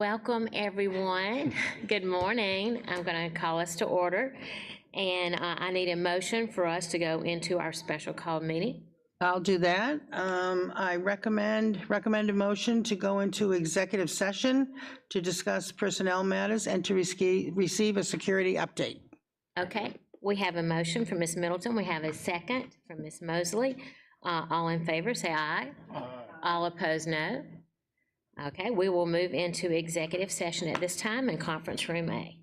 Welcome, everyone. Good morning. I'm going to call us to order, and I need a motion for us to go into our special call meeting. I'll do that. I recommend a motion to go into executive session to discuss personnel matters and to receive a security update. Okay, we have a motion from Ms. Middleton. We have a second from Ms. Mosley. All in favor, say aye. Aye. All opposed, no. Okay, we will move into executive session at this time in conference room A.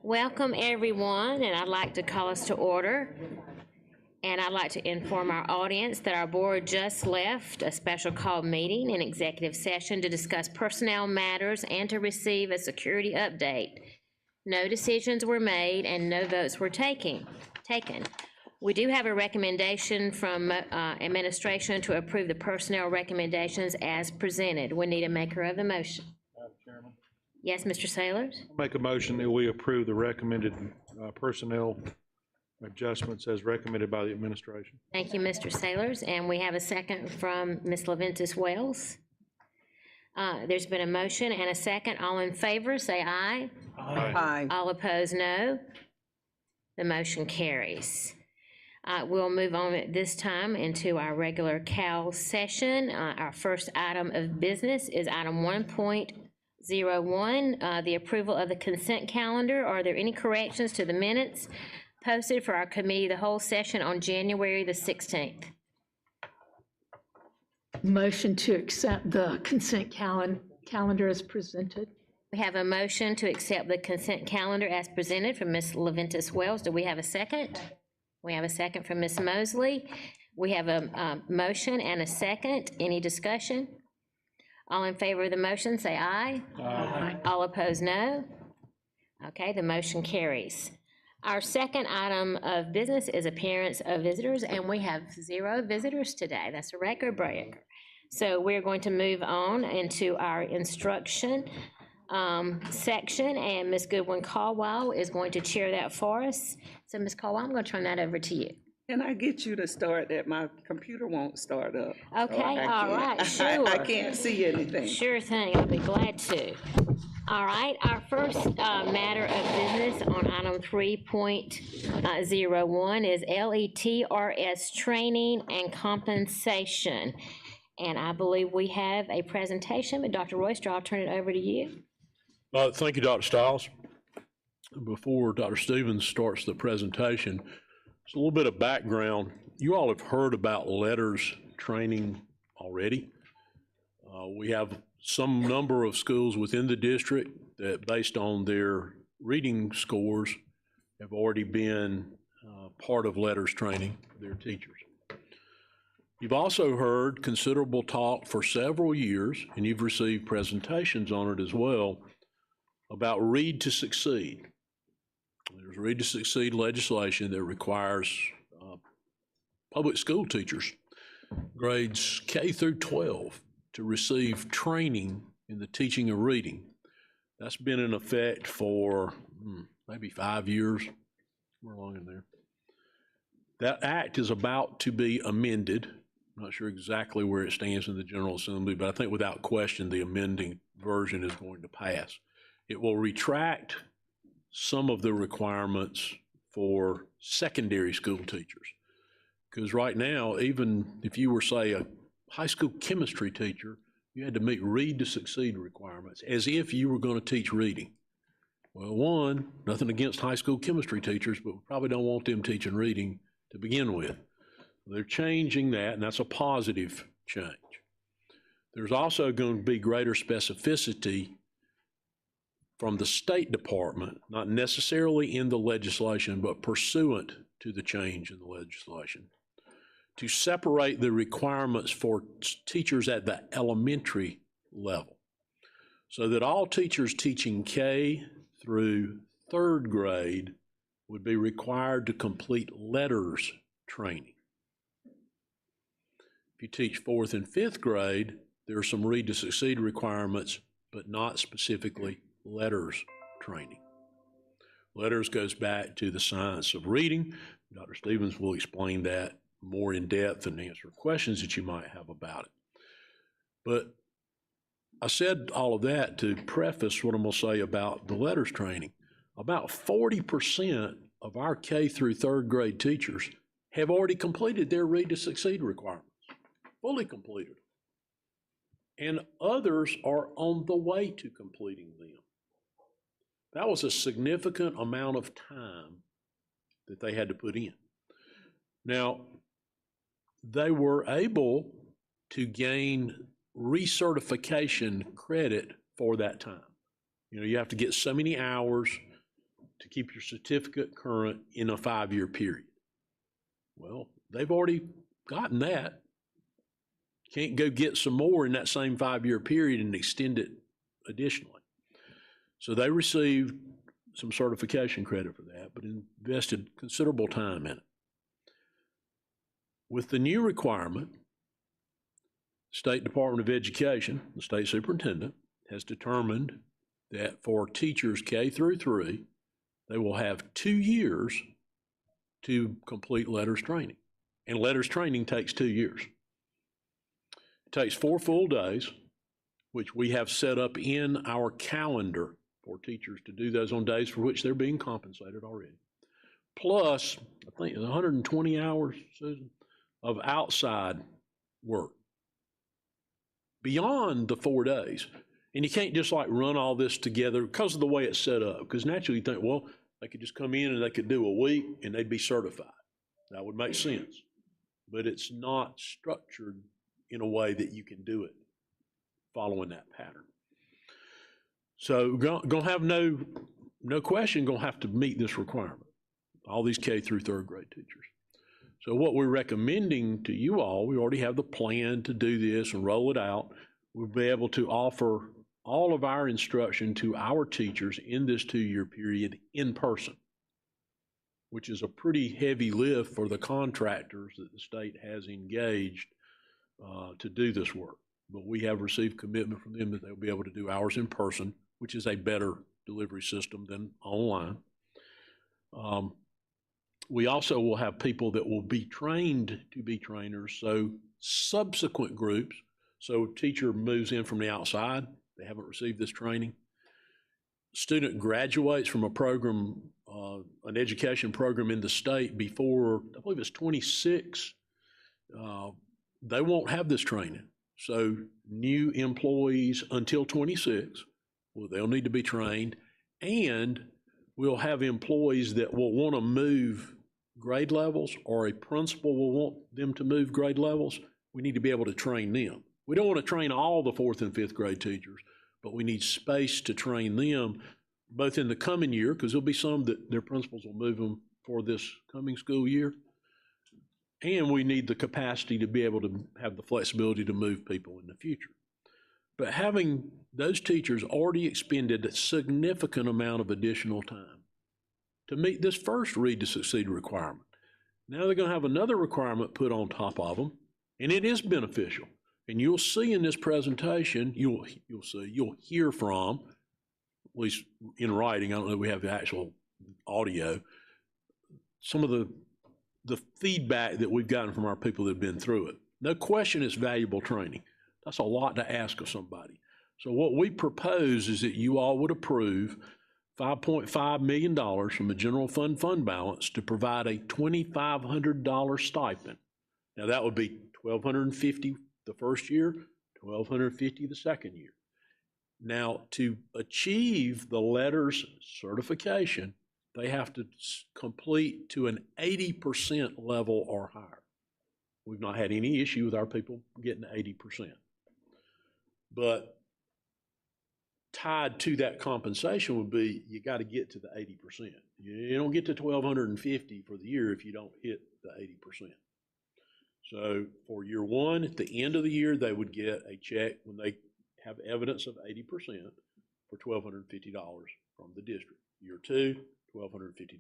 Welcome, everyone, and I'd like to call us to order. And I'd like to inform our audience that our board just left a special call meeting in executive session to discuss personnel matters and to receive a security update. No decisions were made and no votes were taken. We do have a recommendation from administration to approve the personnel recommendations as presented. We need a maker of the motion. Madam Chairman, Yes, Mr. Sailors? make a motion that we approve the recommended personnel adjustments as recommended by the administration. Thank you, Mr. Sailors, and we have a second from Ms. Leventis Wells. There's been a motion and a second. All in favor, say aye. Aye. All opposed, no. The motion carries. We'll move on at this time into our regular CAL session. Our first item of business is item 1.01, the approval of the consent calendar. Are there any corrections to the minutes posted for our committee the whole session on January the 16th? Motion to accept the consent calendar as presented. We have a motion to accept the consent calendar as presented from Ms. Leventis Wells. Do we have a second? We have a second from Ms. Mosley. We have a motion and a second. Any discussion? All in favor of the motion, say aye. Aye. All opposed, no. Okay, the motion carries. Our second item of business is appearance of visitors, and we have 0 visitors today. That's a record breaker. So we're going to move on into our instruction section, and Ms. Goodwin Caldwell is going to chair that for us. So Ms. Caldwell, I'm going to turn that over to you. Can I get you to start that? My computer won't start up. Okay, all right, sure. I can't see anything. Sure thing, I'll be glad to. All right, our first matter of business on item 3.01 is LETRS training and compensation. And I believe we have a presentation, but Dr. Royster, I'll turn it over to you. Thank you, Dr. Stiles. Before Dr. Stevens starts the presentation, just a little bit of background. You all have heard about LETRS training already. We have some number of schools within the district that, based on their reading scores, have already been part of LETRS training for their teachers. You've also heard considerable talk for several years, and you've received presentations on it as well, about Read to Succeed. There's Read to Succeed legislation that requires public school teachers, grades K through 12, to receive training in the teaching of reading. That's been in effect for maybe 5 years, somewhere along in there. That act is about to be amended. I'm not sure exactly where it stands in the General Assembly, but I think without question the amending version is going to pass. It will retract some of the requirements for secondary school teachers. Because right now, even if you were, say, a high school chemistry teacher, you had to meet Read to Succeed requirements as if you were going to teach reading. Well, one, nothing against high school chemistry teachers, but we probably don't want them teaching reading to begin with. They're changing that, and that's a positive change. There's also going to be greater specificity from the State Department, not necessarily in the legislation, but pursuant to the change in the legislation, to separate the requirements for teachers at the elementary level, so that all teachers teaching K through 3rd grade would be required to complete LETRS training. If you teach 4th and 5th grade, there are some Read to Succeed requirements, but not specifically LETRS training. LETRS goes back to the science of reading. Dr. Stevens will explain that more in depth and answer questions that you might have about it. But I said all of that to preface what I'm going to say about the LETRS training. About 40% of our K through 3rd grade teachers have already completed their Read to Succeed requirements, fully completed. And others are on the way to completing them. That was a significant amount of time that they had to put in. Now, they were able to gain recertification credit for that time. You know, you have to get so many hours to keep your certificate current in a 5-year period. Well, they've already gotten that. Can't go get some more in that same 5-year period and extend it additionally. So they received some certification credit for that, but invested considerable time in it. With the new requirement, State Department of Education, the state superintendent, has determined that for teachers K through 3, they will have 2 years to complete letters training. And letters training takes 2 years. It takes 4 full days, which we have set up in our calendar for teachers to do those on days for which they're being compensated already. Plus, I think 120 hours, Susan, of outside work beyond the 4 days. And you can't just like run all this together because of the way it's set up. Because naturally you think, well, they could just come in and they could do a week and they'd be certified. That would make sense. But it's not structured in a way that you can do it following that pattern. So gonna have no question, gonna have to meet this requirement. All these K through 3rd grade teachers. So what we're recommending to you all, we already have the plan to do this and roll it out. We'll be able to offer all of our instruction to our teachers in this 2-year period in person, which is a pretty heavy lift for the contractors that the state has engaged to do this work. But we have received commitment from them that they'll be able to do ours in person, which is a better delivery system than online. We also will have people that will be trained to be trainers, so subsequent groups, so a teacher moves in from the outside, they haven't received this training. Student graduates from a program, an education program in the state before, I believe it's 26, they won't have this training. So new employees until 26, well, they'll need to be trained, and we'll have employees that will want to move grade levels, or a principal will want them to move grade levels. We need to be able to train them. We don't want to train all the 4th and 5th grade teachers, but we need space to train them both in the coming year, because there'll be some that their principals will move them for this coming school year, and we need the capacity to be able to have the flexibility to move people in the future. But having those teachers already expended a significant amount of additional time to meet this first Read to Succeed requirement. Now they're going to have another requirement put on top of them, and it is beneficial. And you'll see in this presentation, you'll hear from, at least in writing, I don't know if we have the actual audio, some of the feedback that we've gotten from our people that have been through it. No question it's valuable training. That's a lot to ask of somebody. So what we propose is that you all would approve $5.5 million from the general fund balance to provide a $2,500 stipend. Now that would be $1,250 the first year, $1,250 the second year. Now to achieve the letters certification, they have to complete to an 80% level or higher. We've not had any issue with our people getting 80%. But tied to that compensation would be, you got to get to the 80%. You don't get to $1,250 for the year if you don't hit the 80%. So for year 1, at the end of the year, they would get a check when they have evidence of 80% for $1,250 from the district. Year 2, $1,250.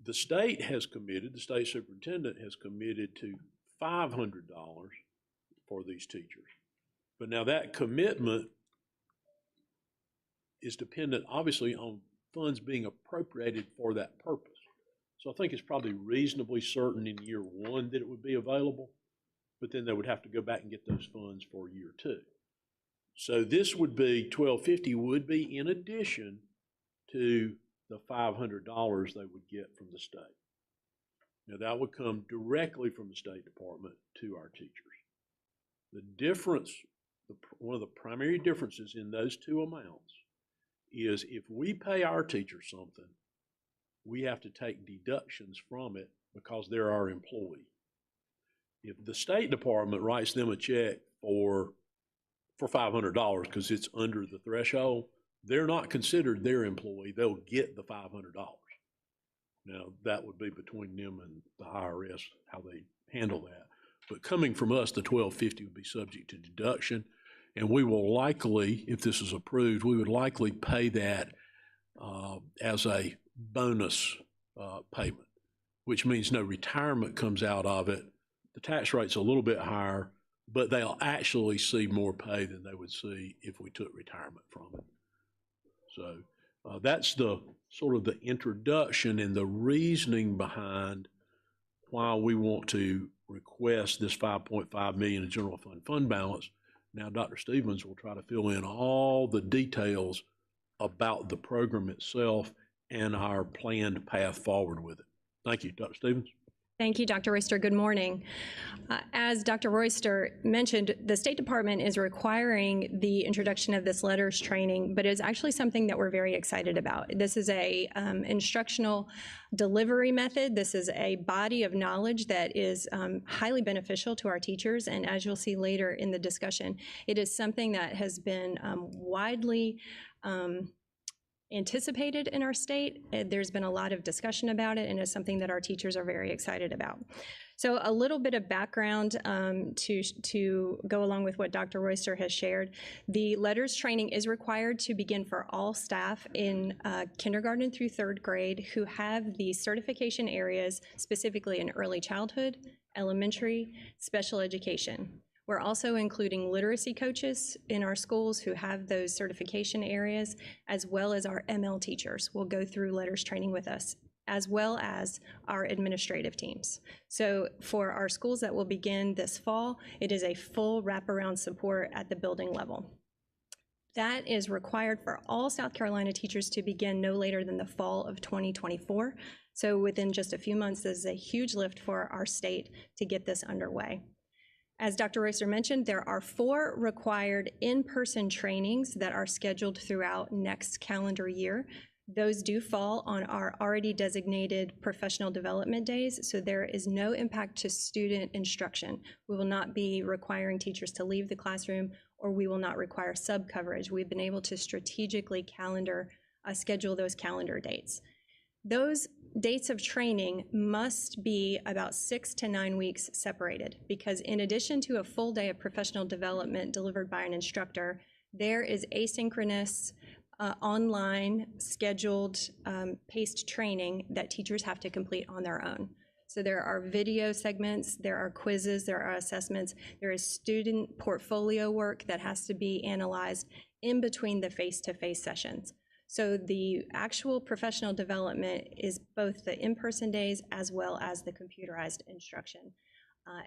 The state has committed, the state superintendent has committed to $500 for these teachers. But now that commitment is dependent, obviously, on funds being appropriated for that purpose. So I think it's probably reasonably certain in year 1 that it would be available, but then they would have to go back and get those funds for year 2. So this would be, $1,250 would be in addition to the $500 they would get from the state. Now that would come directly from the State Department to our teachers. The difference, one of the primary differences in those two amounts is if we pay our teachers something, we have to take deductions from it because they're our employee. If the State Department writes them a check for $500 because it's under the threshold, they're not considered their employee. They'll get the $500. Now, that would be between them and the IRS, how they handle that. But coming from us, the $1,250 would be subject to deduction. And we will likely, if this is approved, we would likely pay that as a bonus payment, which means no retirement comes out of it. The tax rate's a little bit higher, but they'll actually see more pay than they would see if we took retirement from it. So that's the sort of the introduction and the reasoning behind why we want to request this $5.5 million in general fund balance. Now, Dr. Stevens will try to fill in all the details about the program itself and our planned path forward with it. Thank you, Dr. Stevens. Thank you, Dr. Royster. Good morning. As Dr. Royster mentioned, the State Department is requiring the introduction of this letters training, but it's actually something that we're very excited about. This is a instructional delivery method. This is a body of knowledge that is highly beneficial to our teachers, and as you'll see later in the discussion, it is something that has been widely anticipated in our state. There's been a lot of discussion about it, and it's something that our teachers are very excited about. So a little bit of background to go along with what Dr. Royster has shared. The letters training is required to begin for all staff in kindergarten through third grade who have the certification areas, specifically in early childhood, elementary, special education. We're also including literacy coaches in our schools who have those certification areas, as well as our ML teachers will go through letters training with us, as well as our administrative teams. So for our schools that will begin this fall, it is a full wraparound support at the building level. That is required for all South Carolina teachers to begin no later than the fall of 2024. So within just a few months, this is a huge lift for our state to get this underway. As Dr. Royster mentioned, there are 4 required in-person trainings that are scheduled throughout next calendar year. Those do fall on our already designated professional development days, so there is no impact to student instruction. We will not be requiring teachers to leave the classroom, or we will not require sub-coverage. We've been able to strategically schedule those calendar dates. Those dates of training must be about 6 to 9 weeks separated, because in addition to a full day of professional development delivered by an instructor, there is asynchronous, online, scheduled, paced training that teachers have to complete on their own. So there are video segments, there are quizzes, there are assessments, there is student portfolio work that has to be analyzed in between the face-to-face sessions. So the actual professional development is both the in-person days as well as the computerized instruction.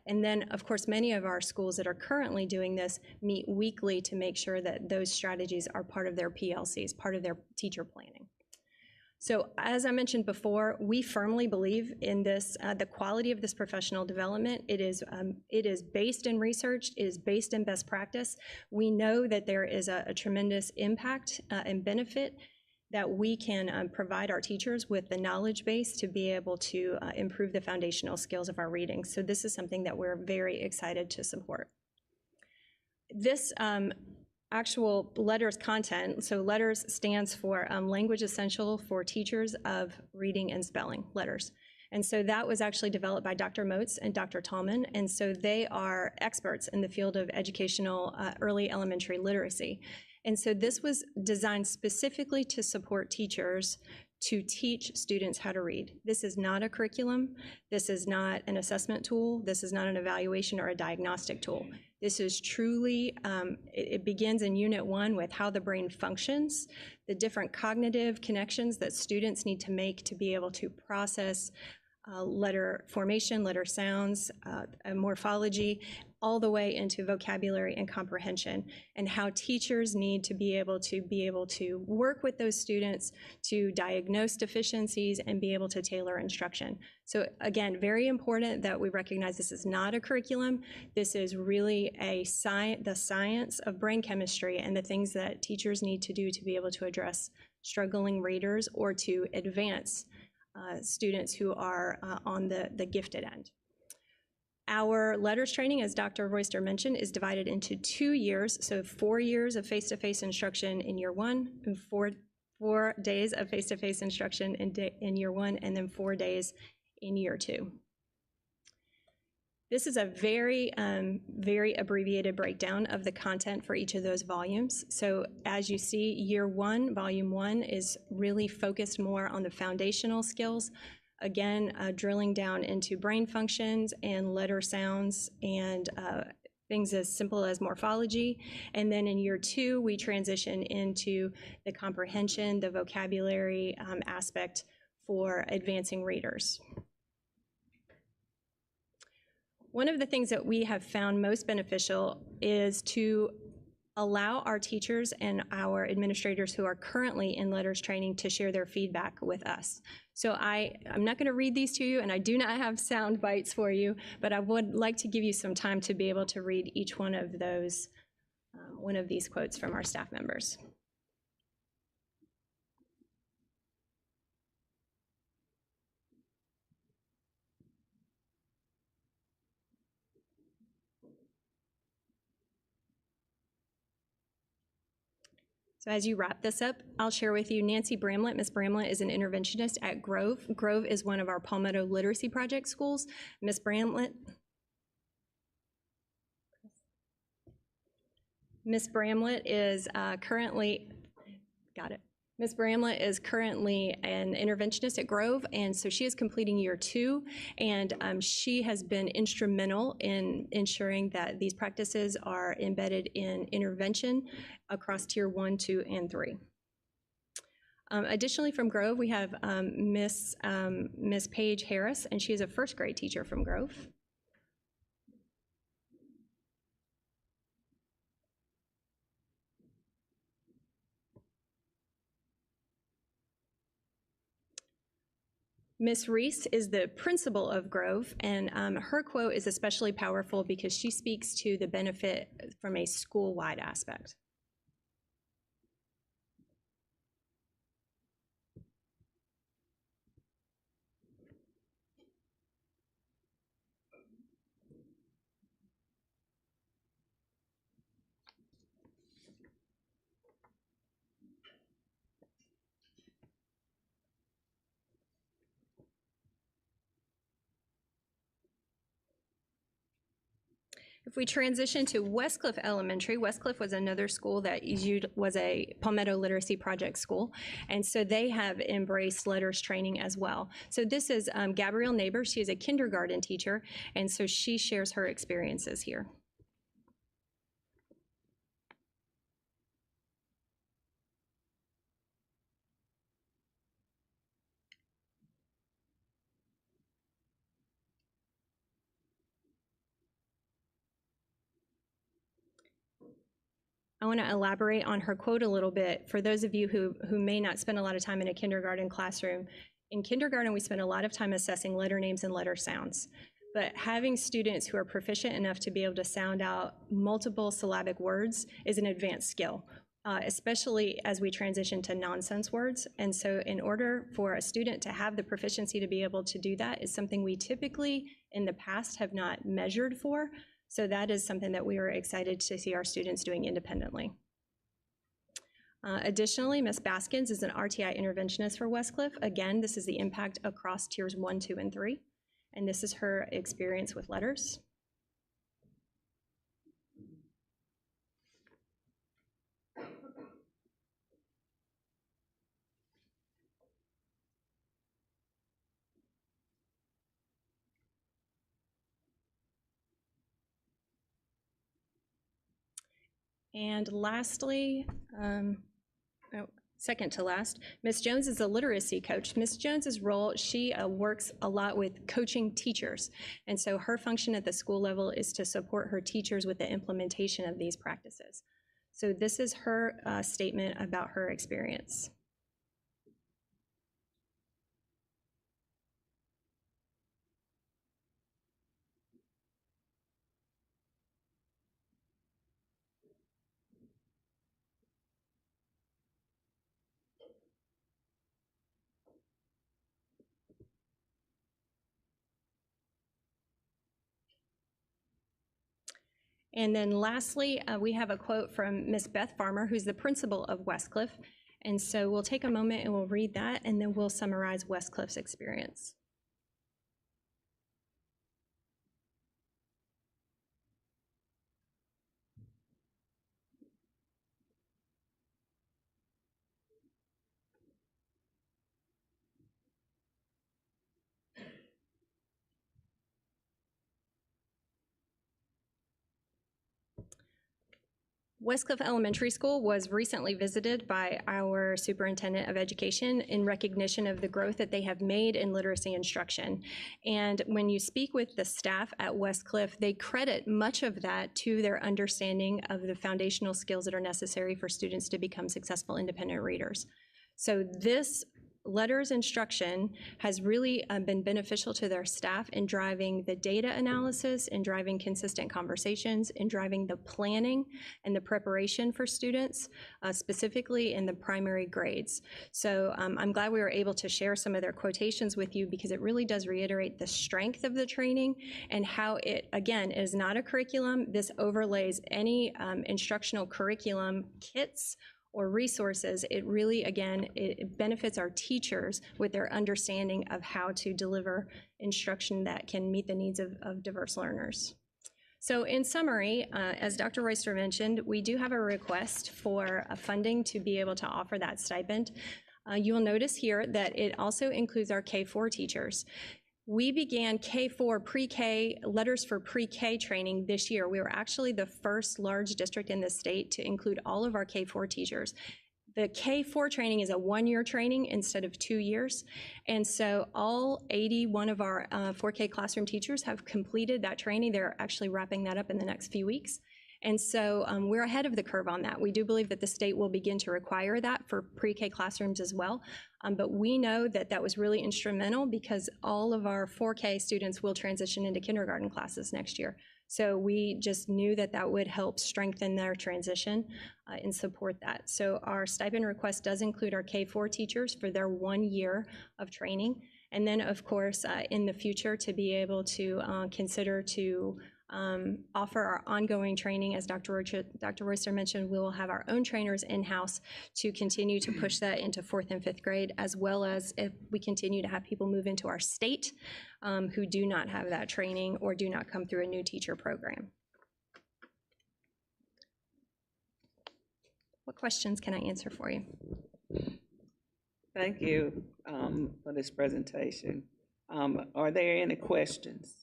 And then, of course, many of our schools that are currently doing this meet weekly to make sure that those strategies are part of their PLCs, part of their teacher planning. So as I mentioned before, we firmly believe in this, the quality of this professional development. It is based in research, it is based in best practice. We know that there is a tremendous impact and benefit that we can provide our teachers with the knowledge base to be able to improve the foundational skills of our reading. So this is something that we're very excited to support. This actual letters content, so letters stands for Language Essential for Teachers of Reading and Spelling, letters. And so that was actually developed by Dr. Moats and Dr. Tallman, and so they are experts in the field of educational early elementary literacy. And so this was designed specifically to support teachers to teach students how to read. This is not a curriculum. This is not an assessment tool. This is not an evaluation or a diagnostic tool. This is truly, it begins in Unit 1 with how the brain functions, the different cognitive connections that students need to make to be able to process letter formation, letter sounds, morphology, all the way into vocabulary and comprehension, and how teachers need to be able to work with those students to diagnose deficiencies and be able to tailor instruction. So again, very important that we recognize this is not a curriculum. This is really the science of brain chemistry and the things that teachers need to do to be able to address struggling readers or to advance students who are on the gifted end. Our letters training, as Dr. Royster mentioned, is divided into 2 years, so 4 years of face-to-face instruction in year one, and 4 days of face-to-face instruction in year one, and then 4 days in year two. This is a very, very abbreviated breakdown of the content for each of those volumes. So as you see, year one, volume one, is really focused more on the foundational skills. Again, drilling down into brain functions and letter sounds and things as simple as morphology. And then in year two, we transition into the comprehension, the vocabulary aspect for advancing readers. One of the things that we have found most beneficial is to allow our teachers and our administrators who are currently in letters training to share their feedback with us. So I'm not going to read these to you, and I do not have sound bites for you, but I would like to give you some time to be able to read each one of those, one of these quotes from our staff members. So as you wrap this up, I'll share with you Nancy Bramlett. Ms. Bramlett is an interventionist at Grove. Grove is one of our Palmetto Literacy Project schools. Ms. Bramlett is currently, Ms. Bramlett is currently an interventionist at Grove, and so she is completing year two, and she has been instrumental in ensuring that these practices are embedded in intervention across tier 1, 2, and 3. Additionally, from Grove, we have Miss Paige Harris, and she is a first grade teacher from Grove. Ms. Reese is the principal of Grove, and her quote is especially powerful because she speaks to the benefit from a school-wide aspect. If we transition to Westcliff Elementary, Westcliff was another school that was a Palmetto Literacy Project school, and so they have embraced letters training as well. So this is Gabrielle Neighbor. She is a kindergarten teacher, and so she shares her experiences here. I want to elaborate on her quote a little bit. For those of you who may not spend a lot of time in a kindergarten classroom, in kindergarten we spend a lot of time assessing letter names and letter sounds. But having students who are proficient enough to be able to sound out multiple syllabic words is an advanced skill, especially as we transition to nonsense words. And so in order for a student to have the proficiency to be able to do that is something we typically in the past have not measured for. So that is something that we are excited to see our students doing independently. Additionally, Ms. Baskins is an RTI interventionist for Westcliff. Again, this is the impact across tiers 1, 2, and 3. And this is her experience with letters. And lastly, second to last, Ms. Jones is a literacy coach. Ms. Jones's role, she works a lot with coaching teachers. And so her function at the school level is to support her teachers with the implementation of these practices. So this is her statement about her experience. And then lastly, we have a quote from Miss Beth Farmer, who's the principal of Westcliff. And so we'll take a moment and we'll read that, and then we'll summarize Westcliff's experience. Westcliff Elementary School was recently visited by our Superintendent of Education in recognition of the growth that they have made in literacy instruction. And when you speak with the staff at Westcliff, they credit much of that to their understanding of the foundational skills that are necessary for students to become successful independent readers. So this letters instruction has really been beneficial to their staff in driving the data analysis, in driving consistent conversations, in driving the planning and the preparation for students, specifically in the primary grades. So I'm glad we were able to share some of their quotations with you because it really does reiterate the strength of the training and how it, again, is not a curriculum. This overlays any instructional curriculum kits or resources. It really, again, it benefits our teachers with their understanding of how to deliver instruction that can meet the needs of diverse learners. So in summary, as Dr. Royster mentioned, we do have a request for funding to be able to offer that stipend. You will notice here that it also includes our K-4 teachers. We began K-4 pre-K, letters for pre-K training this year. We were actually the first large district in the state to include all of our K-4 teachers. The K-4 training is a one-year training instead of 2 years. And so all 81 of our 4K classroom teachers have completed that training. They're actually wrapping that up in the next few weeks. And so we're ahead of the curve on that. We do believe that the state will begin to require that for pre-K classrooms as well. But we know that that was really instrumental because all of our 4K students will transition into kindergarten classes next year. So we just knew that that would help strengthen their transition and support that. So our stipend request does include our K-4 teachers for their 1 year of training. And then, of course, in the future, to be able to consider to offer our ongoing training. As Dr. Royster mentioned, we will have our own trainers in-house to continue to push that into 4th and 5th grade, as well as if we continue to have people move into our state who do not have that training or do not come through a new teacher program. What questions can I answer for you? Thank you for this presentation. Are there any questions?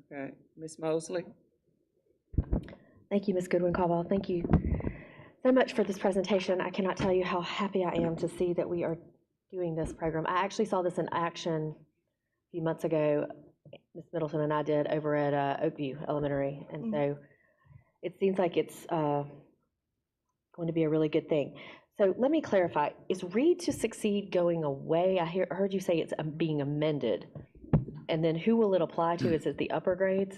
Okay, Ms. Mosley? Thank you, Ms. Goodwin-Caldwell. Thank you so much for this presentation. I cannot tell you how happy I am to see that we are doing this program. I actually saw this in action a few months ago. Ms. Middleton and I did over at Oakview Elementary, and so it seems like it's going to be a really good thing. So let me clarify, is Read to Succeed going away? I heard you say it's being amended. And then who will it apply to? Is it the upper grades?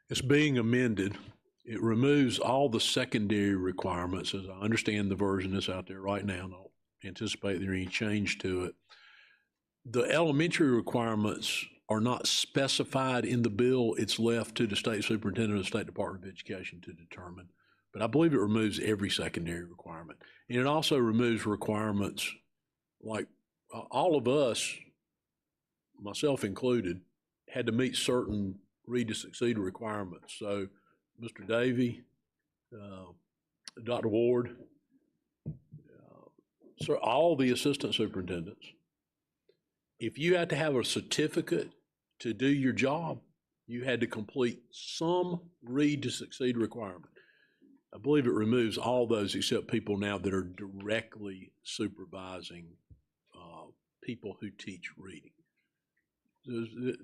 It's being amended. It removes all the secondary requirements, as I understand the version that's out there right now. I don't anticipate there any change to it. The elementary requirements are not specified in the bill. It's left to the state superintendent of the State Department of Education to determine. But I believe it removes every secondary requirement. And it also removes requirements like all of us, myself included, had to meet certain Read to Succeed requirements. So Mr. Davey, Dr. Ward, so all the assistant superintendents, if you had to have a certificate to do your job, you had to complete some Read to Succeed requirement. I believe it removes all those except people now that are directly supervising people who teach reading.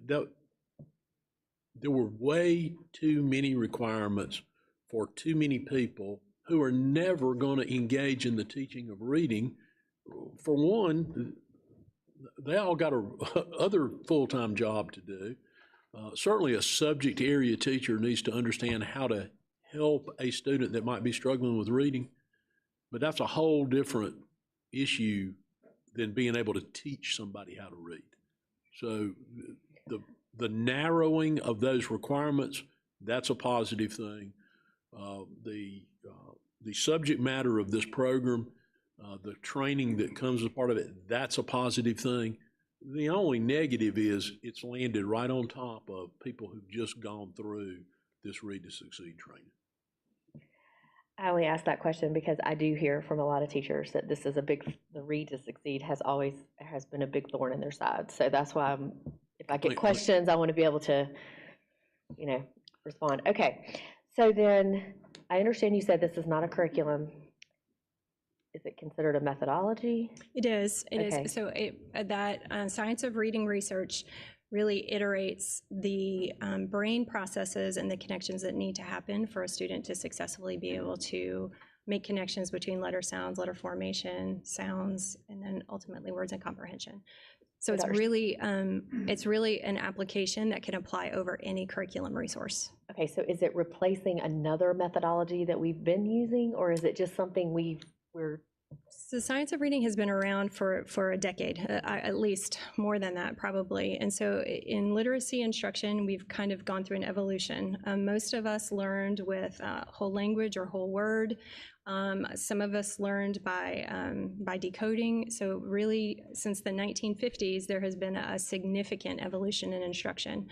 There were way too many requirements for too many people who are never going to engage in the teaching of reading. For one, they all got other full-time job to do. Certainly a subject area teacher needs to understand how to help a student that might be struggling with reading, but that's a whole different issue than being able to teach somebody how to read. So the narrowing of those requirements, that's a positive thing. The subject matter of this program, the training that comes as part of it, that's a positive thing. The only negative is it's landed right on top of people who've just gone through this Read to Succeed training. I only ask that question because I do hear from a lot of teachers that this is the Read to Succeed has been a big thorn in their side. So that's why if I get questions, I want to be able to, respond. Okay, so then I understand you said this is not a curriculum. Is it considered a methodology? It is. It Okay. is. So that science of reading research really iterates the brain processes and the connections that need to happen for a student to successfully be able to make connections between letter sounds, letter formation, sounds, and then ultimately words and comprehension. So it's really an application that can apply over any curriculum resource. Okay, so is it replacing another methodology that we've been using, or is it just something we're So science of reading has been around for a decade, at least more than that probably. And so in literacy instruction, we've kind of gone through an evolution. Most of us learned with whole language or whole word. Some of us learned by decoding. So really, since the 1950s, there has been a significant evolution in instruction.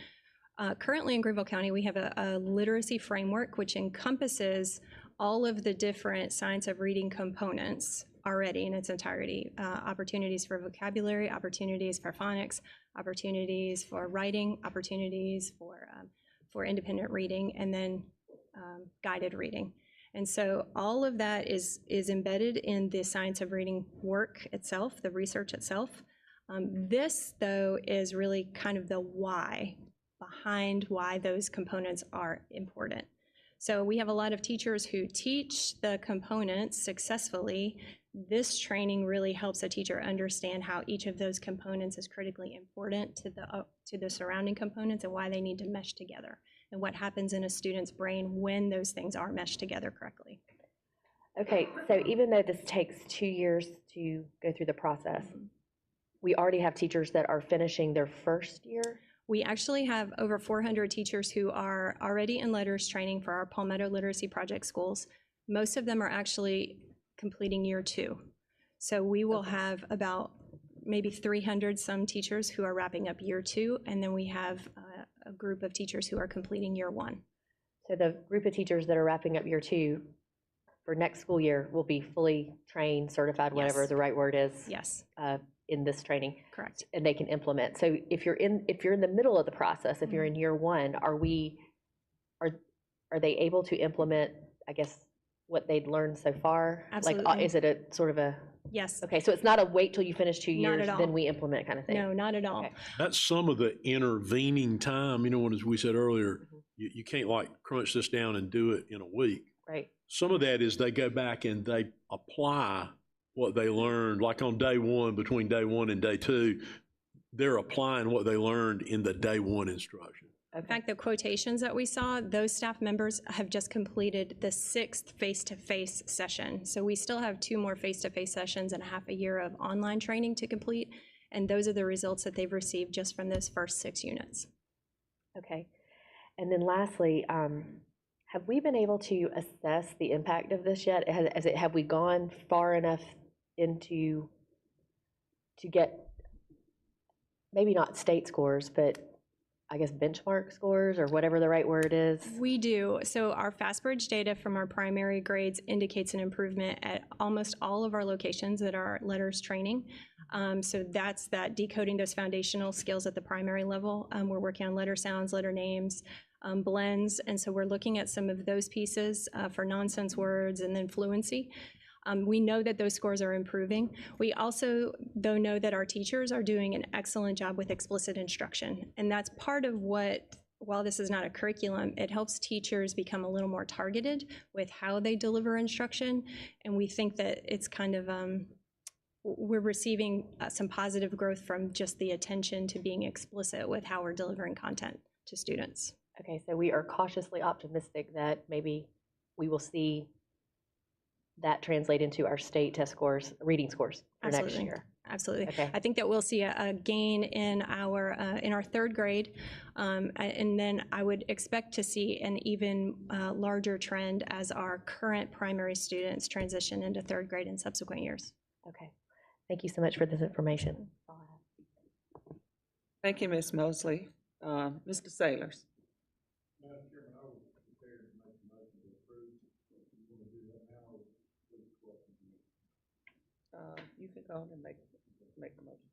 Currently in Greenville County, we have a literacy framework which encompasses all of the different science of reading components already in its entirety. Opportunities for vocabulary, opportunities for phonics, opportunities for writing, opportunities for independent reading, and then guided reading. And so all of that is embedded in the science of reading work itself, the research itself. This, though, is really kind of the why behind why those components are important. So we have a lot of teachers who teach the components successfully. This training really helps a teacher understand how each of those components is critically important to the surrounding components and why they need to mesh together, and what happens in a student's brain when those things are meshed together correctly. okay. So even though this takes 2 years to go through the process, we already have teachers that are finishing their first year. We actually have over 400 teachers who are already in letters training for our Palmetto Literacy Project schools. Most of them are actually completing year 2. So we will have about maybe 300 some teachers who are wrapping up year 2, and then we have a group of teachers who are completing year 1. So the group of teachers that are wrapping up year 2 for next school year will be fully trained, certified, whatever Yes. the right word is. Yes, In this training, correct. and they can implement. So if you're in the middle of the process, if you're in year 1, are they able to implement, I guess, what they'd learned so far? Absolutely. Like, is it a sort of a, Yes. okay, so it's not a wait till you finish 2 Not years, at all. then we implement kind of thing? No, not at all. Okay. That's some of the intervening time, when, as we said earlier, Mm-hmm. you can't like crunch this down and do it in a week. Right. Some of that is they go back and they apply what they learned, like on day 1, between day 1 and day 2, they're applying what they learned in the day 1 instruction. In fact, the quotations that we saw, those staff members have just completed the 6th face-to-face session. So we still have 2 more face-to-face sessions and a half a year of online training to complete. And those are the results that they've received just from those first 6 units. Okay. And then lastly, have we been able to assess the impact of this yet? Have we gone far enough into to get maybe not state scores, but I guess benchmark scores or whatever the right word is? We do. So our FastBridge data from our primary grades indicates an improvement at almost all of our locations that are letters training. So that's that decoding those foundational skills at the primary level. We're working on letter sounds, letter names, blends, and so we're looking at some of those pieces for nonsense words and then fluency. We know that those scores are improving. We also, though, know that our teachers are doing an excellent job with explicit instruction. And that's part of what, while this is not a curriculum, it helps teachers become a little more targeted with how they deliver instruction. And we think that it's kind of, we're receiving some positive growth from just the attention to being explicit with how we're delivering content to students. Okay, so we are cautiously optimistic that maybe we will see that translate into our state test scores, reading scores for next Absolutely. year. Absolutely. Okay. I think that we'll see a gain in our third grade. And then I would expect to see an even larger trend as our current primary students transition into third grade in subsequent years. Okay. Thank you so much for this information. Thank you, Ms. Mosley. Mr. Sailors. You can go on and make a motion.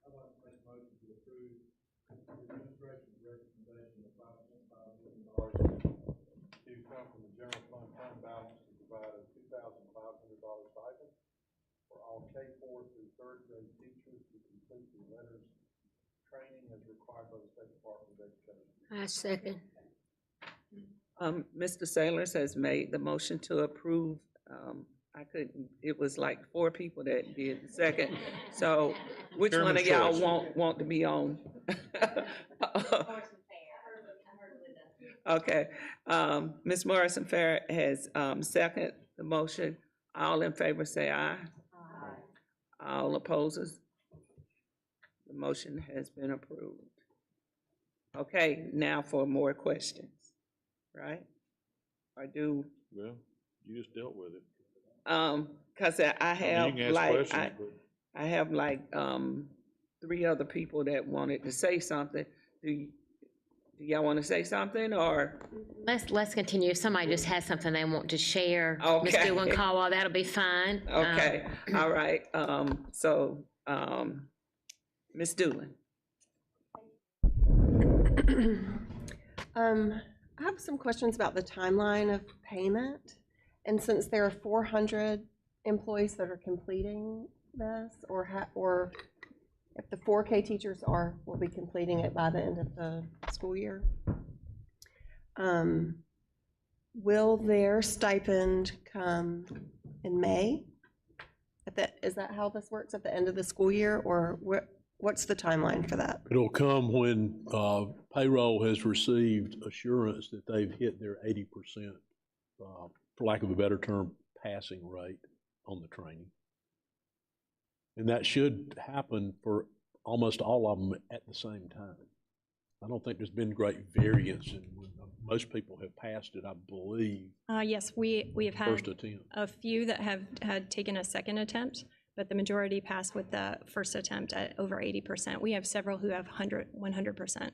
I'd like to make a motion to approve the administration's recommendation of $5.5 million to come from the general fund balance to provide a $2,500 stipend for all K-4 through third grade teachers to complete the letters training as required by the State Department of Education. I second. Mr. Sailors has made the motion to approve. It was like 4 people that did the second. So which one of y'all Chairman's want to be on? Okay, Ms. Morrison Fair has, second the motion. All in favor say aye. Aye. All opposes? The motion has been approved. Okay, now for more questions, right? Or do, Well, you just dealt with it. cause I have You can ask like, questions, but I have like, 3 other people that wanted to say something. Do y'all want to say something, or? Let's continue. If somebody just has something they want to share, Ms. Okay. Doolan-Caldwell, that'll be fine. Okay, all right, Ms. Doolin. I have some questions about the timeline of payment. And since there are 400 employees that are completing this, or if the 4K teachers will be completing it by the end of the school year, will their stipend come in May? Is that how this works, at the end of the school year, or what's the timeline for that? It'll come when payroll has received assurance that they've hit their 80%, for lack of a better term, passing rate on the training. And that should happen for almost all of them at the same time. I don't think there's been great variance in when most people have passed it, I believe, Yes, we have had first attempt. a few that have had taken a second attempt, but the majority passed with the first attempt at over 80%. We have several who have 100%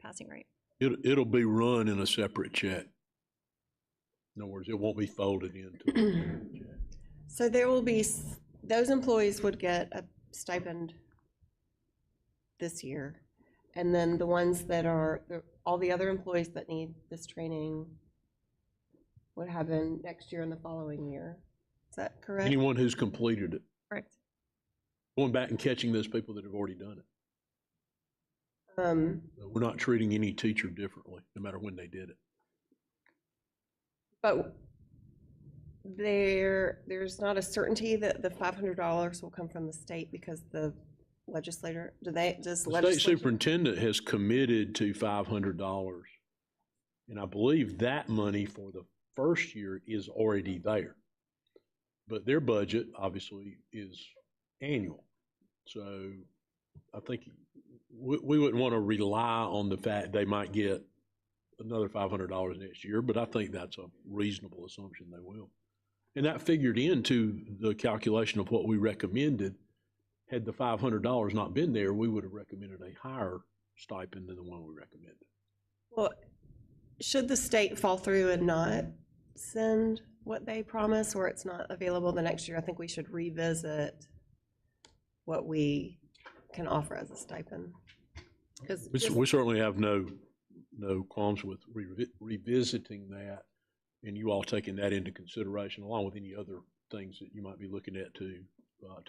passing rate. It'll be run in a separate check. In other words, it won't be folded into a separate check. So there will be, those employees would get a stipend this year, and then the ones that are, all the other employees that need this training would have in next year and the following year. Is that correct? Anyone who's completed it, Correct. going back and catching those people that have already done it. We're not treating any teacher differently, no matter when they did it. But there's not a certainty that the $500 will come from the state because the legislator, does the The state legislature? superintendent has committed to $500, and I believe that money for the first year is already there. But their budget, obviously, is annual. So I think we wouldn't want to rely on the fact they might get another $500 next year, but I think that's a reasonable assumption they will. And that figured into the calculation of what we recommended. Had the $500 not been there, we would have recommended a higher stipend than the one we recommended. Well, should the state fall through and not send what they promise, or it's not available the next year, I think we should revisit what we can offer as a stipend. Because We certainly have no qualms with revisiting that, and you all taking that into consideration, along with any other things that you might be looking at to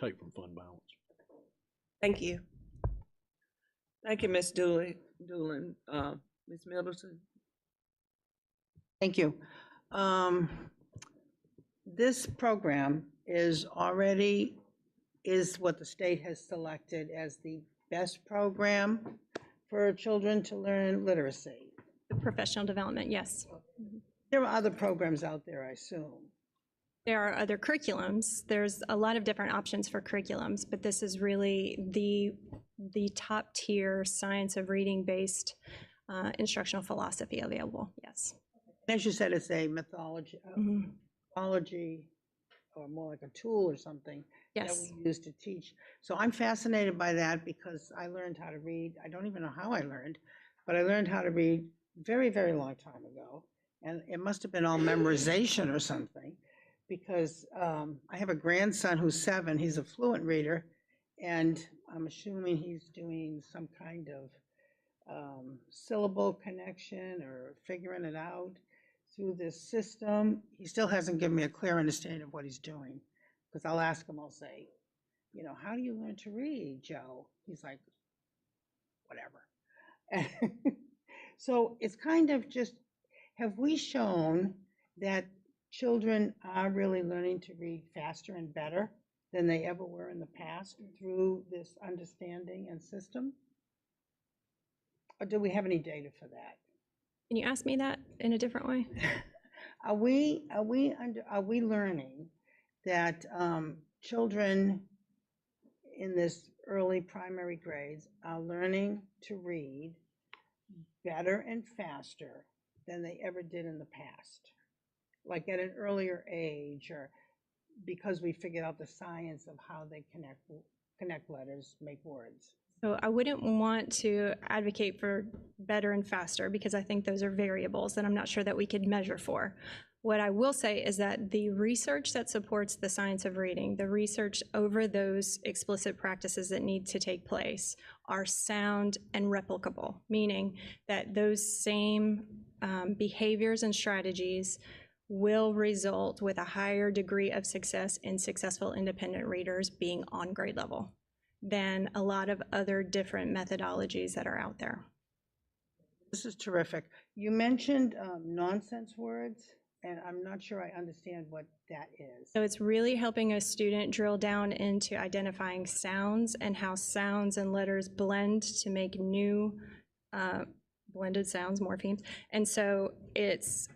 take from fund balance. thank you. Thank you, Ms. Doolin. Ms. Middleton? Thank you. This program is what the state has selected as the best program for children to learn literacy. The professional development, yes. There are other programs out there, I assume. There are other curriculums. There's a lot of different options for curriculums, but this is really the top tier science of reading based instructional philosophy available, yes. As you said, it's a mythology, Mhm. mythology, or more like a tool or something that Yes. we use to teach. So I'm fascinated by that because I learned how to read. I don't even know how I learned, but I learned how to read very, very long time ago. And it must have been all memorization or something, because I have a grandson who's 7. He's a fluent reader, and I'm assuming he's doing some kind of syllable connection or figuring it out through this system. He still hasn't given me a clear understanding of what he's doing, because I'll ask him, I'll say, you know, how do you learn to read, Joe? He's like, whatever. So it's kind of just, have we shown that children are really learning to read faster and better than they ever were in the past through this understanding and system? Or do we have any data for that? Can you ask me that in a different way? Are we learning that children in this early primary grades are learning to read better and faster than they ever did in the past? Like at an earlier age, or because we figured out the science of how they connect letters, make words? So I wouldn't want to advocate for better and faster because I think those are variables that I'm not sure that we could measure for. What I will say is that the research that supports the science of reading, the research over those explicit practices that need to take place, are sound and replicable, meaning that those same behaviors and strategies will result with a higher degree of success in successful independent readers being on grade level than a lot of other different methodologies that are out there. This is terrific. You mentioned nonsense words, and I'm not sure I understand what that is. So it's really helping a student drill down into identifying sounds and how sounds and letters blend to make new blended sounds, morphemes. And so it's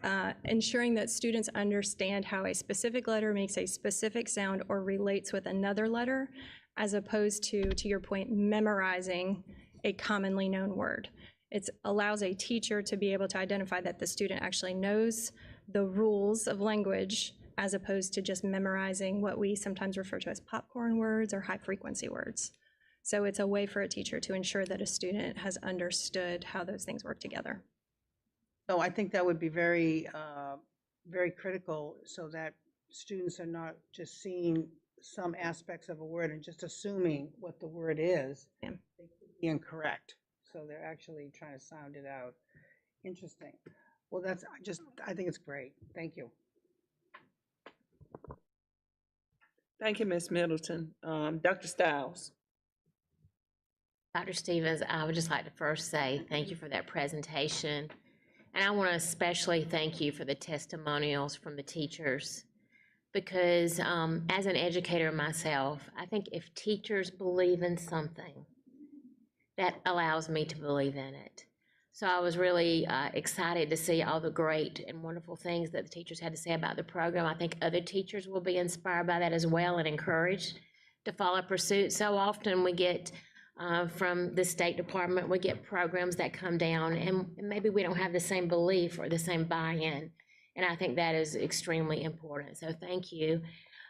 ensuring that students understand how a specific letter makes a specific sound or relates with another letter, as opposed to your point, memorizing a commonly known word. It allows a teacher to be able to identify that the student actually knows the rules of language, as opposed to just memorizing what we sometimes refer to as popcorn words or high frequency words. So it's a way for a teacher to ensure that a student has understood how those things work together. So I think that would be very, very critical, so that students are not just seeing some aspects of a word and just assuming what the word is. Yeah. They could be incorrect. So they're actually trying to sound it out. Interesting. Well, I think it's great. Thank you. Thank you, Ms. Middleton. Dr. Stiles. Dr. Stevens, I would just like to first say thank you for that presentation. And I want to especially thank you for the testimonials from the teachers, because as an educator myself, I think if teachers believe in something, that allows me to believe in it. So I was really excited to see all the great and wonderful things that the teachers had to say about the program. I think other teachers will be inspired by that as well and encouraged to follow pursuit. So often we get from the State Department, we get programs that come down and maybe we don't have the same belief or the same buy-in. And I think that is extremely important. So thank you.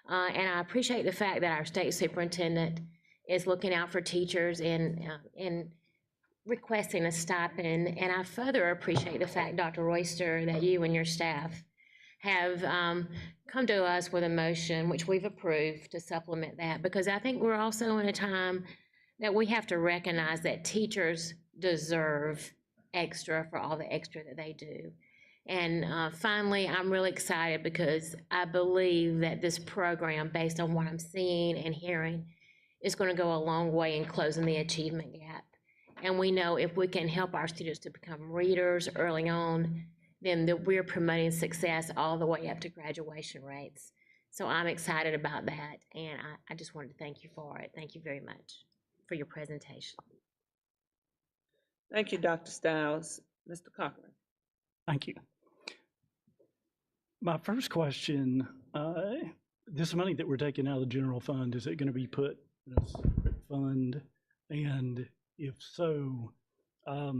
And I appreciate the fact that our state superintendent is looking out for teachers and requesting a stipend. And I further appreciate the fact, Dr. Royster, that you and your staff have come to us with a motion, which we've approved, to supplement that, because I think we're also in a time that we have to recognize that teachers deserve extra for all the extra that they do. And finally, I'm really excited because I believe that this program, based on what I'm seeing and hearing, is going to go a long way in closing the achievement gap. And we know if we can help our students to become readers early on, then we're promoting success all the way up to graduation rates. So I'm excited about that, and I just wanted to thank you for it. Thank you very much for your presentation. Thank you, Dr. Stiles. Mr. Cochran. Thank you. My first question This money that we're taking out of the general fund, is it going to be put in a separate fund? And if so, are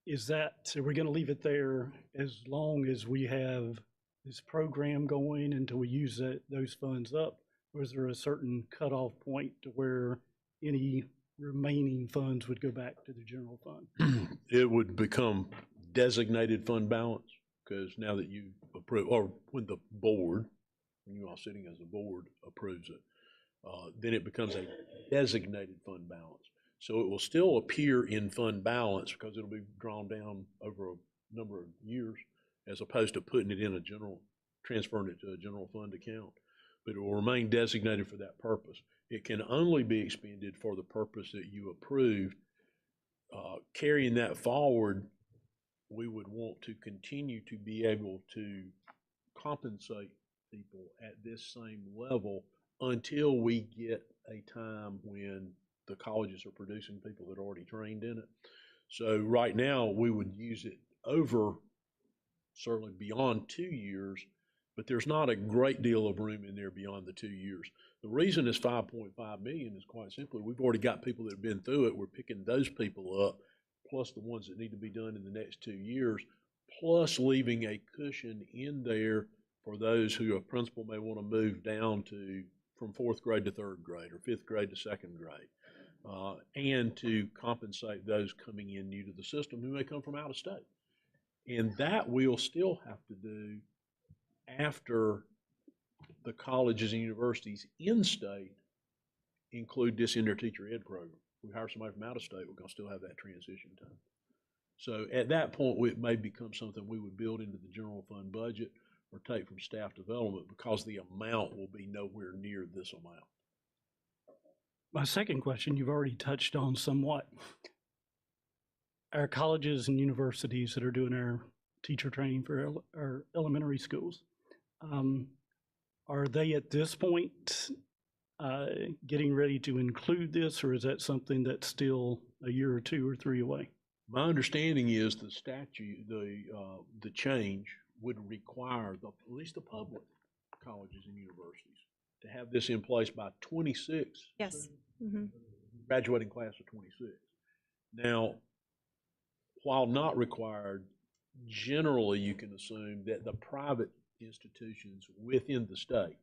we going to leave it there as long as we have this program going until we use those funds up? Or is there a certain cutoff point to where any remaining funds would go back to the general fund? It would become designated fund balance, because now that you approve, or when the board, when you all sitting as a board approves it, then it becomes a designated fund balance. So it will still appear in fund balance because it'll be drawn down over a number of years, as opposed to putting it in a general, transferring it to a general fund account. But it will remain designated for that purpose. It can only be expended for the purpose that you approved. Carrying that forward, we would want to continue to be able to compensate people at this same level until we get a time when the colleges are producing people that are already trained in it. So right now, we would use it over, certainly beyond 2 years, but there's not a great deal of room in there beyond the 2 years. The reason it's 5.5 million is quite simply, we've already got people that have been through it. We're picking those people up, plus the ones that need to be done in the next 2 years, plus leaving a cushion in there for those who a principal may want to move down to from 4th grade to 3rd grade or 5th grade to 2nd grade, and to compensate those coming in new to the system who may come from out of state. And that we'll still have to do after the colleges and universities in state include this in their teacher ed program. If we hire somebody from out of state, we're going to still have that transition time. So at that point, it may become something we would build into the general fund budget or take from staff development, because the amount will be nowhere near this amount. My second question, you've already touched on somewhat. Our colleges and universities that are doing our teacher training for our elementary schools, are they at this point getting ready to include this, or is that something that's still a year or 2 or 3 away? My understanding is the statute, the change would require at least the public colleges and universities to have this in place by 26. Yes. Graduating class of 26. Now, while not required, generally you can assume that the private institutions within the state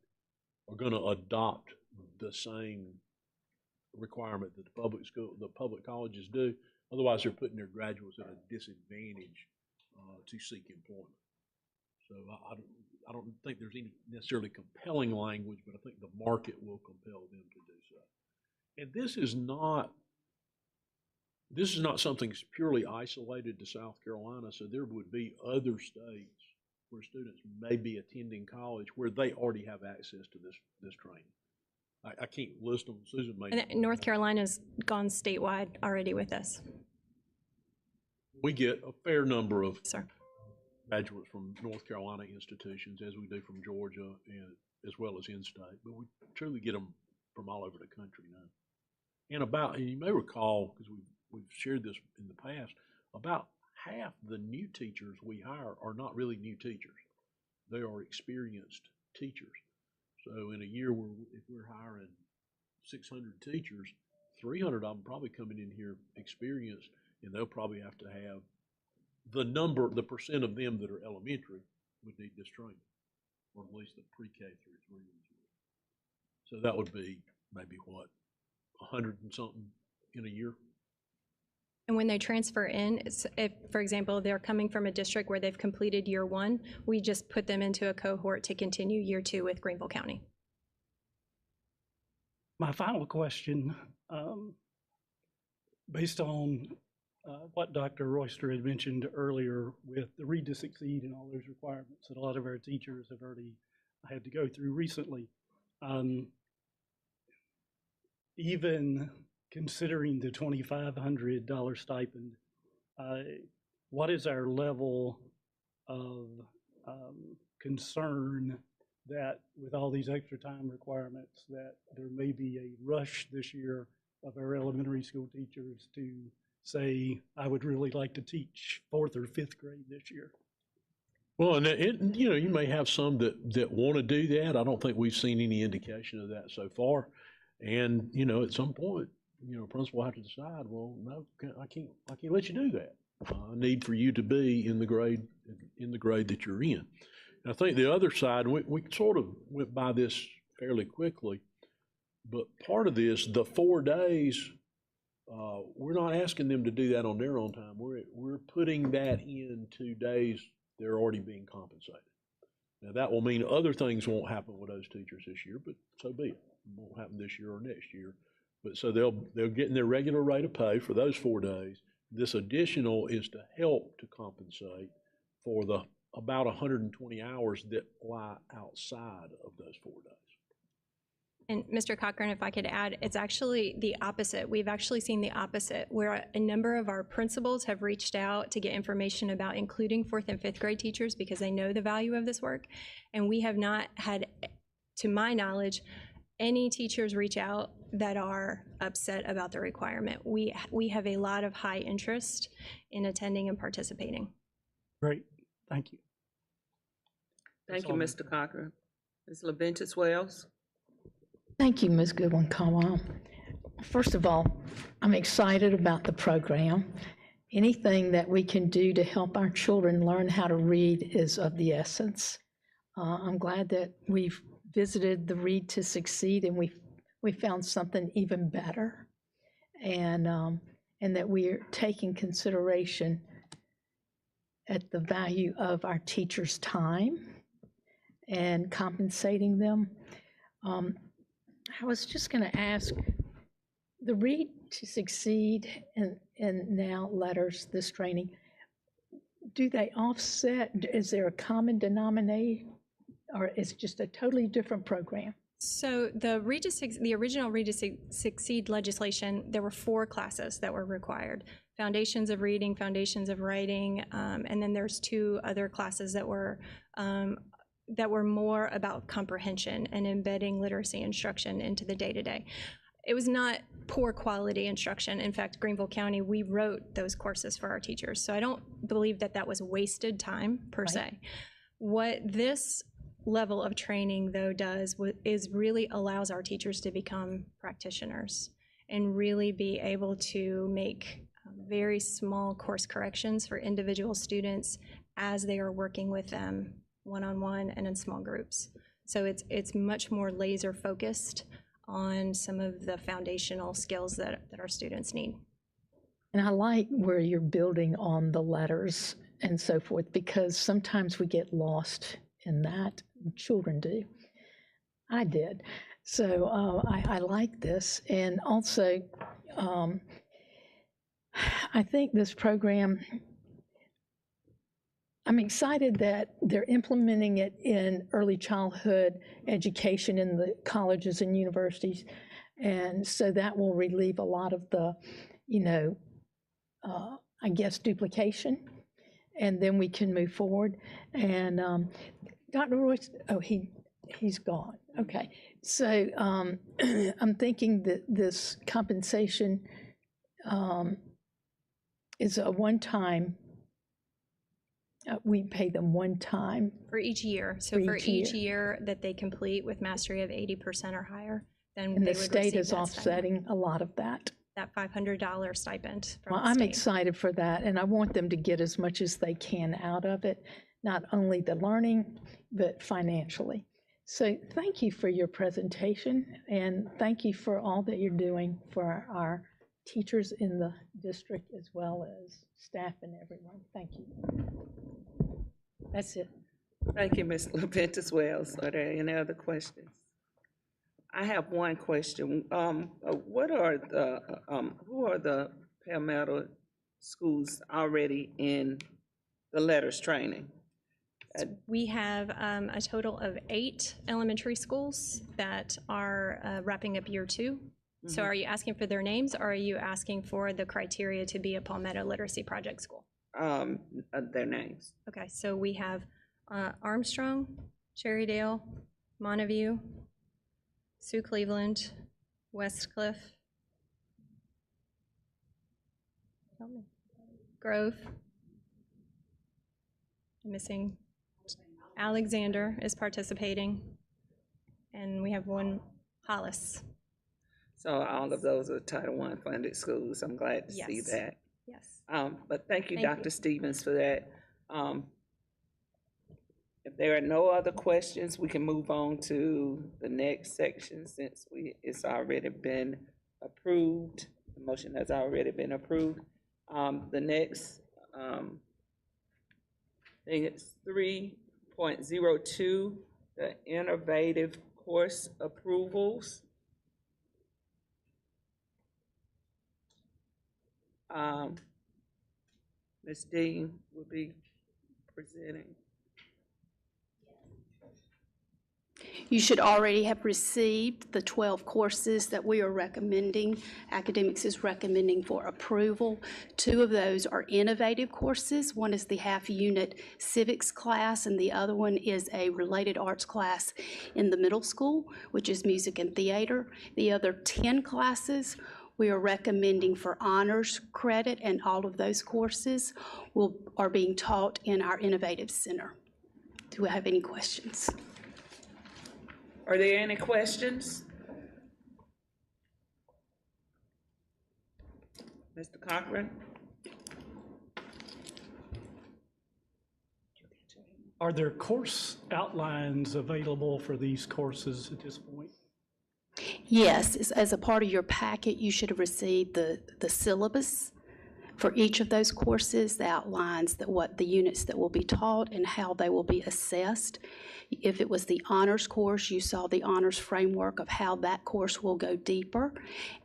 are going to adopt the same requirement that the public colleges do. Otherwise, they're putting their graduates at a disadvantage to seek employment. So I don't think there's any necessarily compelling language, but I think the market will compel them to do so. And this is not something purely isolated to South Carolina. So there would be other states where students may be attending college where they already have access to this training. I can't list them. Susan may. And North Carolina's gone statewide already with this. We get a fair number of Sir. graduates from North Carolina institutions, as we do from Georgia and as well as in-state, but we truly get them from all over the country now. And you may recall, because we've shared this in the past, about half the new teachers we hire are not really new teachers. They are experienced teachers. So in a year, if we're hiring 600 teachers, 300 of them probably coming in here experienced, and they'll probably have to have the percent of them that are elementary would need this training, or at least the pre-K through 3 ones. So that would be maybe 100 and something in a year. And when they transfer in, if, for example, they're coming from a district where they've completed year 1, we just put them into a cohort to continue year 2 with Greenville County. My final question, based on what Dr. Royster had mentioned earlier with the Read to Succeed and all those requirements that a lot of our teachers have already had to go through recently, even considering the $2,500 stipend, what is our level of concern that with all these extra time requirements that there may be a rush this year of our elementary school teachers to say, I would really like to teach 4th or 5th grade this year? Well, and you know, you may have some that want to do that. I don't think we've seen any indication of that so far. And, you know, at some point, you know, principal will have to decide, well, no, I can't let you do that. I need for you to be in the grade that you're in. And I think the other side, we sort of went by this fairly quickly, but part of this, the 4 days, we're not asking them to do that on their own time. We're putting that into days they're already being compensated. Now, that will mean other things won't happen with those teachers this year, but so be it. It won't happen this year or next year. But so they'll get in their regular rate of pay for those 4 days. This additional is to help to compensate for the about 120 hours that lie outside of those 4 days. And Mr. Cochran, if I could add, it's actually the opposite. We've actually seen the opposite, where a number of our principals have reached out to get information about including 4th and 5th grade teachers because they know the value of this work. And we have not had, to my knowledge, any teachers reach out that are upset about the requirement. We have a lot of high interest in attending and participating. Great, thank you. Thank you, Mr. Cochran. Ms. LaVentus Wells? Thank you, Ms. Goodwin Caldwell. First of all, I'm excited about the program. Anything that we can do to help our children learn how to read is of the essence. I'm glad that we've visited the Read to Succeed and we found something even better, and that we're taking consideration at the value of our teachers' time and compensating them. I was just going to ask, the Read to Succeed and now letters, this training, do they offset? Is there a common denominator, or is it just a totally different program? So the original Read to Succeed legislation, there were 4 classes that were required: Foundations of Reading, Foundations of Writing, and then there's 2 other classes that were more about comprehension and embedding literacy instruction into the day-to-day. It was not poor quality instruction. In fact, Greenville County, we wrote those courses for our teachers. So I don't believe that that was wasted time per se. What this level of training though does is really allows our teachers to become practitioners and really be able to make very small course corrections for individual students as they are working with them one-on-one and in small groups. So it's much more laser focused on some of the foundational skills that our students need. And I like where you're building on the letters and so forth, because sometimes we get lost in that. Children do. I did. So I like this. And also, I think this program, I'm excited that they're implementing it in early childhood education in the colleges and universities. And so that will relieve a lot of the, I guess, duplication. And then we can move forward. And Dr. Royce, he's gone. Okay. So I'm thinking that this compensation is a one-time. We pay them one time. For each year. So for each year that they complete with mastery of 80% or higher, then and they the would state receive is that offsetting a lot of that. That $500 stipend from Well, the I'm state. excited for that, and I want them to get as much as they can out of it, not only the learning, but financially. So thank you for your presentation, and thank you for all that you're doing for our teachers in the district as well as staff and everyone. Thank you. That's it. Thank you, Ms. LaVentus Wells. Are there any other questions? I have one question. What are the, who are the Palmetto schools already in the letters training? We have a total of 8 elementary schools that are wrapping up year 2. So are you asking for their names, or are you asking for the criteria to be a Palmetto Literacy Project school? Their names. Okay, so we have Armstrong, Cherrydale, Montague, Sioux Cleveland, Westcliff, Grove. I'm missing Alexander is participating, and we have one Hollis. So all of those are Title I funded schools. I'm glad to see Yes. that. Yes. But thank you, Thank you. Dr. Stevens, for that. If there are no other questions, we can move on to the next section since it's already been approved. The motion has already been approved. The next thing is 3.02, the innovative course approvals. Ms. Dean will be presenting. You should already have received the 12 courses that we are recommending. Academics is recommending for approval. 2 of those are innovative courses. One is the half-unit civics class, and the other one is a related arts class in the middle school, which is music and theater. The other 10 classes we are recommending for honors credit, and all of those courses are being taught in our Innovative Center. Do we have any questions? Are there any questions? Mr. Cochran? Are there course outlines available for these courses at this point? Yes, as a part of your packet, you should have received the syllabus for each of those courses that outlines what the units that will be taught and how they will be assessed. If it was the honors course, you saw the honors framework of how that course will go deeper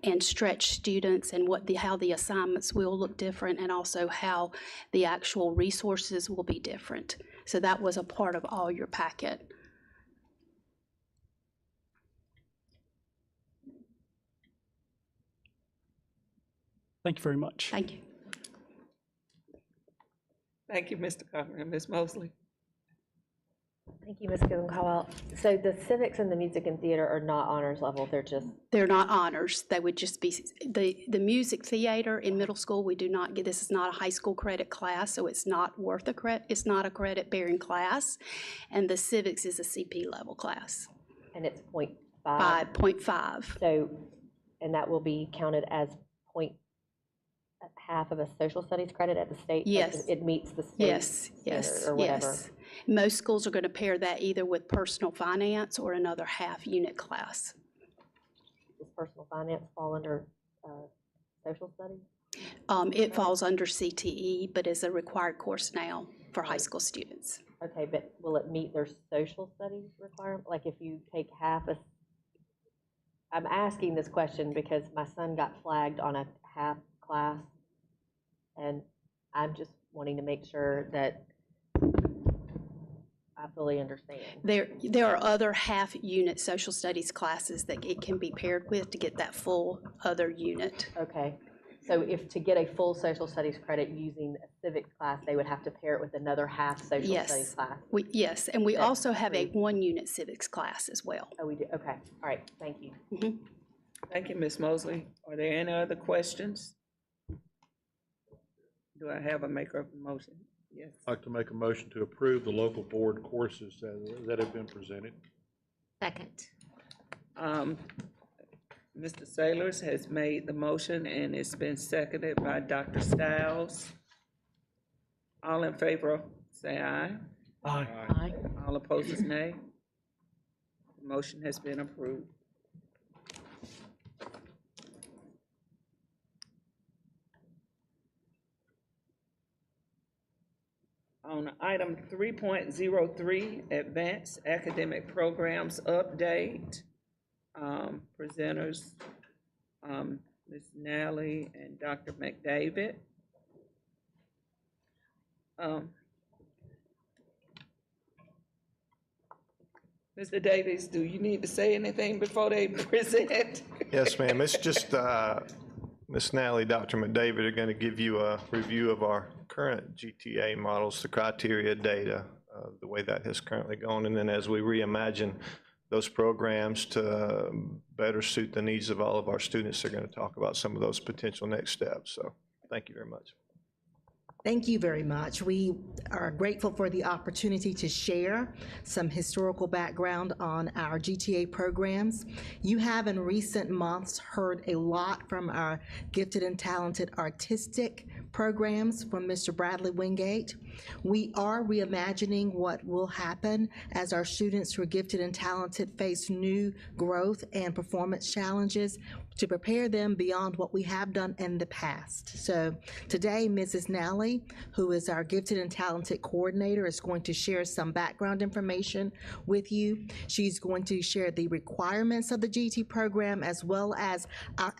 and stretch students, and how the assignments will look different, and also how the actual resources will be different. So that was a part of all your packet. Thank you very much. Thank you. Thank you, Mr. Cochran. Ms. Mosley? Thank you, Ms. Goodwin-Caldwell. So the civics and the music and theater are not honors level, they're just, They're not honors. They would just be, the music theater in middle school, we do not get, this is not a high school credit class, so it's not worth a credit, it's not a credit-bearing class. And the civics is a CP level class, and it's 0.5. 5.5. So, and that will be counted as half of a social studies credit at the state? Yes. Like it meets the state Yes, standard yes, or whatever? yes. Most schools are going to pair that either with personal finance or another half-unit class. Does personal finance fall under social studies? It falls under CTE, but is a required course now for high school students. Okay, but will it meet their social studies requirement? Like if you take I'm asking this question because my son got flagged on a half class, and I'm just wanting to make sure that I fully understand. There are other half-unit social studies classes that it can be paired with to get that full other unit. Okay, so if to get a full social studies credit using a civics class, they would have to pair it with another half social Yes. studies class? Yes, and we That's also have a free. one-unit civics class as well. Oh, we do, okay, all right, thank you. Thank you, Ms. Mosley. Are there any other questions? Do I have a maker of the motion? Yes. I'd like to make a motion to approve the local board courses that have been presented. Second. Mr. Sailors has made the motion and it's been seconded by Dr. Stiles. All in favor, say aye. Aye. Aye. All opposed, nay. The motion has been approved. On item 3.03, Advanced Academic Programs Update, presenters, Ms. Nally and Dr. McDavid. Mr. Davis, do you need to say anything before they present? Yes, ma'am. It's just, Ms. Nally, Dr. McDavid are going to give you a review of our current GTA models, the criteria data, the way that has currently gone. And then as we reimagine those programs to better suit the needs of all of our students, they're going to talk about some of those potential next steps. So thank you very much. Thank you very much. We are grateful for the opportunity to share some historical background on our GTA programs. You have in recent months heard a lot from our gifted and talented artistic programs from Mr. Bradley Wingate. We are reimagining what will happen as our students who are gifted and talented face new growth and performance challenges to prepare them beyond what we have done in the past. So today, Mrs. Nally, who is our gifted and talented coordinator, is going to share some background information with you. She's going to share the requirements of the GT program as well as our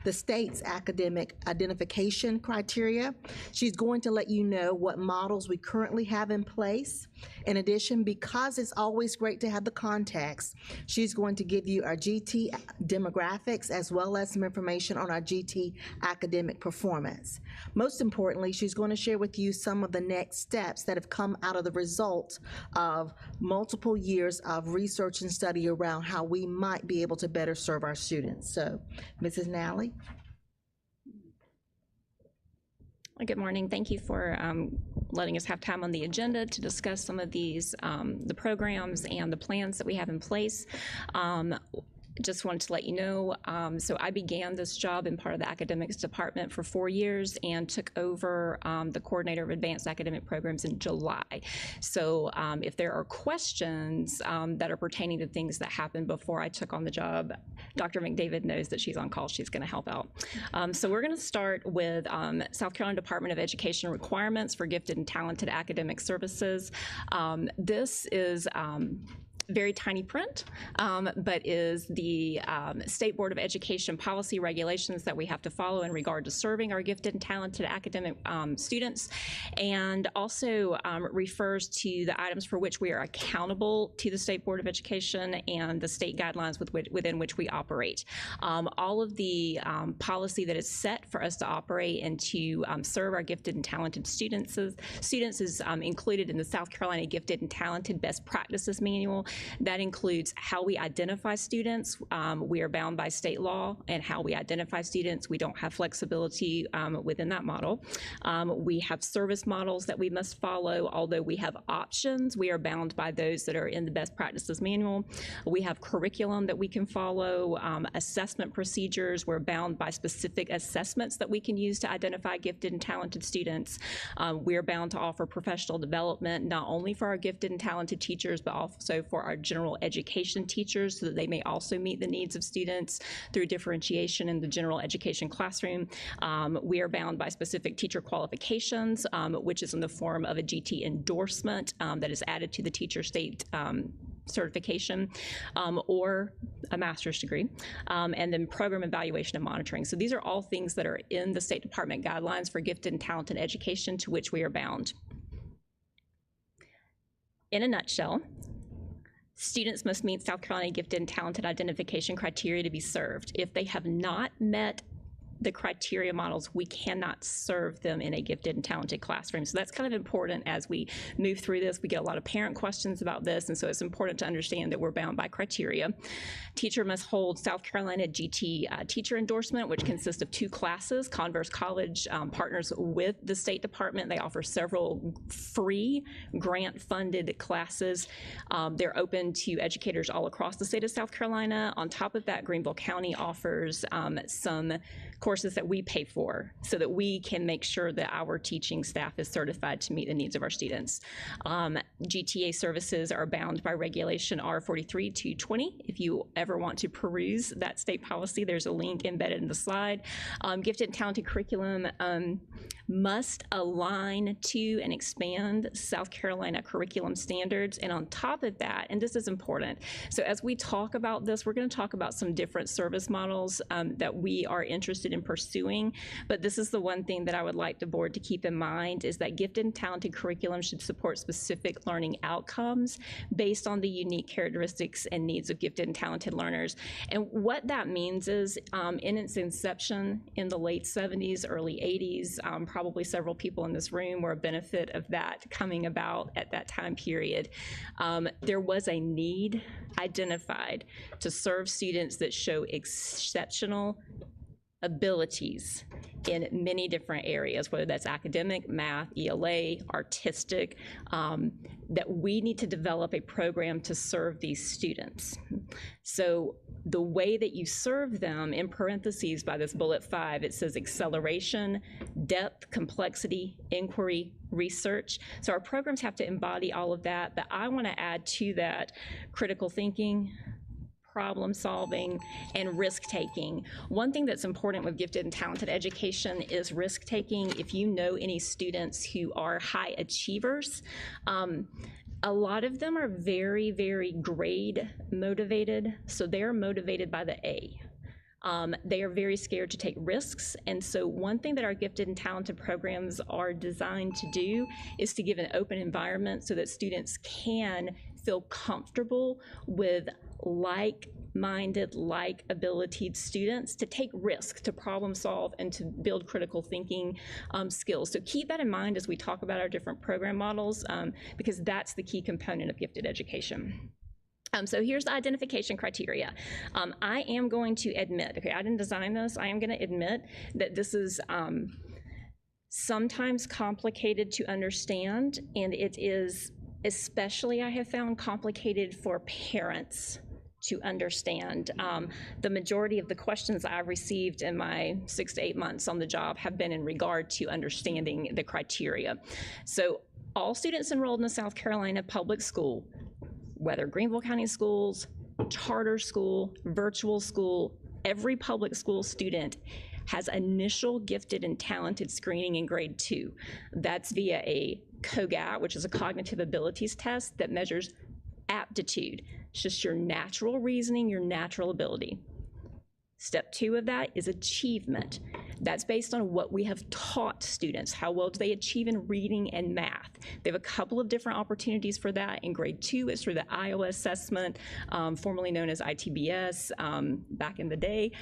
the state's academic identification criteria. She's going to let you know what models we currently have in place. In addition, because it's always great to have the context, she's going to give you our GT demographics as well as some information on our GT academic performance. Most importantly, she's going to share with you some of the next steps that have come out of the result of multiple years of research and study around how we might be able to better serve our students. So, Mrs. Nally. Good morning. Thank you for letting us have time on the agenda to discuss some of these, the programs and the plans that we have in place. Just wanted to let you know, so I began this job in part of the academics department for 4 years and took over the coordinator of advanced academic programs in July. So if there are questions that are pertaining to things that happened before I took on the job, Dr. McDavid knows that she's on call. She's going to help out. So we're going to start with South Carolina Department of Education requirements for gifted and talented academic services. This is very tiny print, but is the State Board of Education policy regulations that we have to follow in regard to serving our gifted and talented academic students, and also refers to the items for which we are accountable to the State Board of Education and the state guidelines within which we operate. All of the policy that is set for us to operate and to serve our gifted and talented students is included in the South Carolina Gifted and Talented Best Practices Manual. That includes how we identify students. We are bound by state law and how we identify students. We don't have flexibility within that model. We have service models that we must follow. Although we have options, we are bound by those that are in the Best Practices Manual. We have curriculum that we can follow, assessment procedures. We're bound by specific assessments that we can use to identify gifted and talented students. We're bound to offer professional development, not only for our gifted and talented teachers, but also for our general education teachers so that they may also meet the needs of students through differentiation in the general education classroom. We are bound by specific teacher qualifications, which is in the form of a GT endorsement that is added to the teacher state certification or a master's degree, and then program evaluation and monitoring. So these are all things that are in the State Department guidelines for gifted and talented education to which we are bound. In a nutshell, students must meet South Carolina Gifted and Talented identification criteria to be served. If they have not met the criteria models, we cannot serve them in a gifted and talented classroom. So that's kind of important as we move through this. We get a lot of parent questions about this, and so it's important to understand that we're bound by criteria. Teacher must hold South Carolina GT teacher endorsement, which consists of 2 classes. Converse College partners with the State Department. They offer several free grant-funded classes. They're open to educators all across the state of South Carolina. On top of that, Greenville County offers some courses that we pay for so that we can make sure that our teaching staff is certified to meet the needs of our students. GTA services are bound by regulation R43-220. If you ever want to peruse that state policy, there's a link embedded in the slide. Gifted and talented curriculum must align to and expand South Carolina curriculum standards. And on top of that, and this is important, so as we talk about this, we're going to talk about some different service models that we are interested in pursuing, but this is the one thing that I would like the board to keep in mind is that gifted and talented curriculum should support specific learning outcomes based on the unique characteristics and needs of gifted and talented learners. And what that means is in its inception in the late 70s, early 80s, probably several people in this room were a benefit of that coming about at that time period. There was a need identified to serve students that show exceptional abilities in many different areas, whether that's academic, math, ELA, artistic, that we need to develop a program to serve these students. So the way that you serve them, in parentheses by this bullet 5, it says acceleration, depth, complexity, inquiry, research. So our programs have to embody all of that, but I want to add to that critical thinking, problem solving, and risk taking. One thing that's important with gifted and talented education is risk taking. If you know any students who are high achievers, a lot of them are very, very grade motivated, so they're motivated by the A. They are very scared to take risks, and so one thing that our gifted and talented programs are designed to do is to give an open environment so that students can feel comfortable with like-minded, like-abilitied students to take risks, to problem solve, and to build critical thinking skills. So keep that in mind as we talk about our different program models, because that's the key component of gifted education. So here's the identification criteria. I am going to admit, okay, I didn't design this, I am going to admit that this is sometimes complicated to understand, and it is especially, I have found, complicated for parents to understand. The majority of the questions I've received in my 6 to 8 months on the job have been in regard to understanding the criteria. So all students enrolled in a South Carolina public school, whether Greenville County Schools, charter school, virtual school, every public school student has initial gifted and talented screening in grade 2. That's via a COGAT, which is a cognitive abilities test that measures aptitude. It's just your natural reasoning, your natural ability. Step 2 of that is achievement. That's based on what we have taught students. How well do they achieve in reading and math? They have a couple of different opportunities for that. In grade 2, it's through the Iowa assessment, formerly known as ITBS back in the day.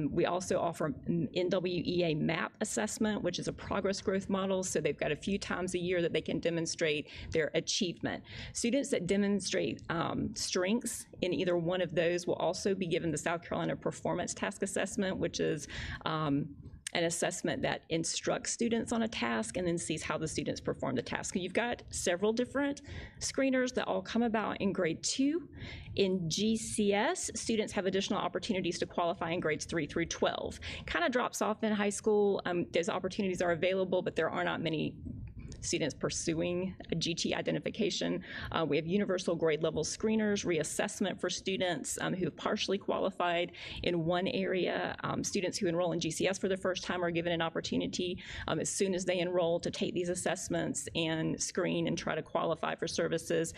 We also offer NWEA MAP assessment, which is a progress growth model. So they've got a few times a year that they can demonstrate their achievement. Students that demonstrate strengths in either one of those will also be given the South Carolina Performance Task Assessment, which is an assessment that instructs students on a task and then sees how the students perform the task. So you've got several different screeners that all come about in grade 2. In GCS, students have additional opportunities to qualify in grades 3 through 12. Kind of drops off in high school. Those opportunities are available, but there are not many students pursuing a GT identification. We have universal grade level screeners, reassessment for students who have partially qualified in one area. Students who enroll in GCS for the first time are given an opportunity as soon as they enroll to take these assessments and screen and try to qualify for services.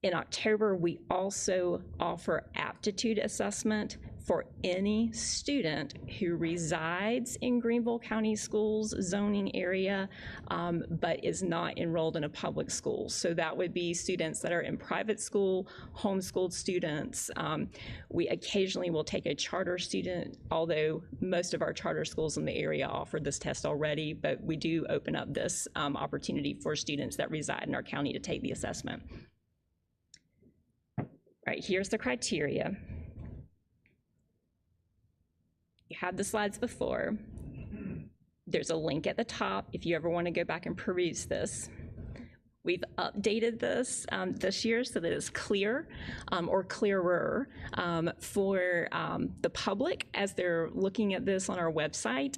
In October, we also offer aptitude assessment for any student who resides in Greenville County Schools zoning area, but is not enrolled in a public school. So that would be students that are in private school, homeschooled students. We occasionally will take a charter student, although most of our charter schools in the area offer this test already, but we do open up this opportunity for students that reside in our county to take the assessment. All right, here's the criteria. You had the slides before. There's a link at the top if you ever want to go back and peruse this. We've updated this this year so that it's clear or clearer for the public as they're looking at this on our website.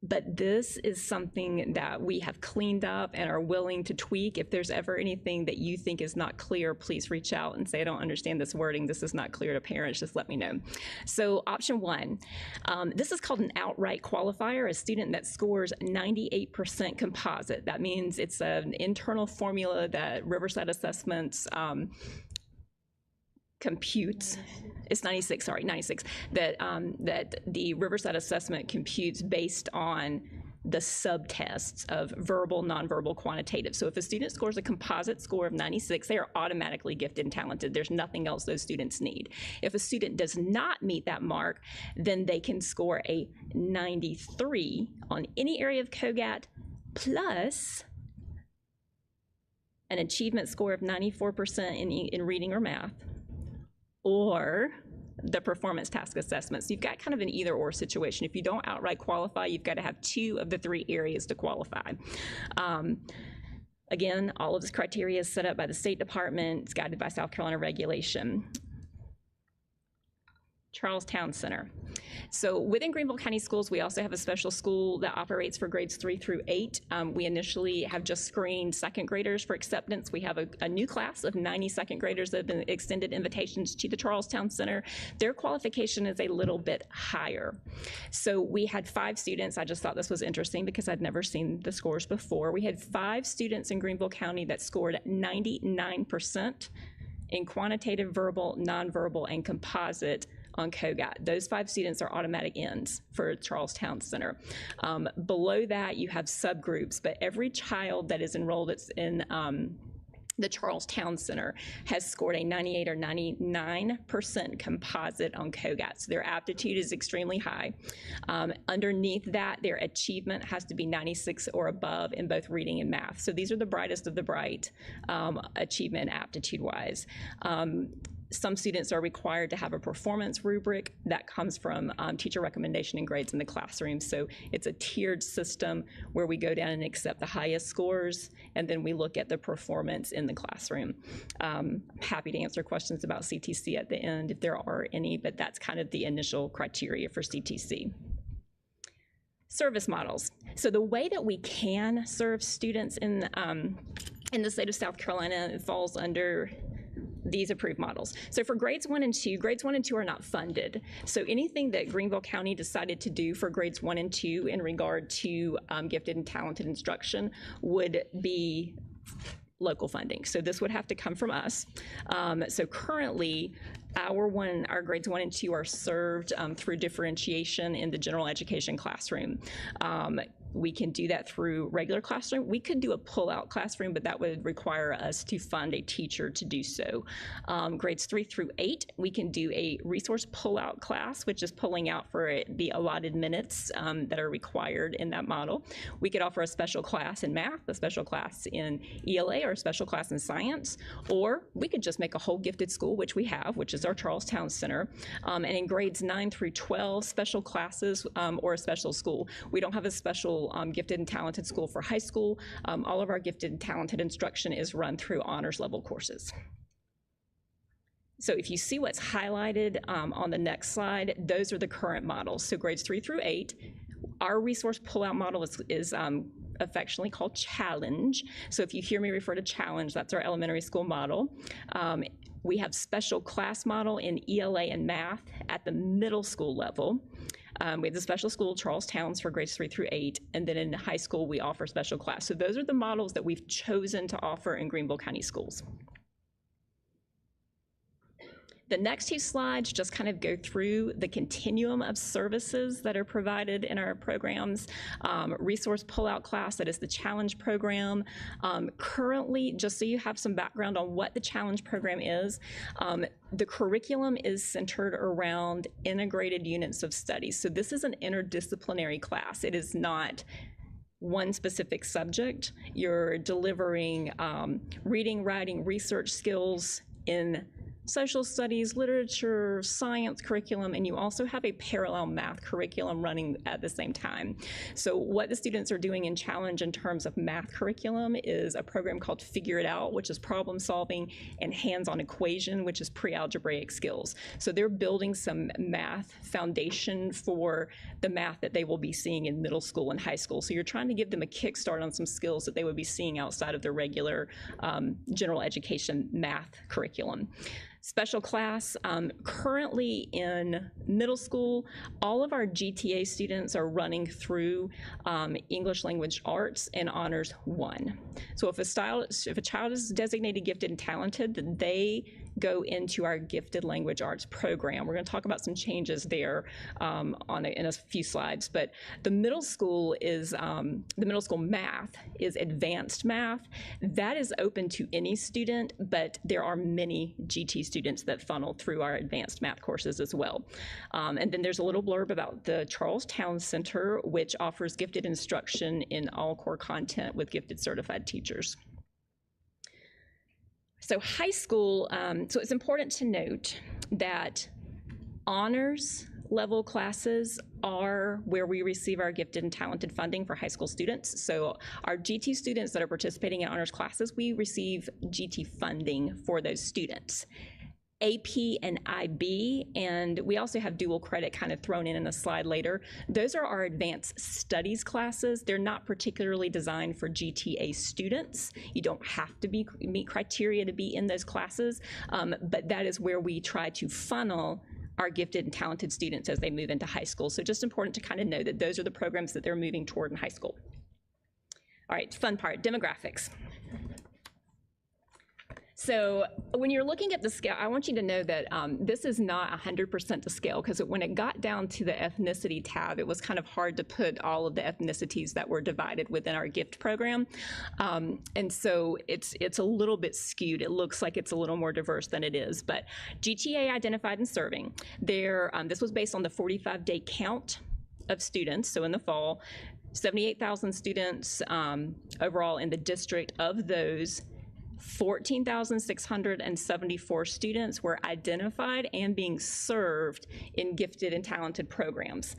But this is something that we have cleaned up and are willing to tweak. If there's ever anything that you think is not clear, please reach out and say, I don't understand this wording. This is not clear to parents. Just let me know. So option 1, this is called an outright qualifier, a student that scores 98% composite. That means it's an internal formula that Riverside Assessments computes. It's 96, sorry, 96, that the Riverside Assessment computes based on the subtests of verbal, nonverbal, quantitative. So if a student scores a composite score of 96, they are automatically gifted and talented. There's nothing else those students need. If a student does not meet that mark, then they can score a 93 on any area of COGAT plus an achievement score of 94% in reading or math, or the performance task assessments. You've got kind of an either or situation. If you don't outright qualify, you've got to have 2 of the 3 areas to qualify. Again, all of this criteria is set up by the State Department. It's guided by South Carolina regulation. Charles Town Center. So within Greenville County Schools, we also have a special school that operates for grades 3 through 8. We initially have just screened second graders for acceptance. We have a new class of 90 second graders that have been extended invitations to the Charles Town Center. Their qualification is a little bit higher. So we had 5 students. I just thought this was interesting because I'd never seen the scores before. We had 5 students in Greenville County that scored 99% in quantitative, verbal, nonverbal, and composite on COGAT. Those 5 students are automatic ends for Charles Town Center. Below that, you have subgroups, but every child that is enrolled that's in the Charles Town Center has scored a 98 or 99% composite on COGAT. So their aptitude is extremely high. Underneath that, their achievement has to be 96 or above in both reading and math. So these are the brightest of the bright, achievement and aptitude-wise. Some students are required to have a performance rubric that comes from teacher recommendation and grades in the classroom. So it's a tiered system where we go down and accept the highest scores, and then we look at the performance in the classroom. Happy to answer questions about CTC at the end if there are any, but that's kind of the initial criteria for CTC. Service models. So the way that we can serve students in the state of South Carolina falls under these approved models. So for grades 1 and 2, grades 1 and 2 are not funded. So anything that Greenville County decided to do for grades 1 and 2 in regard to gifted and talented instruction would be local funding. So this would have to come from us. So currently, our grades 1 and 2 are served through differentiation in the general education classroom. We can do that through regular classroom. We could do a pull-out classroom, but that would require us to fund a teacher to do so. Grades 3 through 8, we can do a resource pull-out class, which is pulling out for the allotted minutes that are required in that model. We could offer a special class in math, a special class in ELA, or a special class in science, or we could just make a whole gifted school, which we have, which is our Charles Town Center. And in grades 9 through 12, special classes or a special school. We don't have a special gifted and talented school for high school. All of our gifted and talented instruction is run through honors level courses. So if you see what's highlighted on the next slide, those are the current models. So grades 3 through 8, our resource pullout model is affectionately called Challenge. So if you hear me refer to Challenge, that's our elementary school model. We have special class model in ELA and math at the middle school level. We have the special school, Charles Towns, for grades 3 through 8, and then in high school, we offer special class. So those are the models that we've chosen to offer in Greenville County Schools. The next 2 slides just kind of go through the continuum of services that are provided in our programs. Resource pullout class, that is the Challenge program. Currently, just so you have some background on what the Challenge program is, the curriculum is centered around integrated units of study. So this is an interdisciplinary class. It is not one specific subject. You're delivering reading, writing, research skills in social studies, literature, science curriculum, and you also have a parallel math curriculum running at the same time. So what the students are doing in Challenge in terms of math curriculum is a program called Figure It Out, which is problem solving, and Hands-on Equation, which is pre-algebraic skills. So they're building some math foundation for the math that they will be seeing in middle school and high school. So you're trying to give them a kickstart on some skills that they would be seeing outside of their regular general education math curriculum. Special class, currently in middle school, all of our GTA students are running through English Language Arts and Honors 1. So if a child is designated gifted and talented, then they go into our Gifted Language Arts program. We're going to talk about some changes there in a few slides, but the middle school math is advanced math. That is open to any student, but there are many GT students that funnel through our advanced math courses as well. And then there's a little blurb about the Charles Town Center, which offers gifted instruction in all core content with gifted certified teachers. So high school, so it's important to note that honors level classes are where we receive our gifted and talented funding for high school students. So our GT students that are participating in honors classes, we receive GT funding for those students. AP and IB, and we also have dual credit kind of thrown in a slide later. Those are our advanced studies classes. They're not particularly designed for GTA students. You don't have to meet criteria to be in those classes, but that is where we try to funnel our gifted and talented students as they move into high school. So just important to kind of know that those are the programs that they're moving toward in high school. All right, fun part, demographics. So when you're looking at the scale, I want you to know that this is not 100% the scale, because when it got down to the ethnicity tab, it was kind of hard to put all of the ethnicities that were divided within our gift program. And so it's a little bit skewed. It looks like it's a little more diverse than it is. But GTA identified and serving, this was based on the 45-day count of students. So in the fall, 78,000 students overall in the district. Of those, 14,674 students were identified and being served in gifted and talented programs.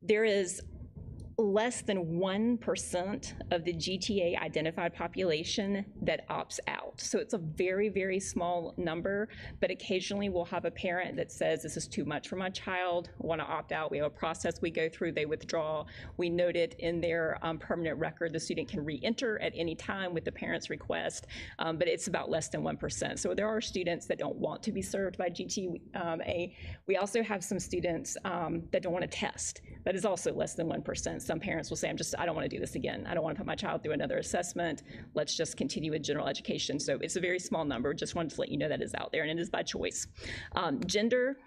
There is less than 1% of the GTA identified population that opts out. So it's a very, very small number, but occasionally we'll have a parent that says, this is too much for my child, want to opt out. We have a process we go through, they withdraw. We note it in their permanent record. The student can re-enter at any time with the parent's request, but it's about less than 1%. So there are students that don't want to be served by GTA. We also have some students that don't want to test. That is also less than 1%. Some parents will say, I don't want to do this again. I don't want to put my child through another assessment. Let's just continue with general education. So it's a very small number. Just wanted to let you know that is out there, and it is by choice. Gender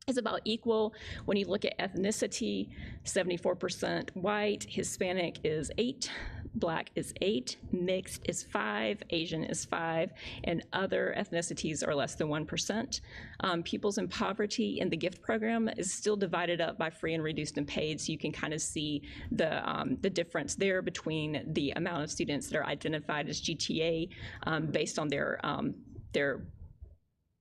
is about equal. When you look at ethnicity, 74% white, Hispanic is 8, Black is 8, mixed is 5, Asian is 5, and other ethnicities are less than 1%. Pupils in poverty in the gift program is still divided up by free and reduced and paid, so you can kind of see the difference there between the amount of students that are identified as GTA based on their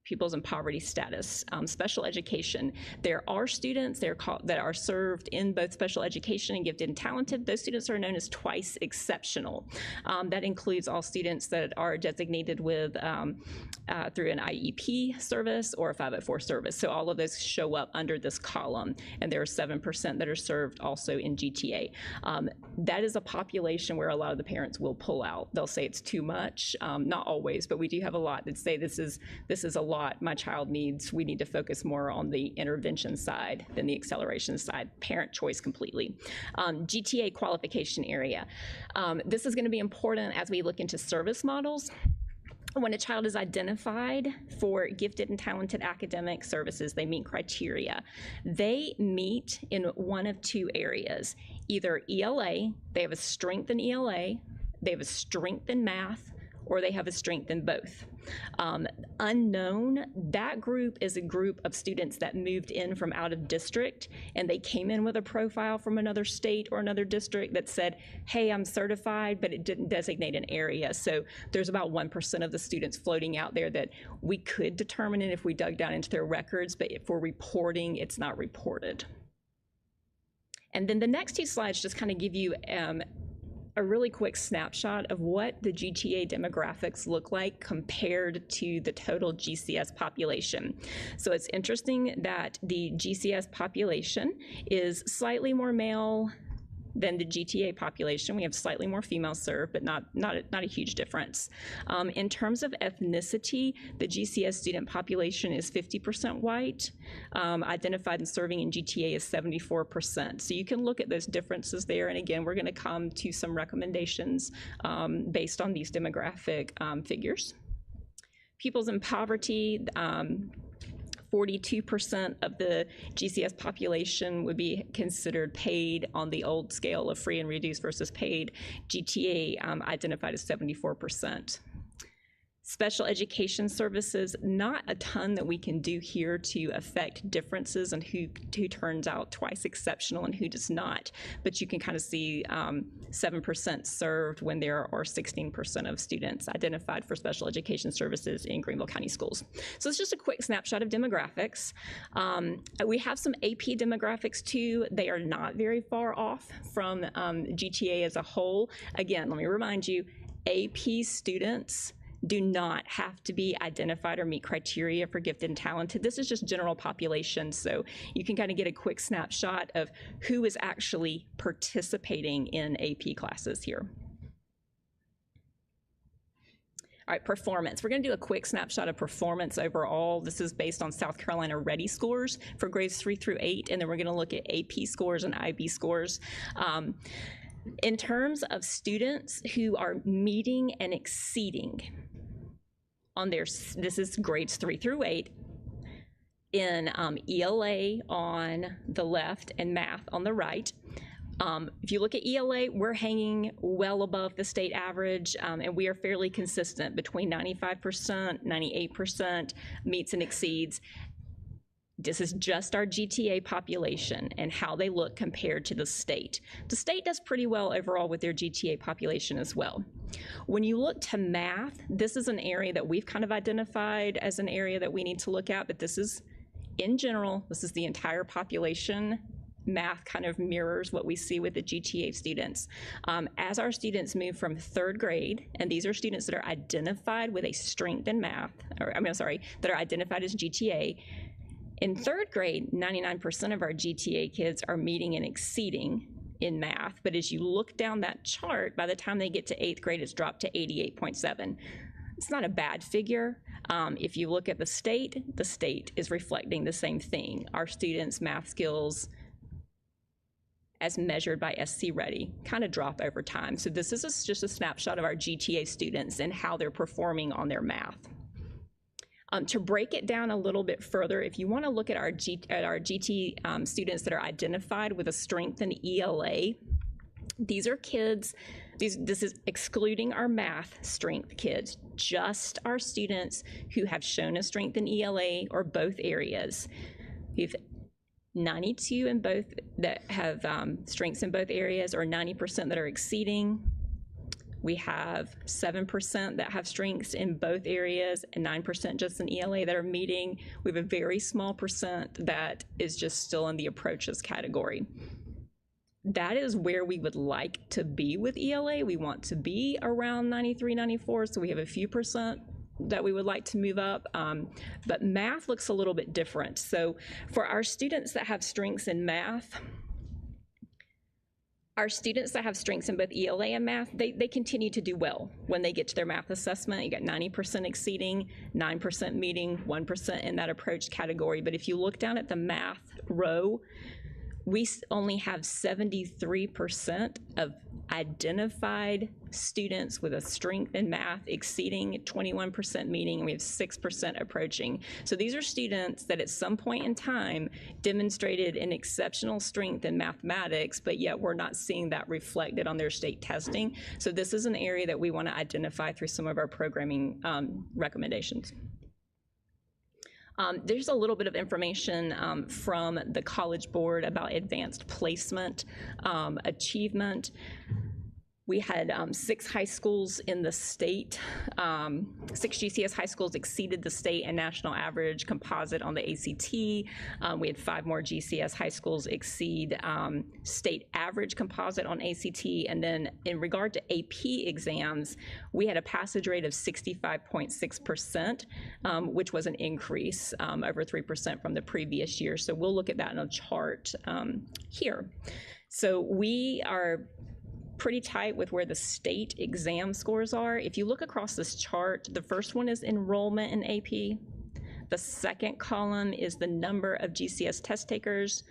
pupils in poverty status. Special education, there are students that are served in both special education and gifted and talented. Those students are known as twice exceptional. That includes all students that are designated with through an IEP service or a 504 service. So all of those show up under this column, and there are 7% that are served also in GTA. That is a population where a lot of the parents will pull out. They'll say it's too much, not always, but we do have a lot that say this is a lot my child needs. We need to focus more on the intervention side than the acceleration side. Parent choice completely. GTA qualification area. This is going to be important as we look into service models. When a child is identified for gifted and talented academic services, they meet criteria. They meet in one of two areas. Either ELA, they have a strength in ELA, they have a strength in math, or they have a strength in both. Unknown, that group is a group of students that moved in from out of district, and they came in with a profile from another state or another district that said, hey, I'm certified, but it didn't designate an area. So there's about 1% of the students floating out there that we could determine it if we dug down into their records, but if we're reporting, it's not reported. And then the next two slides just kind of give you a really quick snapshot of what the GTA demographics look like compared to the total GCS population. So it's interesting that the GCS population is slightly more male than the GTA population. We have slightly more females served, but not a huge difference. In terms of ethnicity, the GCS student population is 50% white. Identified and serving in GTA is 74%. So you can look at those differences there. And again, we're going to come to some recommendations based on these demographic figures. Pupils in poverty, 42% of the GCS population would be considered paid on the old scale of free and reduced versus paid. GTA identified as 74%. Special education services, not a ton that we can do here to affect differences in who turns out twice exceptional and who does not. But you can kind of see 7% served when there are 16% of students identified for special education services in Greenville County Schools. So it's just a quick snapshot of demographics. We have some AP demographics too. They are not very far off from GTA as a whole. Again, let me remind you, AP students do not have to be identified or meet criteria for gifted and talented. This is just general population, so you can kind of get a quick snapshot of who is actually participating in AP classes here. All right, performance. We're going to do a quick snapshot of performance overall. This is based on South Carolina Ready scores for grades 3 through 8, and then we're going to look at AP scores and IB scores. In terms of students who are meeting and exceeding on their, this is grades 3 through 8, in ELA on the left and math on the right. If you look at ELA, we're hanging well above the state average, and we are fairly consistent between 95%, 98% meets and exceeds. This is just our GTA population and how they look compared to the state. The state does pretty well overall with their GTA population as well. When you look to math, this is an area that we've kind of identified as an area that we need to look at, but this is, in general, this is the entire population. Math kind of mirrors what we see with the GTA students. As our students move from 3rd grade, and these are students that are identified with a strength in math, that are identified as GTA, in 3rd grade, 99% of our GTA kids are meeting and exceeding in math, but as you look down that chart, by the time they get to 8th grade, it's dropped to 88.7. It's not a bad figure. If you look at the state is reflecting the same thing. Our students' math skills, as measured by SC Ready, kind of drop over time. So this is just a snapshot of our GTA students and how they're performing on their math. To break it down a little bit further, if you want to look at our GT students that are identified with a strength in ELA, these are kids, this is excluding our math strength kids, just our students who have shown a strength in ELA or both areas. We've 92 in both that have strengths in both areas, or 90% that are exceeding. We have 7% that have strengths in both areas and 9% just in ELA that are meeting. We have a very small percent that is just still in the approaches category. That is where we would like to be with ELA. We want to be around 93, 94, so we have a few percent that we would like to move up, but math looks a little bit different. So for our students that have strengths in math, our students that have strengths in both ELA and math, they continue to do well when they get to their math assessment. You got 90% exceeding, 9% meeting, 1% in that approach category. But if you look down at the math row, we only have 73% of identified students with a strength in math exceeding 21% meeting, and we have 6% approaching. So these are students that at some point in time demonstrated an exceptional strength in mathematics, but yet we're not seeing that reflected on their state testing. So this is an area that we want to identify through some of our programming recommendations. There's a little bit of information from the College Board about advanced placement achievement. We had 6 high schools in the state, 6 GCS high schools exceeded the state and national average composite on the ACT. We had 5 more GCS high schools exceed state average composite on ACT. And then in regard to AP exams, we had a passage rate of 65.6%, which was an increase over 3% from the previous year. So we'll look at that in a chart here. So we are pretty tight with where the state exam scores are. If you look across this chart, the first one is enrollment in AP. The second column is the number of GCS test takers.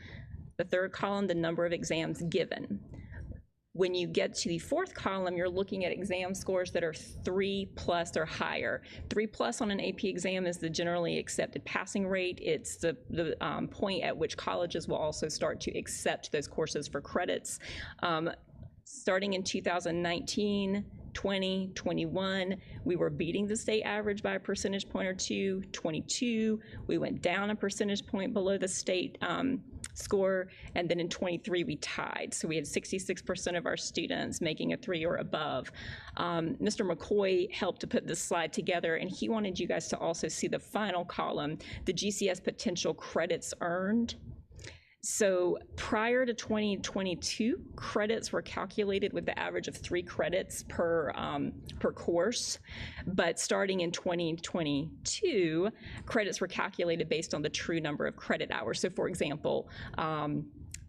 The third column, the number of exams given. When you get to the fourth column, you're looking at exam scores that are 3+ or higher. 3+ on an AP exam is the generally accepted passing rate. It's the point at which colleges will also start to accept those courses for credits. Starting in 2019, 20, 21, we were beating the state average by a percentage point or two. 22, we went down a percentage point below the state score, and then in 23 we tied. So we had 66% of our students making a 3 or above. Mr. McCoy helped to put this slide together, and he wanted you guys to also see the final column, the GCS potential credits earned. So prior to 2022, credits were calculated with the average of 3 credits per course, but starting in 2022, credits were calculated based on the true number of credit hours. So for example,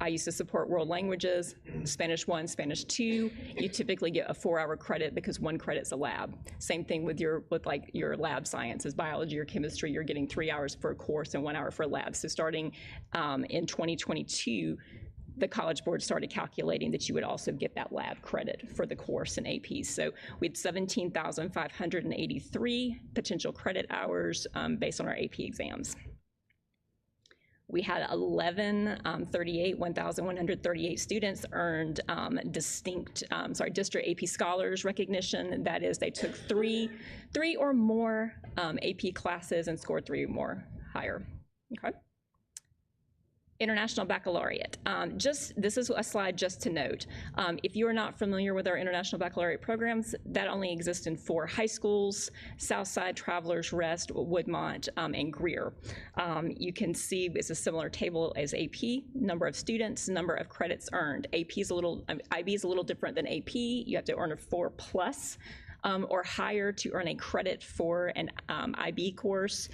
I used to support world languages, Spanish 1, Spanish 2. You typically get a 4-hour credit because 1 credit's a lab. Same thing with your lab sciences, biology or chemistry. You're getting 3 hours for a course and 1 hour for a lab. So starting in 2022, the College Board started calculating that you would also get that lab credit for the course in APs. So we had 17,583 potential credit hours based on our AP exams. We had 1,138 students earned district AP Scholars recognition. That is, they took three or more AP classes and scored 3 or more higher. Okay. International Baccalaureate. This is a slide just to note. If you are not familiar with our International Baccalaureate programs, that only exists in 4 high schools: Southside, Travelers, Rest, Woodmont, and Greer. You can see it's a similar table as AP, number of students, number of credits earned. IB is a little different than AP. You have to earn a 4+ or higher to earn a credit for an IB course.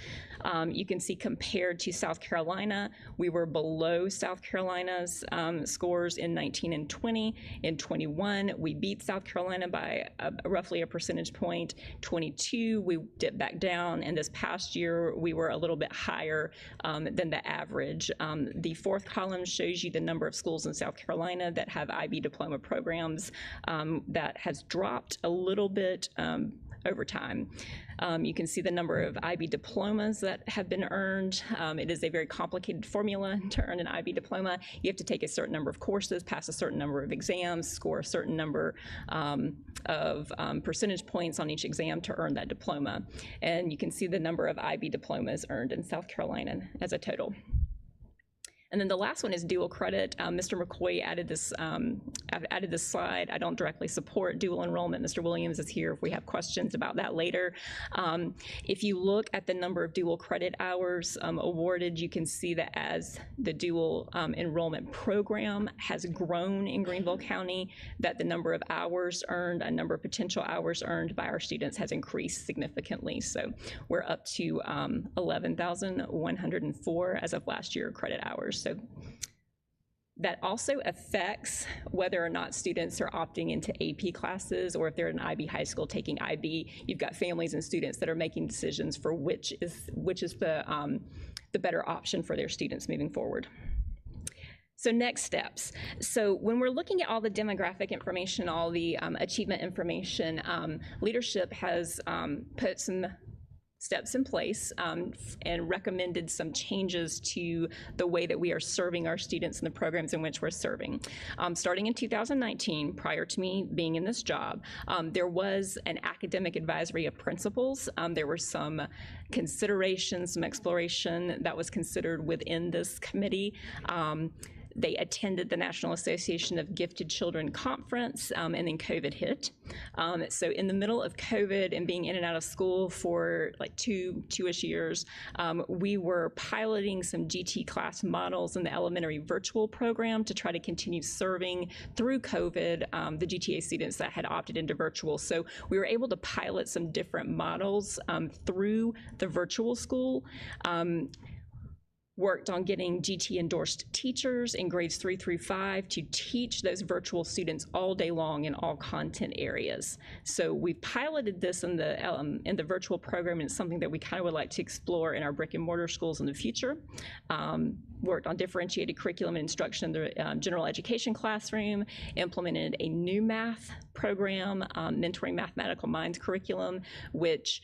You can see compared to South Carolina, we were below South Carolina's scores in 19 and 20. In 21, we beat South Carolina by roughly a percentage point. 22, we dipped back down, and this past year, we were a little bit higher than the average. The 4th column shows you the number of schools in South Carolina that have IB diploma programs. That has dropped a little bit over time. You can see the number of IB diplomas that have been earned. It is a very complicated formula to earn an IB diploma. You have to take a certain number of courses, pass a certain number of exams, score a certain number of percentage points on each exam to earn that diploma. And you can see the number of IB diplomas earned in South Carolina as a total. And then the last one is dual credit. Mr. McCoy added this slide. I don't directly support dual enrollment. Mr. Williams is here if we have questions about that later. If you look at the number of dual credit hours awarded, you can see that as the dual enrollment program has grown in Greenville County, that the number of hours earned, a number of potential hours earned by our students has increased significantly. So we're up to 11,104 as of last year credit hours. So that also affects whether or not students are opting into AP classes, or if they're in IB high school taking IB. You've got families and students that are making decisions for which is the better option for their students moving forward. So next steps. So when we're looking at all the demographic information, all the achievement information, leadership has put some steps in place and recommended some changes to the way that we are serving our students in the programs in which we're serving. Starting in 2019, prior to me being in this job, there was an academic advisory of principals. There were some considerations, some exploration that was considered within this committee. They attended the National Association of Gifted Children conference, and then COVID hit. So in the middle of COVID and being in and out of school for like two-ish years, we were piloting some GT class models in the elementary virtual program to try to continue serving through COVID the GTA students that had opted into virtual. So we were able to pilot some different models through the virtual school. Worked on getting GT endorsed teachers in grades 3 through 5 to teach those virtual students all day long in all content areas. So we piloted this in the virtual program, and it's something that we kind of would like to explore in our brick and mortar schools in the future. Worked on differentiated curriculum and instruction in the general education classroom, implemented a new math program, Mentoring Mathematical Minds curriculum, which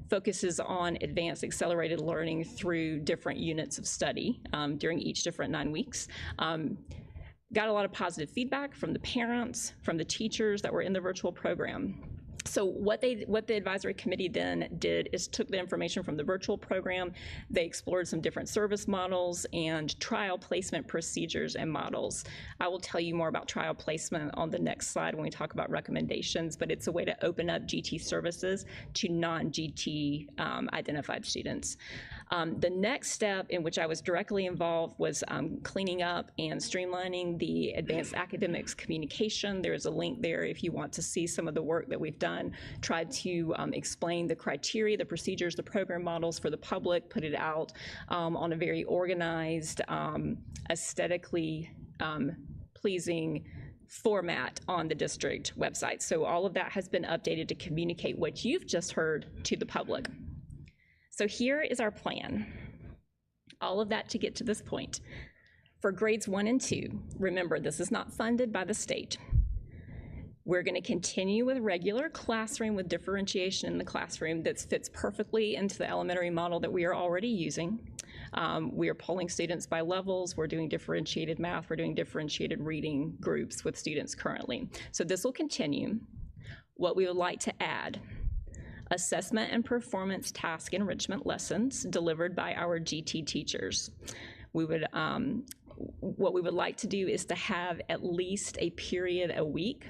focuses on advanced accelerated learning through different units of study during each different 9 weeks. Got a lot of positive feedback from the parents, from the teachers that were in the virtual program. So what the advisory committee then did is took the information from the virtual program, they explored some different service models and trial placement procedures and models. I will tell you more about trial placement on the next slide when we talk about recommendations, but it's a way to open up GT services to non-GT identified students. The next step in which I was directly involved was cleaning up and streamlining the advanced academics communication. There's a link there if you want to see some of the work that we've done, tried to explain the criteria, the procedures, the program models for the public, put it out on a very organized, aesthetically pleasing format on the district website. So all of that has been updated to communicate what you've just heard to the public. So here is our plan. All of that to get to this point. For grades 1 and 2, remember, this is not funded by the state. We're going to continue with regular classroom with differentiation in the classroom that fits perfectly into the elementary model that we are already using. We are polling students by levels. We're doing differentiated math. We're doing differentiated reading groups with students currently. So this will continue. What we would like to add: assessment and performance task enrichment lessons delivered by our GT teachers. What we would like to do is to have at least a period a week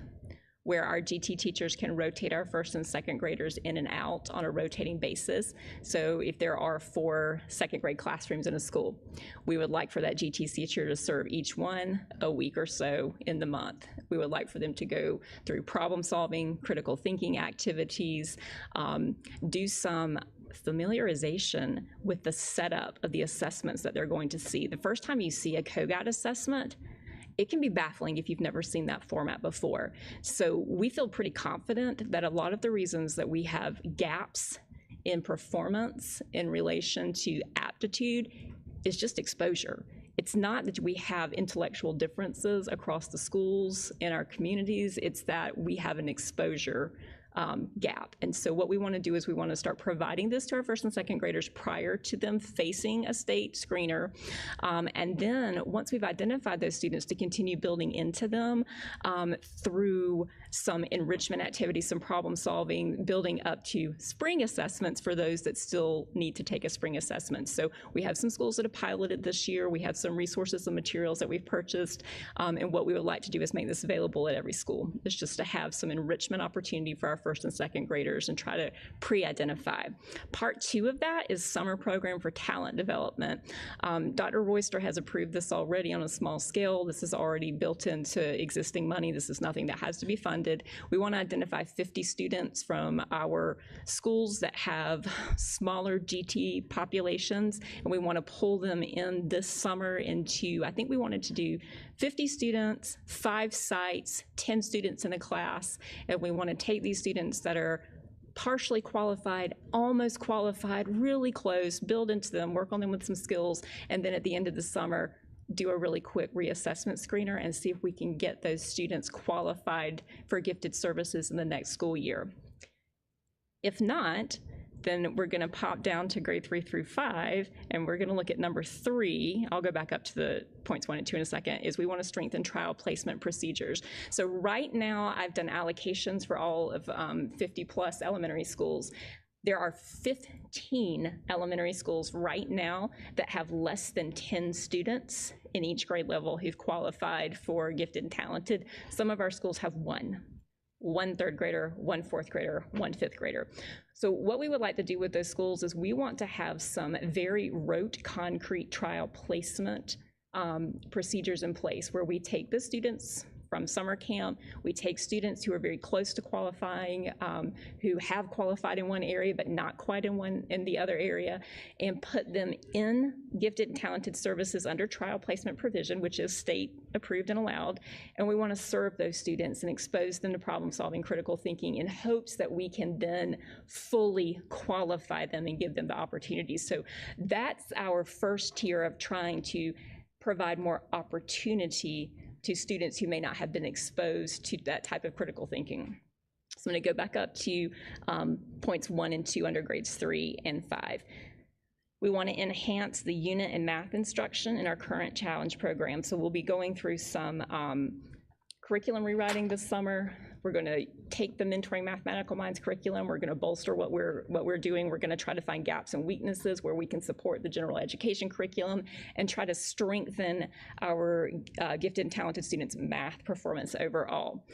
where our GT teachers can rotate our first and second graders in and out on a rotating basis. So if there are 4 second grade classrooms in a school, we would like for that GT teacher to serve each one a week or so in the month. We would like for them to go through problem solving, critical thinking activities, do some familiarization with the setup of the assessments that they're going to see. The first time you see a COGAT assessment, it can be baffling if you've never seen that format before. So we feel pretty confident that a lot of the reasons that we have gaps in performance in relation to aptitude is just exposure. It's not that we have intellectual differences across the schools in our communities, it's that we have an exposure gap. And so what we want to do is we want to start providing this to our first and second graders prior to them facing a state screener. And then once we've identified those students, to continue building into them through some enrichment activities, some problem solving, building up to spring assessments for those that still need to take a spring assessment. So we have some schools that have piloted this year. We have some resources and materials that we've purchased. And what we would like to do is make this available at every school. It's just to have some enrichment opportunity for our first and second graders and try to pre-identify. Part 2 of that is summer program for talent development. Dr. Royster has approved this already on a small scale. This is already built into existing money. This is nothing that has to be funded. We want to identify 50 students from our schools that have smaller GT populations, and we want to pull them in this summer into, I think we wanted to do 50 students, 5 sites, 10 students in a class, and we want to take these students that are partially qualified, almost qualified, really close, build into them, work on them with some skills, and then at the end of the summer, do a really quick reassessment screener and see if we can get those students qualified for gifted services in the next school year. If not, then we're going to pop down to grade 3 through 5, and we're going to look at number 3. I'll go back up to the points 1 and 2 in a second, is we want to strengthen trial placement procedures. So right now, I've done allocations for all of 50 plus elementary schools. There are 15 elementary schools right now that have less than 10 students in each grade level who've qualified for gifted and talented. Some of our schools have one 3rd grader, 1 4th grader, 1 5th grader. So what we would like to do with those schools is we want to have some very rote, concrete trial placement procedures in place where we take the students from summer camp, we take students who are very close to qualifying, who have qualified in one area but not quite in the other area, and put them in gifted and talented services under trial placement provision, which is state approved and allowed, and we want to serve those students and expose them to problem solving, critical thinking, in hopes that we can then fully qualify them and give them the opportunities. So that's our first tier of trying to provide more opportunity to students who may not have been exposed to that type of critical thinking. So I'm going to go back up to points 1 and 2 under grades 3 and 5. We want to enhance the unit and math instruction in our current challenge program. So we'll be going through some curriculum rewriting this summer. We're going to take the Mentoring Mathematical Minds curriculum. We're going to bolster what we're doing. We're going to try to find gaps and weaknesses where we can support the general education curriculum and try to strengthen our gifted and talented students' math performance overall.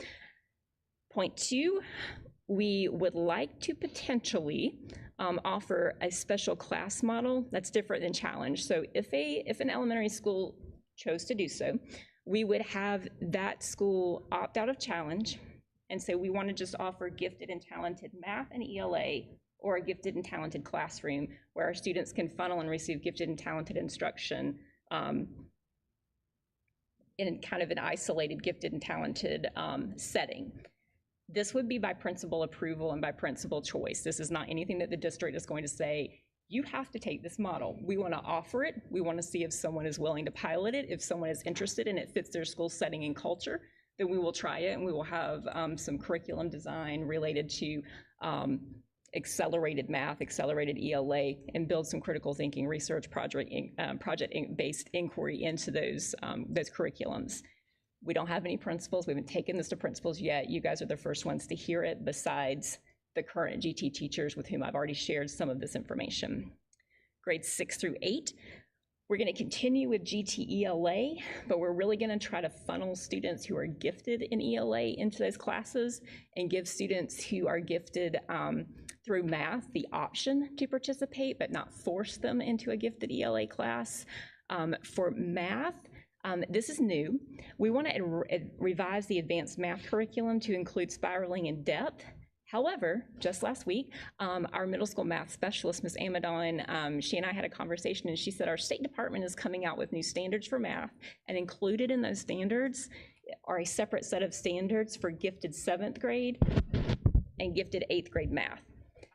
Point 2, we would like to potentially offer a special class model that's different than Challenge. So if an elementary school chose to do so, we would have that school opt out of Challenge and say we want to just offer gifted and talented math and ELA, or a gifted and talented classroom where our students can funnel and receive gifted and talented instruction in kind of an isolated gifted and talented setting. This would be by principal approval and by principal choice. This is not anything that the district is going to say, you have to take this model. We want to offer it. We want to see if someone is willing to pilot it. If someone is interested and it fits their school setting and culture, then we will try it, and we will have some curriculum design related to accelerated math, accelerated ELA, and build some critical thinking research project-based inquiry into those curriculums. We don't have any principals. We haven't taken this to principals yet. You guys are the first ones to hear it, besides the current GT teachers with whom I've already shared some of this information. Grades 6 through 8, we're going to continue with GT ELA, but we're really going to try to funnel students who are gifted in ELA into those classes and give students who are gifted through math the option to participate, but not force them into a gifted ELA class. For math, this is new. We want to revise the advanced math curriculum to include spiraling in depth. However, just last week, our middle school math specialist, Ms. Amadon, she and I had a conversation, and she said our State Department is coming out with new standards for math, and included in those standards are a separate set of standards for gifted 7th grade and gifted 8th grade math.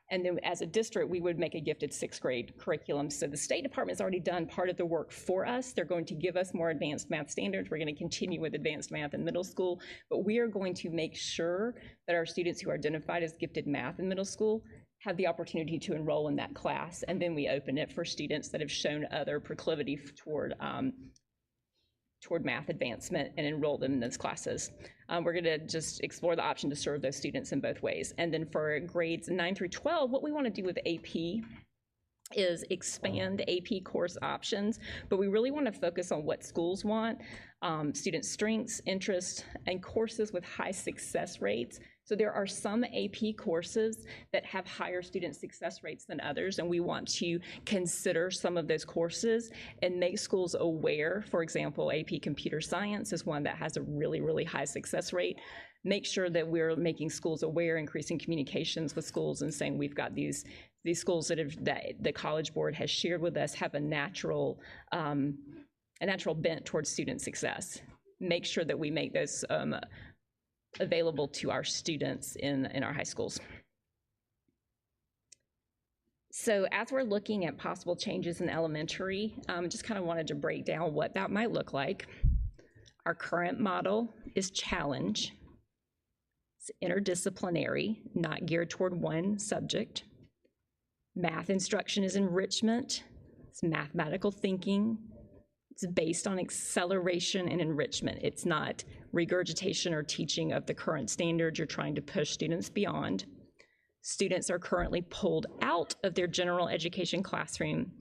And then as a district, we would make a gifted 6th grade curriculum. So the State Department's already done part of the work for us. They're going to give us more advanced math standards. We're going to continue with advanced math in middle school, but we are going to make sure that our students who are identified as gifted math in middle school have the opportunity to enroll in that class. And then we open it for students that have shown other proclivity toward math advancement and enroll them in those classes. We're going to just explore the option to serve those students in both ways. And then for grades 9 through 12, what we want to do with AP is expand AP course options, but we really want to focus on what schools want, student strengths, interests, and courses with high success rates. So there are some AP courses that have higher student success rates than others, and we want to consider some of those courses and make schools aware. For example, AP Computer Science is one that has a really, really high success rate. Make sure that we're making schools aware, increasing communications with schools, and saying we've got these schools that the College Board has shared with us have a natural bent towards student success. Make sure that we make those available to our students in our high schools. So as we're looking at possible changes in elementary, just kind of wanted to break down what that might look like. Our current model is Challenge. It's interdisciplinary, not geared toward one subject. Math instruction is enrichment. It's mathematical thinking. It's based on acceleration and enrichment. It's not regurgitation or teaching of the current standards you're trying to push students beyond. Students are currently pulled out of their general education classroom.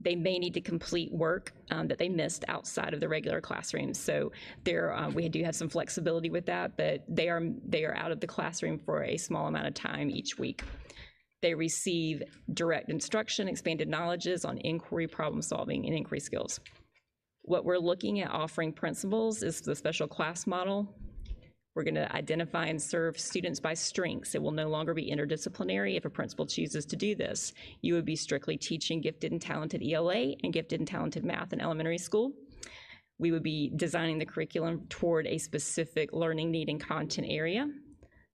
They may need to complete work that they missed outside of the regular classroom. So we do have some flexibility with that, but they are out of the classroom for a small amount of time each week. They receive direct instruction, expanded knowledges on inquiry, problem solving, and inquiry skills. What we're looking at offering principals is the special class model. We're going to identify and serve students by strengths. It will no longer be interdisciplinary if a principal chooses to do this. You would be strictly teaching gifted and talented ELA and gifted and talented math in elementary school. We would be designing the curriculum toward a specific learning need and content area.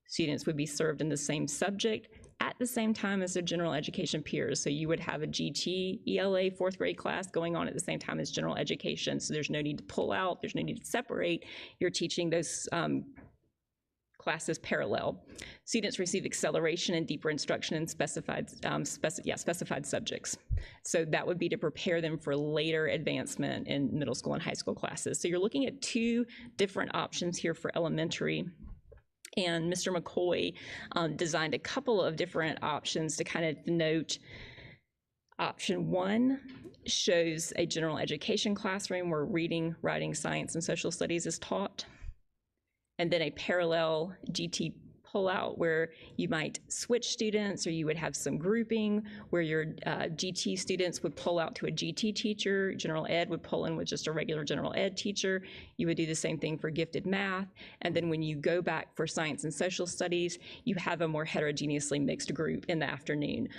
Students would be served in the same subject at the same time as their general education peers. So you would have a GT ELA 4th grade class going on at the same time as general education. So there's no need to pull out, there's no need to separate. You're teaching those classes parallel. Students receive acceleration and deeper instruction in specified subjects. So that would be to prepare them for later advancement in middle school and high school classes. So you're looking at two different options here for elementary. And Mr. McCoy designed a couple of different options to kind of denote. Option 1 shows a general education classroom where reading, writing, science, and social studies is taught. And then a parallel GT pullout where you might switch students, or you would have some grouping where your GT students would pull out to a GT teacher, general ed would pull in with just a regular general ed teacher. You would do the same thing for gifted math. And then when you go back for science and social studies, you have a more heterogeneously mixed group in the afternoon.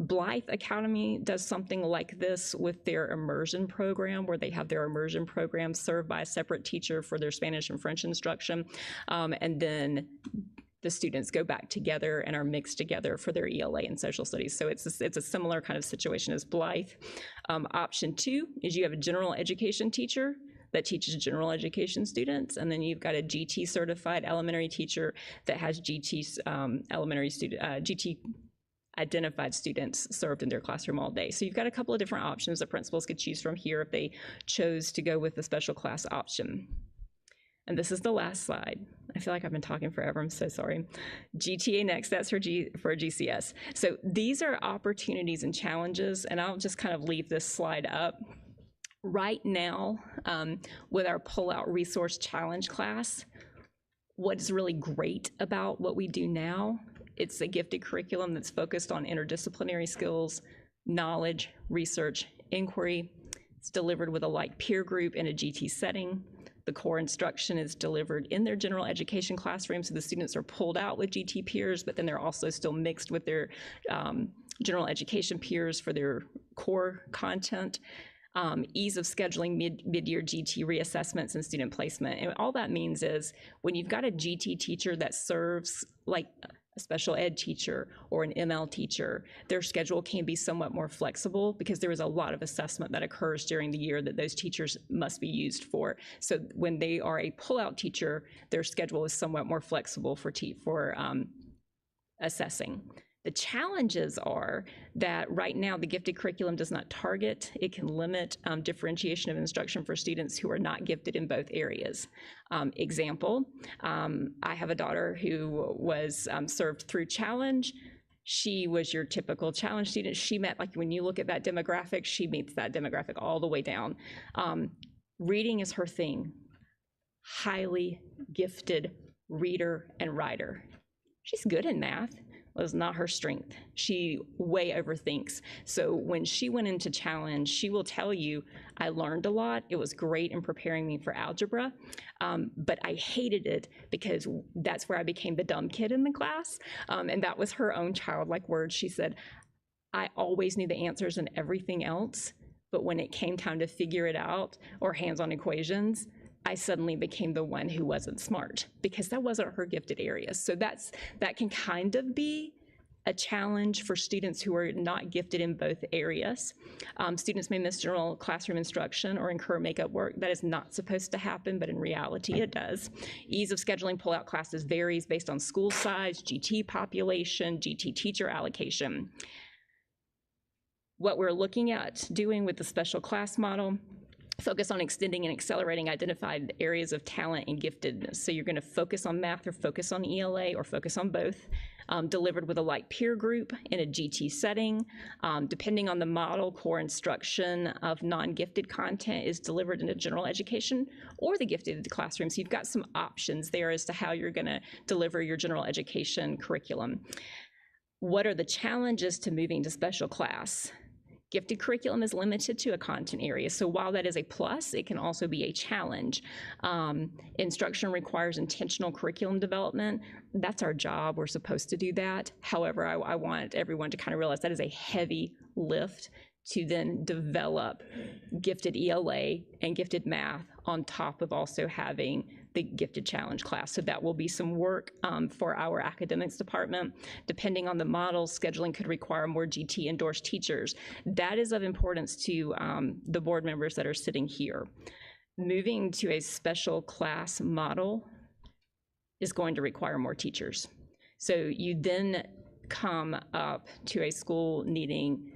Blythe Academy does something like this with their immersion program, where they have their immersion program served by a separate teacher for their Spanish and French instruction. And then the students go back together and are mixed together for their ELA and social studies. So it's a similar kind of situation as Blythe. Option 2 is you have a general education teacher that teaches general education students, and then you've got a GT certified elementary teacher that has GT GT identified students served in their classroom all day. So you've got a couple of different options that principals could choose from here if they chose to go with the special class option. And this is the last slide. I feel like I've been talking forever, I'm so sorry. GTA Next, that's for GCS. So these are opportunities and challenges, and I'll just kind of leave this slide up. Right now, with our Pullout Resource Challenge class, what's really great about what we do now, it's a gifted curriculum that's focused on interdisciplinary skills, knowledge, research, inquiry. It's delivered with a like peer group in a GT setting. The core instruction is delivered in their general education classroom, so the students are pulled out with GT peers, but then they're also still mixed with their general education peers for their core content. Ease of scheduling mid-year GT reassessments and student placement. And all that means is when you've got a GT teacher that serves like a special ed teacher or an ML teacher, their schedule can be somewhat more flexible because there is a lot of assessment that occurs during the year that those teachers must be used for. So when they are a pullout teacher, their schedule is somewhat more flexible for assessing. The challenges are that right now the gifted curriculum does not target. It can limit differentiation of instruction for students who are not gifted in both areas. Example, I have a daughter who was served through Challenge. She was your typical Challenge student. She met, like when you look at that demographic, she meets that demographic all the way down. Reading is her thing. Highly gifted reader and writer. She's good in math. Was not her strength. She way overthinks. So when she went into Challenge, she will tell you, I learned a lot. It was great in preparing me for algebra, but I hated it because that's where I became the dumb kid in the class. And that was her own childlike words. She said, I always knew the answers and everything else, but when it came time to figure it out or hands-on equations, I suddenly became the one who wasn't smart because that wasn't her gifted area. So that can kind of be a challenge for students who are not gifted in both areas. Students may miss general classroom instruction or incur makeup work. That is not supposed to happen, but in reality it does. Ease of scheduling pullout classes varies based on school size, GT population, GT teacher allocation. What we're looking at doing with the special class model, focus on extending and accelerating identified areas of talent and giftedness. So you're going to focus on math or focus on ELA or focus on both, delivered with a like peer group in a GT setting. Depending on the model, core instruction of non-gifted content is delivered in a general education or the gifted classroom. So you've got some options there as to how you're going to deliver your general education curriculum. What are the challenges to moving to special class? Gifted curriculum is limited to a content area, so while that is a plus, it can also be a challenge. Instruction requires intentional curriculum development. That's our job, we're supposed to do that. However, I want everyone to kind of realize that is a heavy lift to then develop gifted ELA and gifted math on top of also having the gifted challenge class. So that will be some work for our academics department. Depending on the model, scheduling could require more GT endorsed teachers. That is of importance to the board members that are sitting here. Moving to a special class model is going to require more teachers. So you then come up to a school needing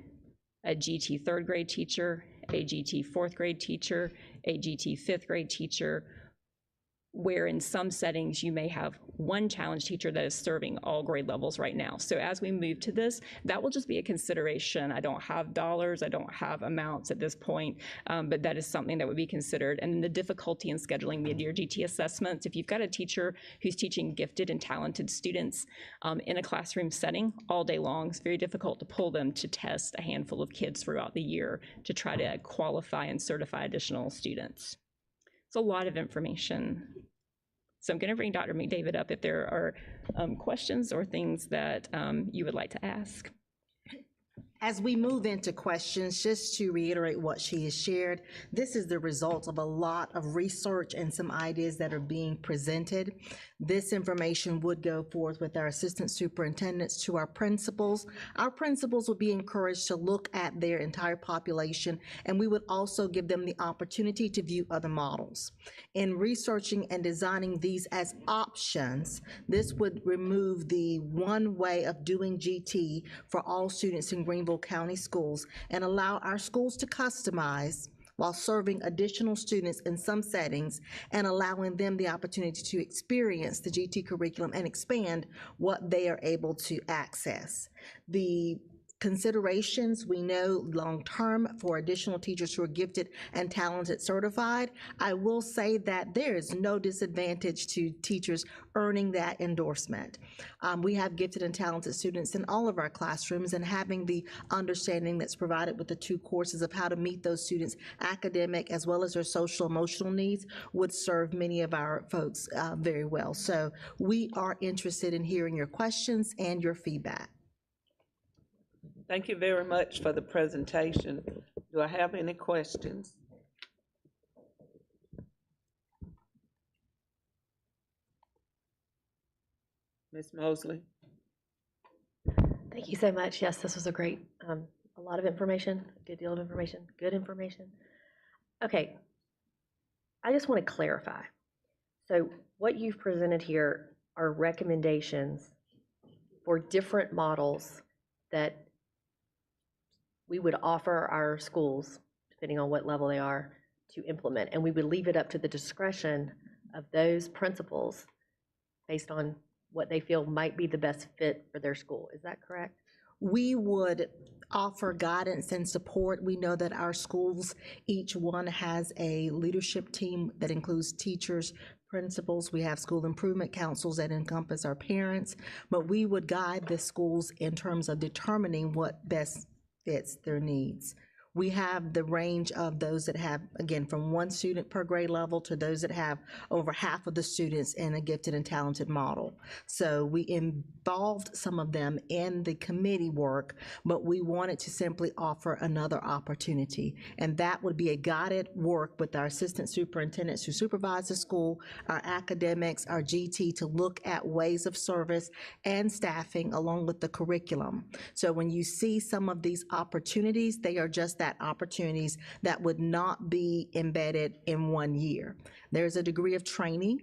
a GT third grade teacher, a GT fourth grade teacher, a GT fifth grade teacher, where in some settings you may have one challenge teacher that is serving all grade levels right now. So as we move to this, that will just be a consideration. I don't have dollars, I don't have amounts at this point, but that is something that would be considered. And then the difficulty in scheduling mid-year GT assessments. If you've got a teacher who's teaching gifted and talented students in a classroom setting all day long, it's very difficult to pull them to test a handful of kids throughout the year to try to qualify and certify additional students. It's a lot of information. So I'm going to bring Dr. McDavid up if there are questions or things that you would like to ask. As we move into questions, just to reiterate what she has shared, this is the result of a lot of research and some ideas that are being presented. This information would go forth with our assistant superintendents to our principals. Our principals will be encouraged to look at their entire population, and we would also give them the opportunity to view other models. In researching and designing these as options, this would remove the one way of doing GT for all students in Greenville County schools and allow our schools to customize while serving additional students in some settings and allowing them the opportunity to experience the GT curriculum and expand what they are able to access. The considerations we know long-term for additional teachers who are gifted and talented certified, I will say that there is no disadvantage to teachers earning that endorsement. We have gifted and talented students in all of our classrooms, and having the understanding that's provided with the 2 courses of how to meet those students' academic as well as their social emotional needs would serve many of our folks very well. So we are interested in hearing your questions and your feedback. Thank you very much for the presentation. Do I have any questions? Ms. Mosley? Thank you so much. Yes, this was a great, a lot of information, a good deal of information, good information. Okay, I just want to clarify. So what you've presented here are recommendations for different models that we would offer our schools, depending on what level they are, to implement. And we would leave it up to the discretion of those principals based on what they feel might be the best fit for their school. Is that correct? We would offer guidance and support. We know that our schools, each one has a leadership team that includes teachers, principals. We have school improvement councils that encompass our parents, but we would guide the schools in terms of determining what best fits their needs. We have the range of those that have, again, from 1 student per grade level to those that have over half of the students in a gifted and talented model. So we involved some of them in the committee work, but we wanted to simply offer another opportunity. And that would be a guided work with our assistant superintendents who supervise the school, our academics, our GT, to look at ways of service and staffing along with the curriculum. So when you see some of these opportunities, they are just that, opportunities that would not be embedded in 1 year. There's a degree of training,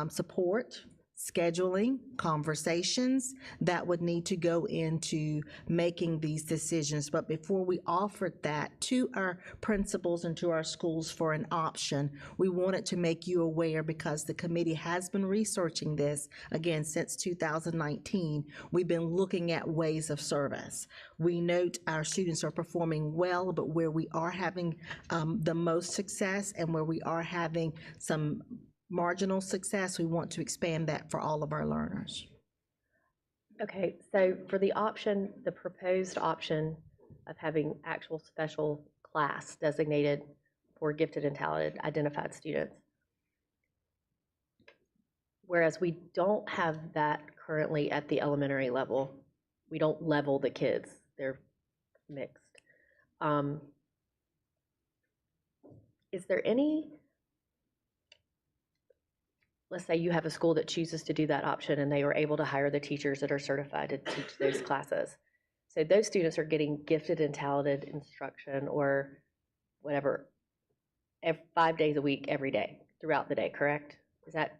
support, scheduling, conversations that would need to go into making these decisions. But before we offered that to our principals and to our schools for an option, we wanted to make you aware, because the committee has been researching this, again, since 2019. We've been looking at ways of service. We note our students are performing well, but where we are having the most success and where we are having some marginal success, we want to expand that for all of our learners. Okay, so for the option, the proposed option of having actual special class designated for gifted and talented identified students, whereas we don't have that currently at the elementary level, we don't level the kids, they're mixed. Is there any, let's say you have a school that chooses to do that option and they are able to hire the teachers that are certified to teach those classes. So those students are getting gifted and talented instruction or whatever, 5 days a week, every day, throughout the day, correct? Is that?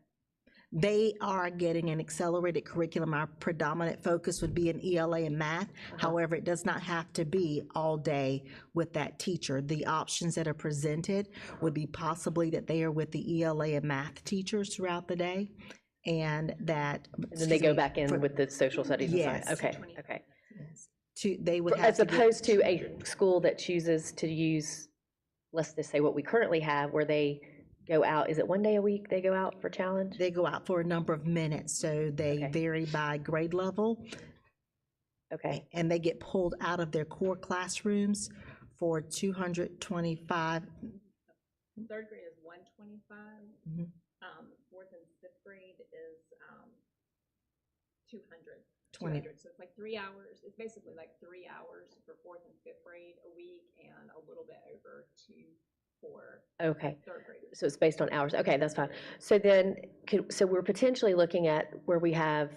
They are getting an accelerated curriculum. Our predominant focus would be in ELA and math. However, it does not have to be all day with that teacher. The options that are presented would be possibly that they are with the ELA and math teachers throughout the day, and that. And then they go back in with the social studies and science. Yes. Okay. They would have As to get- opposed to a school that chooses to use, let's just say what we currently have, where they go out, is it one day a week they go out for challenge? They go out for a number of minutes, so they Okay. vary by grade level. Okay, And they get pulled out of their core classrooms for 225. Third grade is 125. Mhm. Fourth and fifth grade is 200. 20. So it's like 3 hours. It's basically like 3 hours for fourth and fifth grade a week, and a little bit over 2 for okay. third graders. So it's based on hours. Okay, that's fine. So then, so we're potentially looking at where we have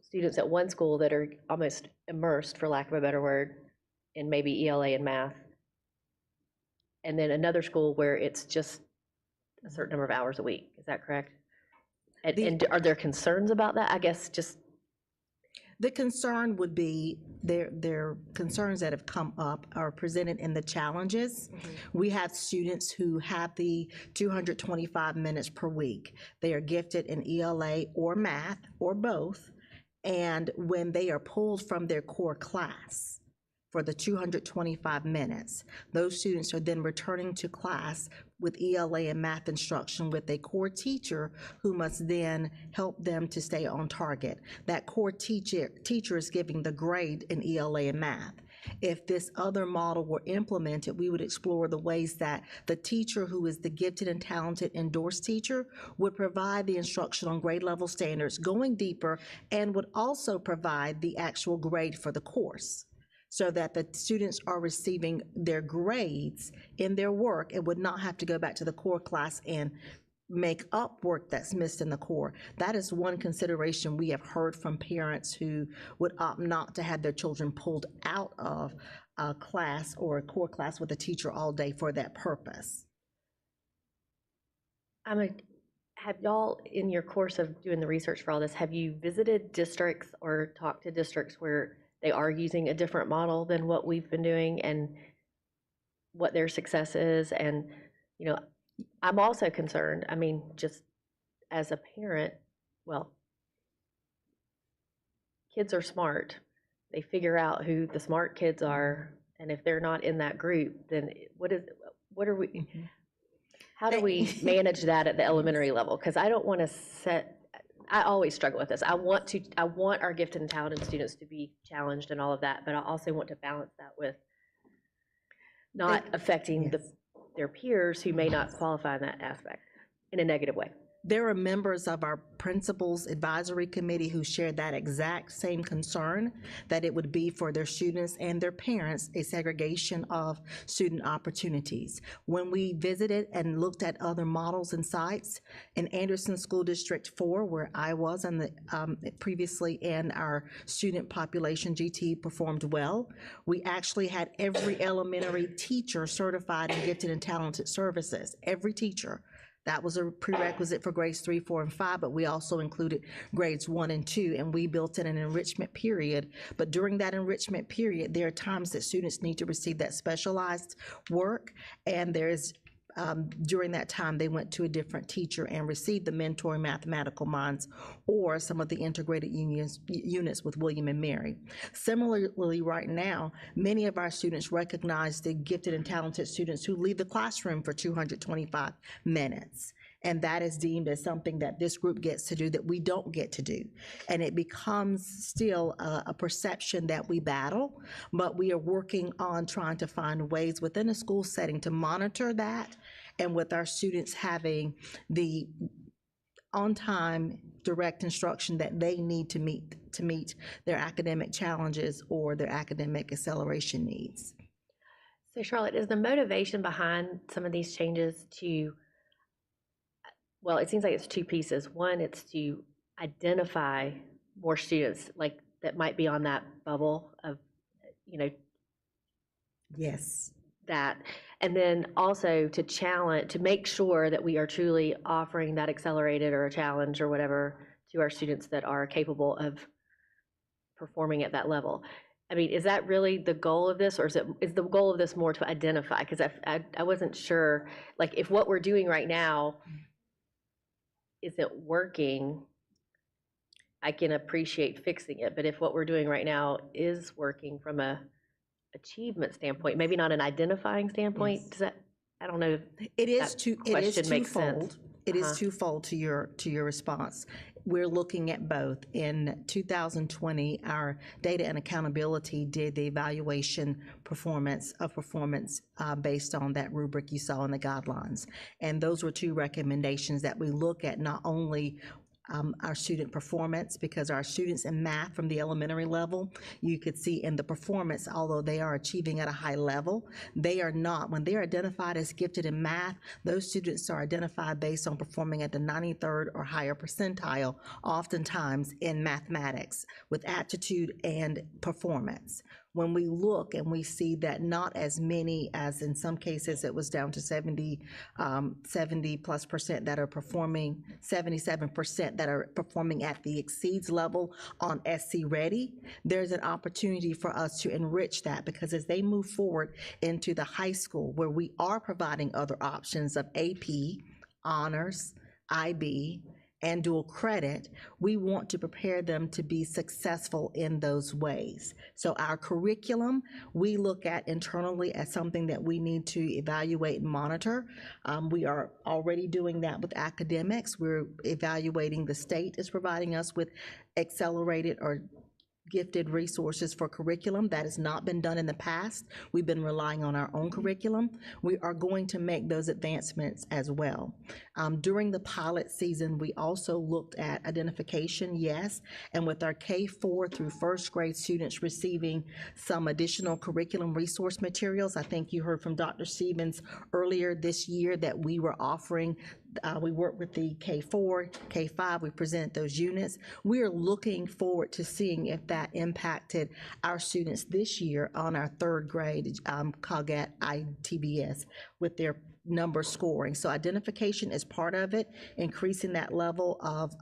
students at one school that are almost immersed, for lack of a better word, in maybe ELA and math. And then another school where it's just a certain number of hours a week. Is that correct? And are there concerns about that? I guess just. The concern would be, their concerns that have come up are presented in the challenges. We have students who have the 225 minutes per week. They are gifted in ELA or math or both. And when they are pulled from their core class for the 225 minutes, those students are then returning to class with ELA and math instruction with a core teacher who must then help them to stay on target. That core teacher is giving the grade in ELA and math. If this other model were implemented, we would explore the ways that the teacher who is the gifted and talented endorsed teacher would provide the instruction on grade level standards, going deeper, and would also provide the actual grade for the course, so that the students are receiving their grades in their work and would not have to go back to the core class and make up work that's missed in the core. That is one consideration we have heard from parents who would opt not to have their children pulled out of a class or a core class with a teacher all day for that purpose. Have y'all, in your course of doing the research for all this, have you visited districts or talked to districts where they are using a different model than what we've been doing, and what their success is? And, you know, I'm also concerned, I mean, just as a parent, well, kids are smart. They figure out who the smart kids are, and if they're not in that group, then what are we, how do we manage that at the elementary level? Because I don't want to I always struggle with this. I want our gifted and talented students to be challenged and all of that, but I also want to balance that with not affecting their peers who may not qualify in that aspect in a negative way. There are members of our principals advisory committee who share that exact same concern, that it would be for their students and their parents a segregation of student opportunities. When we visited and looked at other models and sites in Anderson School District 4, where I was and previously, and our student population GT performed well, we actually had every elementary teacher certified in gifted and talented services, every teacher. That was a prerequisite for grades 3, 4, and 5, but we also included grades 1 and 2, and we built in an enrichment period. But during that enrichment period, there are times that students need to receive that specialized work, and there's during that time, they went to a different teacher and received the mentoring mathematical minds or some of the integrated units with William and Mary. Similarly, right now, many of our students recognize the gifted and talented students who leave the classroom for 225 minutes. And that is deemed as something that this group gets to do that we don't get to do. And it becomes still a perception that we battle, but we are working on trying to find ways within a school setting to monitor that, and with our students having the on-time direct instruction that they need to meet their academic challenges or their academic acceleration needs. So Charlotte, is the motivation behind some of these changes to, well, it seems like it's two pieces. One, it's to identify more students like that might be on that bubble of, you know. Yes. That, And then also to challenge, to make sure that we are truly offering that accelerated or a challenge or whatever to our students that are capable of performing at that level. I mean, is that really the goal of this, or is the goal of this more to identify? Because I wasn't sure, like, if what we're doing right now isn't working, I can appreciate fixing it, but if what we're doing right now is working from a achievement standpoint, maybe not an identifying standpoint, does that, I don't know. It is Question makes sense. twofold. It is twofold to your response. We're looking at both. In 2020, our data and accountability did the evaluation performance based on that rubric you saw in the guidelines. And those were two recommendations that we look at, not only our student performance, because our students in math from the elementary level, you could see in the performance, although they are achieving at a high level, they are not. When they're identified as gifted in math, those students are identified based on performing at the 93rd or higher percentile, oftentimes in mathematics, with aptitude and performance. When we look and we see that not as many as in some cases it was down to 70+ percent that are performing, 77% that are performing at the exceeds level on SC Ready, there's an opportunity for us to enrich that, because as they move forward into the high school where we are providing other options of AP, honors, IB, and dual credit, we want to prepare them to be successful in those ways. So our curriculum, we look at internally as something that we need to evaluate and monitor. We are already doing that with academics. We're evaluating, the state is providing us with accelerated or gifted resources for curriculum. That has not been done in the past. We've been relying on our own curriculum. We are going to make those advancements as well. During the pilot season, we also looked at identification, yes, and with our K-4 through first grade students receiving some additional curriculum resource materials. I think you heard from Dr. Stevens earlier this year that we were offering, we worked with the K-4, K-5, we presented those units. We are looking forward to seeing if that impacted our students this year on our third grade COGAT ITBS with their number scoring. So identification is part of it, increasing that level of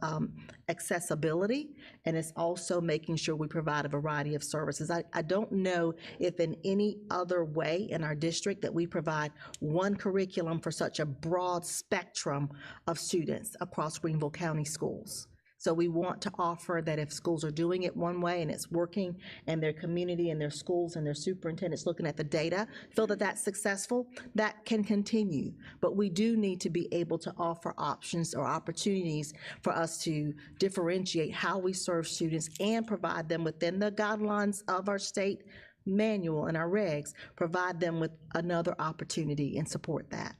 accessibility, and it's also making sure we provide a variety of services. I don't know if in any other way in our district that we provide one curriculum for such a broad spectrum of students across Greenville County schools. So we want to offer that if schools are doing it one way and it's working, and their community and their schools and their superintendents looking at the data, feel that that's successful, that can continue. But we do need to be able to offer options or opportunities for us to differentiate how we serve students and provide them within the guidelines of our state manual and our regs, provide them with another opportunity and support that.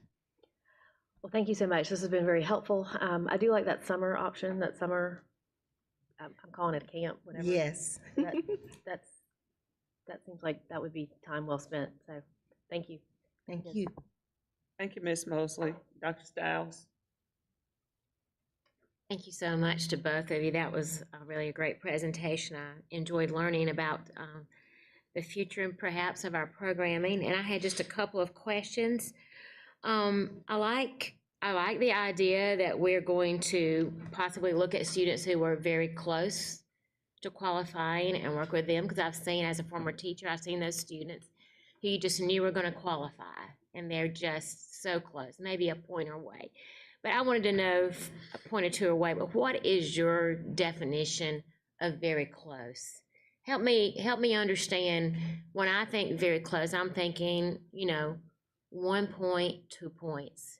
Well, thank you so much. This has been very helpful. I do like that summer option, that summer, I'm calling it a camp, whatever. Yes. That seems like that would be time well spent, so thank you. Thank you. Thank you, Ms. Mosley. Dr. Stiles? Thank you so much to both of you. That was really a great presentation. I enjoyed learning about the future and perhaps of our programming, and I had just a couple of questions. I like the idea that we're going to possibly look at students who are very close to qualifying and work with them, because I've seen, as a former teacher, I've seen those students who you just knew were going to qualify, and they're just so close, maybe a point away. But I wanted to know, a point or two away, but what is your definition of very close? Help me understand. When I think very close, I'm thinking, 1 point, 2 points.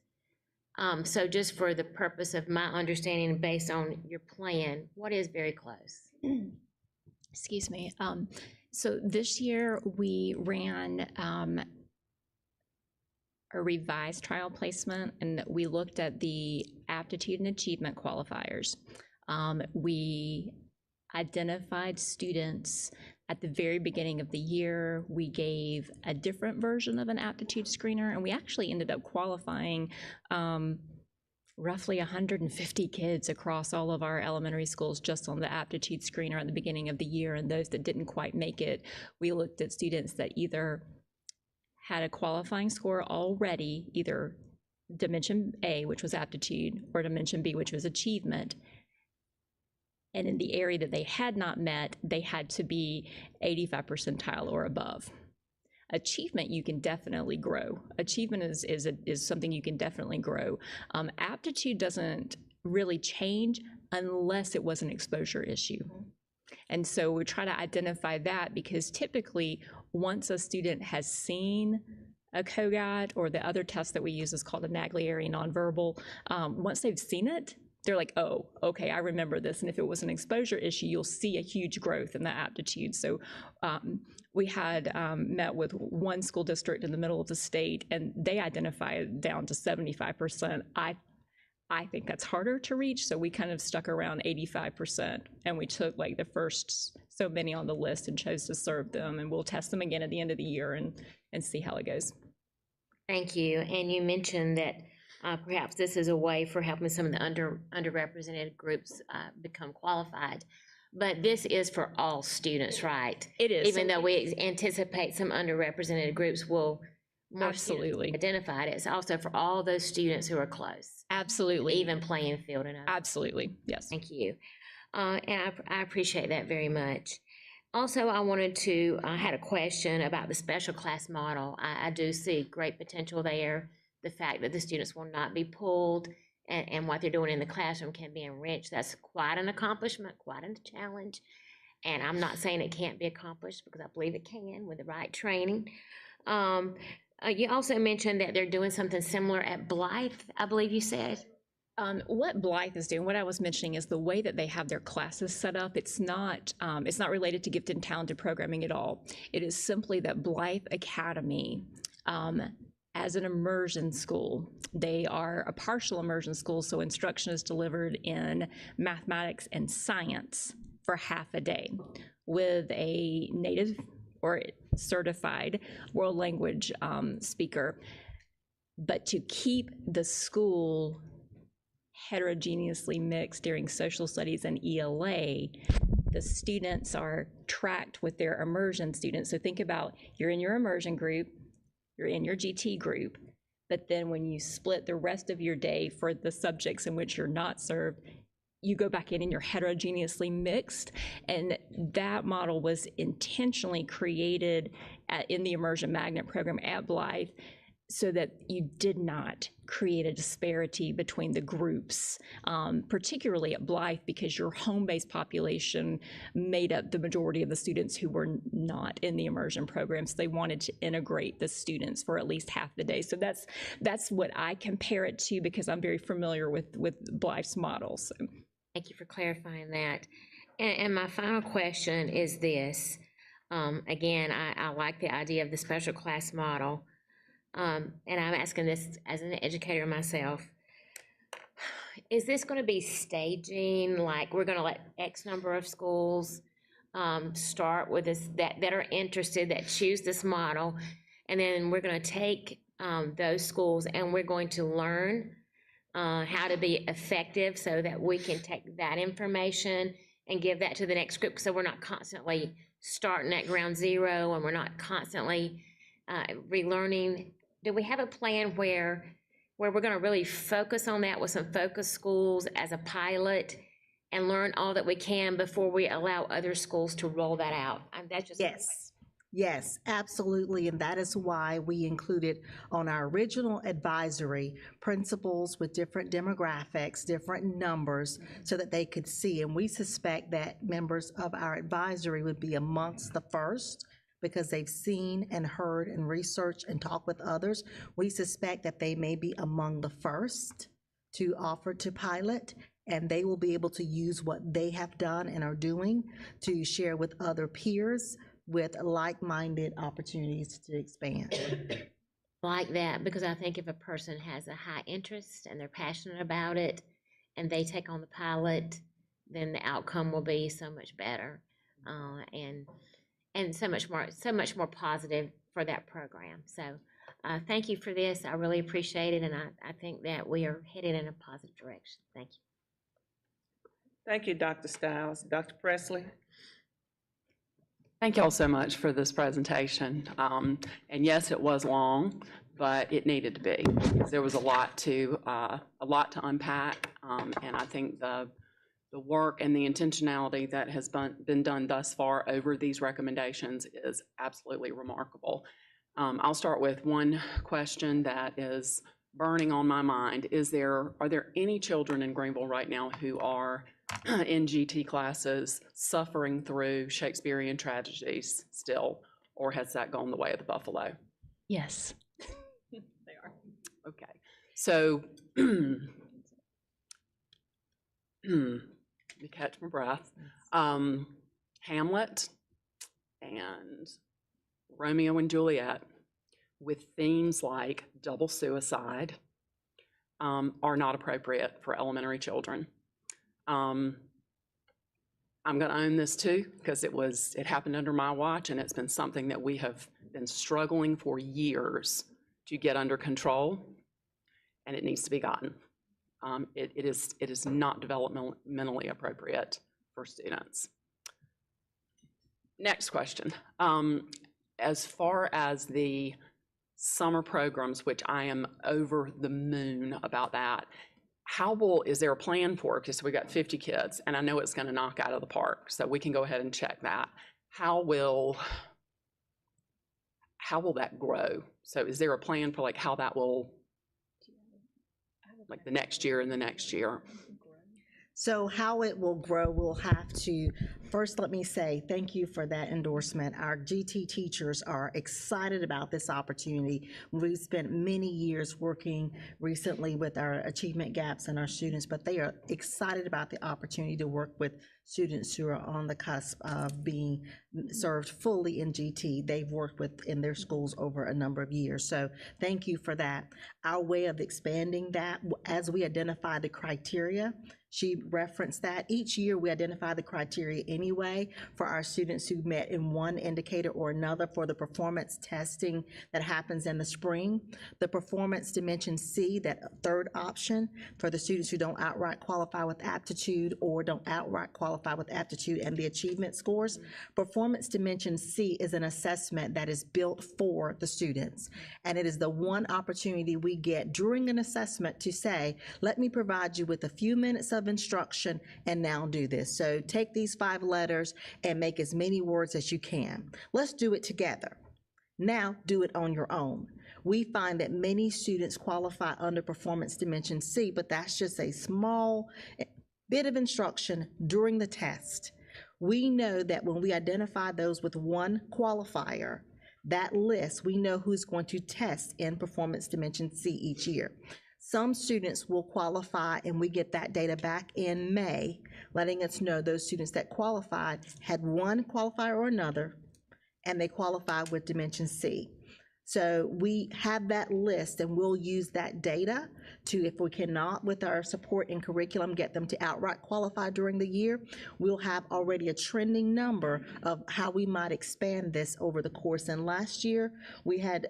So just for the purpose of my understanding, based on your plan, what is very close? Excuse me. So this year we ran a revised trial placement, and we looked at the aptitude and achievement qualifiers. We identified students at the very beginning of the year. We gave a different version of an aptitude screener, and we actually ended up qualifying roughly 150 kids across all of our elementary schools just on the aptitude screener at the beginning of the year. And those that didn't quite make it, we looked at students that either had a qualifying score already, either dimension A, which was aptitude, or dimension B, which was achievement, and in the area that they had not met, they had to be 85 percentile or above. Achievement, you can definitely grow. Achievement is something you can definitely grow. Aptitude doesn't really change unless it was an exposure issue. And so we try to identify that, because typically once a student has seen a COGAT, or the other test that we use is called a Naglieri nonverbal, once they've seen it, they're like, oh, okay, I remember this. And if it was an exposure issue, you'll see a huge growth in the aptitude. So we had met with one school district in the middle of the state, and they identified down to 75%. I think that's harder to reach, so we kind of stuck around 85%, and we took like the first so many on the list and chose to serve them, and we'll test them again at the end of the year and see how it goes. Thank you. And you mentioned that perhaps this is a way for helping some of the underrepresented groups become qualified. But this is for all students, right? It is. Even though we anticipate some underrepresented groups will more Absolutely identified, it's also for all those students who are close. Absolutely. Even playing field and others. Absolutely, yes. Thank you. And I appreciate that very much. Also, I wanted to, I had a question about the special class model. I do see great potential there. The fact that the students will not be pulled and what they're doing in the classroom can be enriched. That's quite an accomplishment, quite a challenge. And I'm not saying it can't be accomplished, because I believe it can with the right training. You also mentioned that they're doing something similar at Blythe, I believe you said. What Blythe is doing, what I was mentioning, is the way that they have their classes set up. It's not related to gifted and talented programming at all. It is simply that Blythe Academy, as an immersion school, they are a partial immersion school, so instruction is delivered in mathematics and science for half a day with a native or certified world language speaker. But to keep the school heterogeneously mixed during social studies and ELA, the students are tracked with their immersion students. So think about, you're in your immersion group, you're in your GT group, but then when you split the rest of your day for the subjects in which you're not served, you go back in and you're heterogeneously mixed. And that model was intentionally created in the Immersion Magnet program at Blythe, so that you did not create a disparity between the groups, particularly at Blythe, because your home-based population made up the majority of the students who were not in the immersion program. So they wanted to integrate the students for at least half the day. So that's what I compare it to, because I'm very familiar with Blythe's model. So. Thank you for clarifying that. And my final question is this. Again, I like the idea of the special class model. And I'm asking this as an educator myself. Is this going to be staging, like we're going to let X number of schools start with this, that are interested, that choose this model, and then we're going to take those schools and we're going to learn how to be effective so that we can take that information and give that to the next group, so we're not constantly starting at ground zero and we're not constantly relearning? Do we have a plan where we're going to really focus on that with some focus schools as a pilot and learn all that we can before we allow other schools to roll that out? That's just Yes, absolutely, and that is why we included on our original advisory principals with different demographics, different numbers, so that they could see. And we suspect that members of our advisory would be amongst the first, because they've seen and heard and researched and talked with others. We suspect that they may be among the first to offer to pilot, and they will be able to use what they have done and are doing to share with other peers with like-minded opportunities to expand. like that, because I think if a person has a high interest and they're passionate about it and they take on the pilot, then the outcome will be so much better and so much more positive for that program. So thank you for this. I really appreciate it, and I think that we are headed in a positive direction. Thank you. Thank you, Dr. Stiles. Dr. Presley? Thank you all so much for this presentation. And yes, it was long, but it needed to be, because there was a lot to unpack. And I think the work and the intentionality that has been done thus far over these recommendations is absolutely remarkable. I'll start with one question that is burning on my mind. Are there any children in Greenville right now who are in GT classes suffering through Shakespearean tragedies still, or has that gone the way of the buffalo? Yes. They are. Okay. So, let me catch my breath. Hamlet and Romeo and Juliet, with themes like double suicide, are not appropriate for elementary children. I'm going to own this too, because it happened under my watch, and it's been something that we have been struggling for years to get under control, and it needs to be gotten. It is not developmentally appropriate for students. Next question. As far as the summer programs, which I am over the moon about that, is there a plan for it? Because we got 50 kids, and I know it's going to knock out of the park, so we can go ahead and check that. How will that grow? So is there a plan for like how that will, like the next year and the next year? So how it will grow, we'll have to, first let me say thank you for that endorsement. Our GT teachers are excited about this opportunity. We've spent many years working recently with our achievement gaps and our students, but they are excited about the opportunity to work with students who are on the cusp of being served fully in GT. They've worked with in their schools over a number of years. So thank you for that. Our way of expanding that, as we identify the criteria, she referenced that. Each year we identify the criteria anyway for our students who met in one indicator or another for the performance testing that happens in the spring. The performance dimension C, that third option for the students who don't outright qualify with aptitude or don't outright qualify with aptitude and the achievement scores. Performance dimension C is an assessment that is built for the students. And it is the one opportunity we get during an assessment to say, let me provide you with a few minutes of instruction and now do this. So take these 5 letters and make as many words as you can. Let's do it together. Now do it on your own. We find that many students qualify under performance dimension C, but that's just a small bit of instruction during the test. We know that when we identify those with one qualifier, that list, we know who's going to test in performance dimension C each year. Some students will qualify, and we get that data back in May, letting us know those students that qualified had one qualifier or another, and they qualified with dimension C. So we have that list, and we'll use that data to, if we cannot with our support and curriculum, get them to outright qualify during the year, we'll have already a trending number of how we might expand this over the course. And last year, we had,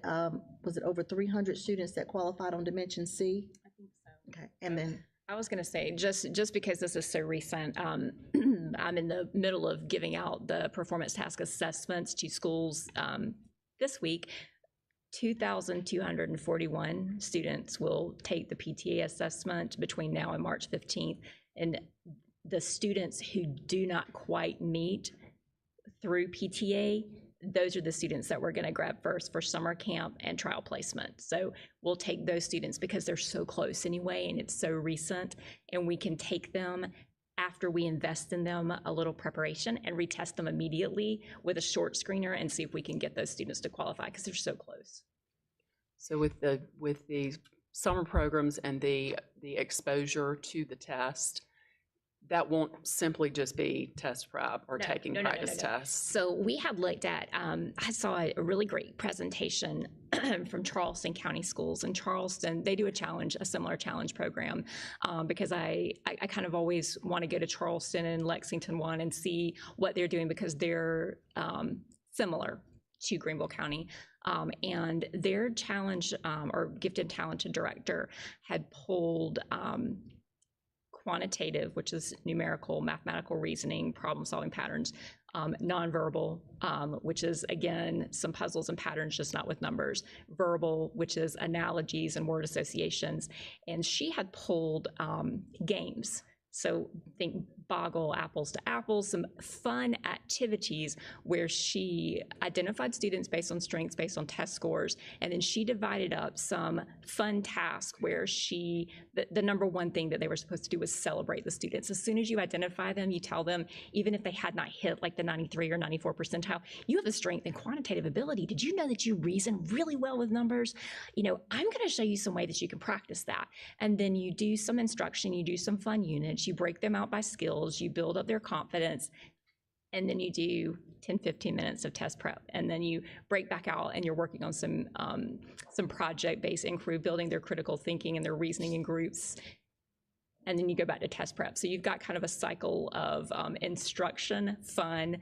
was it over 300 students that qualified on dimension C? I think so. Okay, and then I was going to say, just because this is so recent, I'm in the middle of giving out the performance task assessments to schools this week. 2,241 students will take the PTA assessment between now and March 15th. And the students who do not quite meet through PTA, those are the students that we're going to grab first for summer camp and trial placement. So we'll take those students because they're so close anyway, and it's so recent, and we can take them after we invest in them a little preparation and retest them immediately with a short screener and see if we can get those students to qualify because they're so close. So with the summer programs and the exposure to the test, that won't simply just be test prep or taking practice tests. So we have looked at, I saw a really great presentation from Charleston County Schools. In Charleston, they do a similar challenge program, because I kind of always want to go to Charleston and Lexington one and see what they're doing because they're similar to Greenville County. And their challenge or gifted talented director had pulled quantitative, which is numerical, mathematical reasoning, problem-solving patterns, nonverbal, which is, again, some puzzles and patterns, just not with numbers, verbal, which is analogies and word associations, and she had pulled games. So think Boggle, apples to apples, some fun activities where she identified students based on strengths, based on test scores, and then she divided up some fun tasks where the number one thing that they were supposed to do was celebrate the students. As soon as you identify them, you tell them, even if they had not hit like the 93 or 94 percentile, you have a strength in quantitative ability. Did you know that you reason really well with numbers? You know, I'm gonna show you some way that you can practice that. And then you do some instruction, you do some fun units, you break them out by skills, you build up their confidence, and then you do 10, 15 minutes of test prep. And then you break back out and you're working on some project-based inquiry, building their critical thinking and their reasoning in groups. And then you go back to test prep. So you've got kind of a cycle of instruction, fun,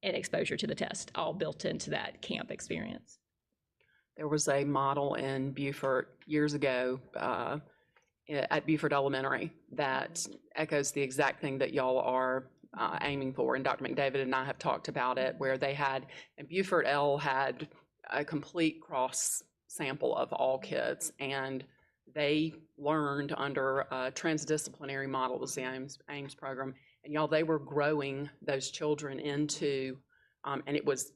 and exposure to the test, all built into that camp experience. There was a model in Beaufort years ago at Beaufort Elementary that echoes the exact thing that y'all are aiming for, and Dr. McDavid and I have talked about it, where they had, and Beaufort L had a complete cross sample of all kids, and they learned under a transdisciplinary model, it was the AIMS program, and y'all, they were growing those children into, and it was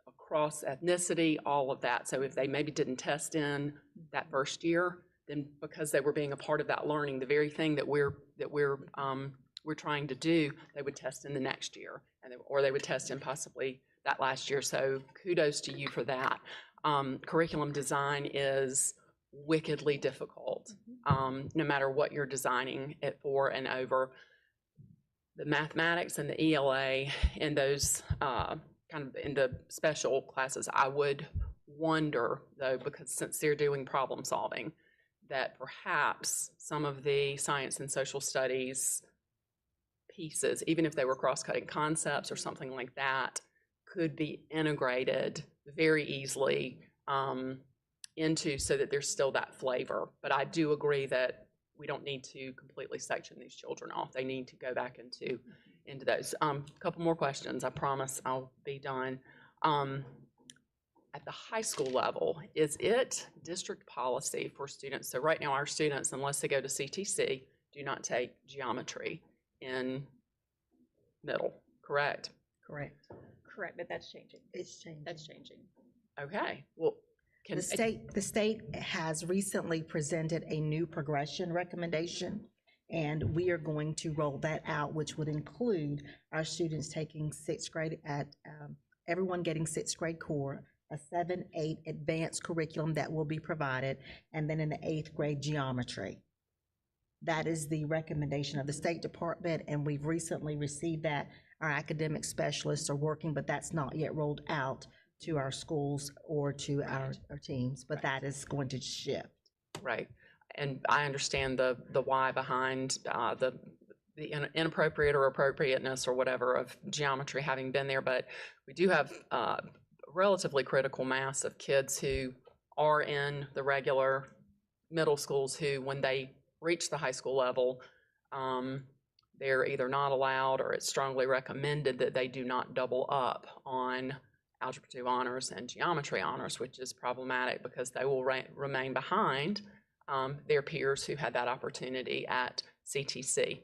across ethnicity, all of that. So if they maybe didn't test in that first year, then because they were being a part of that learning, the very thing that we're trying to do, they would test in the next year, or they would test in possibly that last year. So kudos to you for that. Curriculum design is wickedly difficult, no matter what you're designing it for and over. The mathematics and the ELA and those kind of in the special classes, I would wonder though, because since they're doing problem solving, that perhaps some of the science and social studies pieces, even if they were cross-cutting concepts or something like that, could be integrated very easily into, so that there's still that flavor. But I do agree that we don't need to completely section these children off. They need to go back into those. A couple more questions. I promise I'll be done. At the high school level, is it district policy for students? So right now our students, unless they go to CTC, do not take geometry in middle, correct? Correct. Correct, but that's changing. It's changing. That's changing. Okay, well, The state has recently presented a new progression recommendation, and we are going to roll that out, which would include our students taking sixth grade everyone getting sixth grade core, a 7-8 advanced curriculum that will be provided, and then in the 8th grade geometry. That is the recommendation of the State Department, and we've recently received that. Our academic specialists are working, but that's not yet rolled out to our schools or to our teams, but that is going to shift. Right, and I understand the why behind the inappropriate or appropriateness or whatever of geometry having been there, but we do have relatively critical mass of kids who are in the regular middle schools who, when they reach the high school level, they're either not allowed or it's strongly recommended that they do not double up on Algebra 2 honors and geometry honors, which is problematic because they will remain behind their peers who had that opportunity at CTC.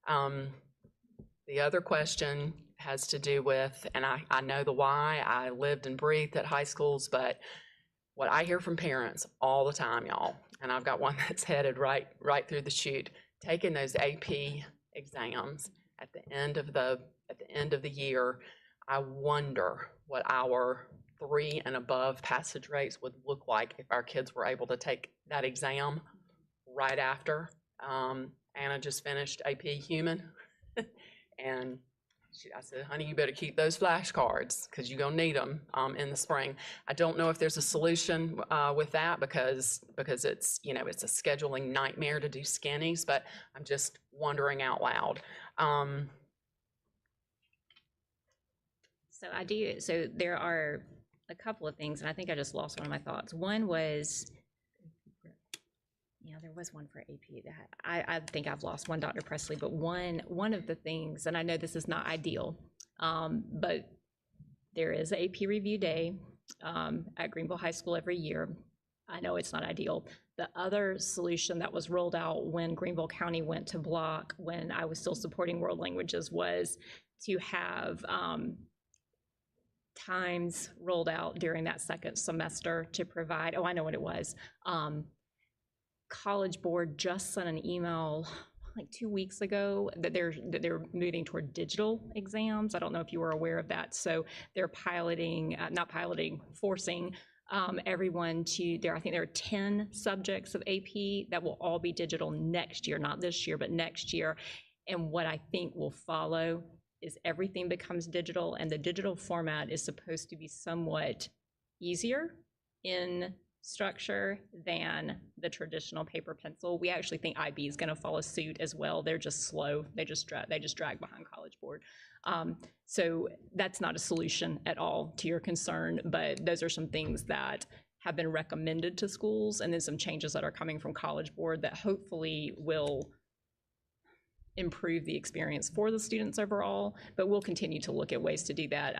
The other question has to do with, and I know the why, I lived and breathed at high schools, but what I hear from parents all the time, y'all, and I've got one that's headed right through the chute, taking those AP exams at the end of the year, I wonder what our 3 and above passage rates would look like if our kids were able to take that exam right after. Anna just finished AP Human, and I said, honey, you better keep those flashcards because you're gonna need them in the spring. I don't know if there's a solution with that because it's, you know, it's a scheduling nightmare to do skinnies, but I'm just wondering out loud. So there are a couple of things, and I think I just lost one of my thoughts. One was Yeah, there was one for AP that I think I've lost one, Dr. Presley, but one of the things, and I know this is not ideal, but there is a AP review day at Greenville High School every year. I know it's not ideal. The other solution that was rolled out when Greenville County went to block, when I was still supporting world languages, was to have times rolled out during that second semester to provide, oh, I know what it was. College Board just sent an email like 2 weeks ago that they're moving toward digital exams. I don't know if you were aware of that. So they're forcing everyone to, I think there are 10 subjects of AP that will all be digital next year, not this year, but next year. And what I think will follow is everything becomes digital, and the digital format is supposed to be somewhat easier in structure than the traditional paper pencil. We actually think IB is going to follow suit as well. They're just slow. They just drag behind College Board. So that's not a solution at all to your concern, but those are some things that have been recommended to schools, and then some changes that are coming from College Board that hopefully will improve the experience for the students overall, but we'll continue to look at ways to do that.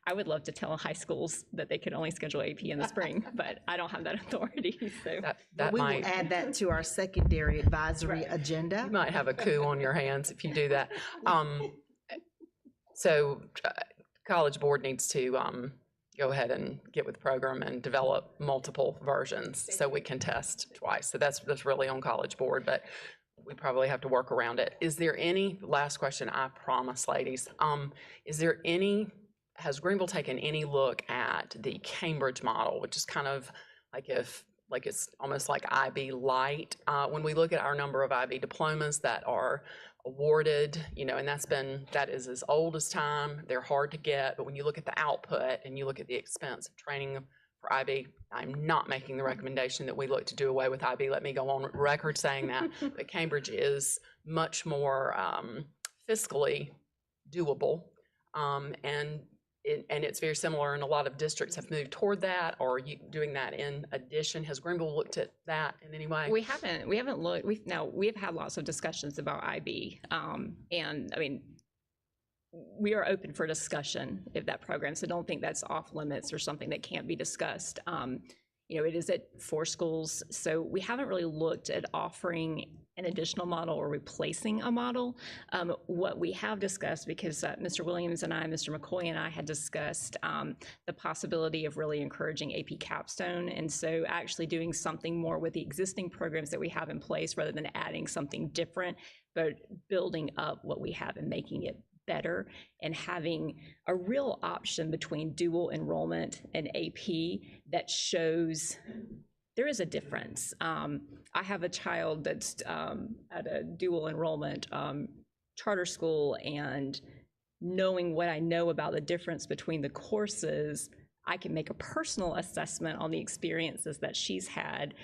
I would love to tell high schools that they could only schedule AP in the spring, but I don't have that authority, so. That We will might, add that to our secondary advisory agenda. you might have a coup on your hands if you do that. So College Board needs to go ahead and get with the program and develop multiple versions so we can test twice. So that's really on College Board, but we probably have to work around it. Is there any, last question, I promise, ladies, has Greenville taken any look at the Cambridge model, which is kind of like it's almost like IB light? When we look at our number of IB diplomas that are awarded, and that is as old as time, they're hard to get, but when you look at the output and you look at the expense of training for IB, I'm not making the recommendation that we look to do away with IB. Let me go on record saying that. But Cambridge is much more fiscally doable, and it's very similar, and a lot of districts have moved toward that. Or are you doing that in addition? Has Greenville looked at that in any way? We haven't looked. We've had lots of discussions about IB, and I mean, we are open for discussion if that program, so don't think that's off limits or something that can't be discussed. It is at 4 schools, so we haven't really looked at offering an additional model or replacing a model. What we have discussed, because Mr. Williams and I, Mr. McCoy and I had discussed the possibility of really encouraging AP Capstone, and so actually doing something more with the existing programs that we have in place rather than adding something different, but building up what we have and making it better, and having a real option between dual enrollment and AP that shows there is a difference. I have a child that's at a dual enrollment charter school, and knowing what I know about the difference between the courses, I can make a personal assessment on the experiences that she's had.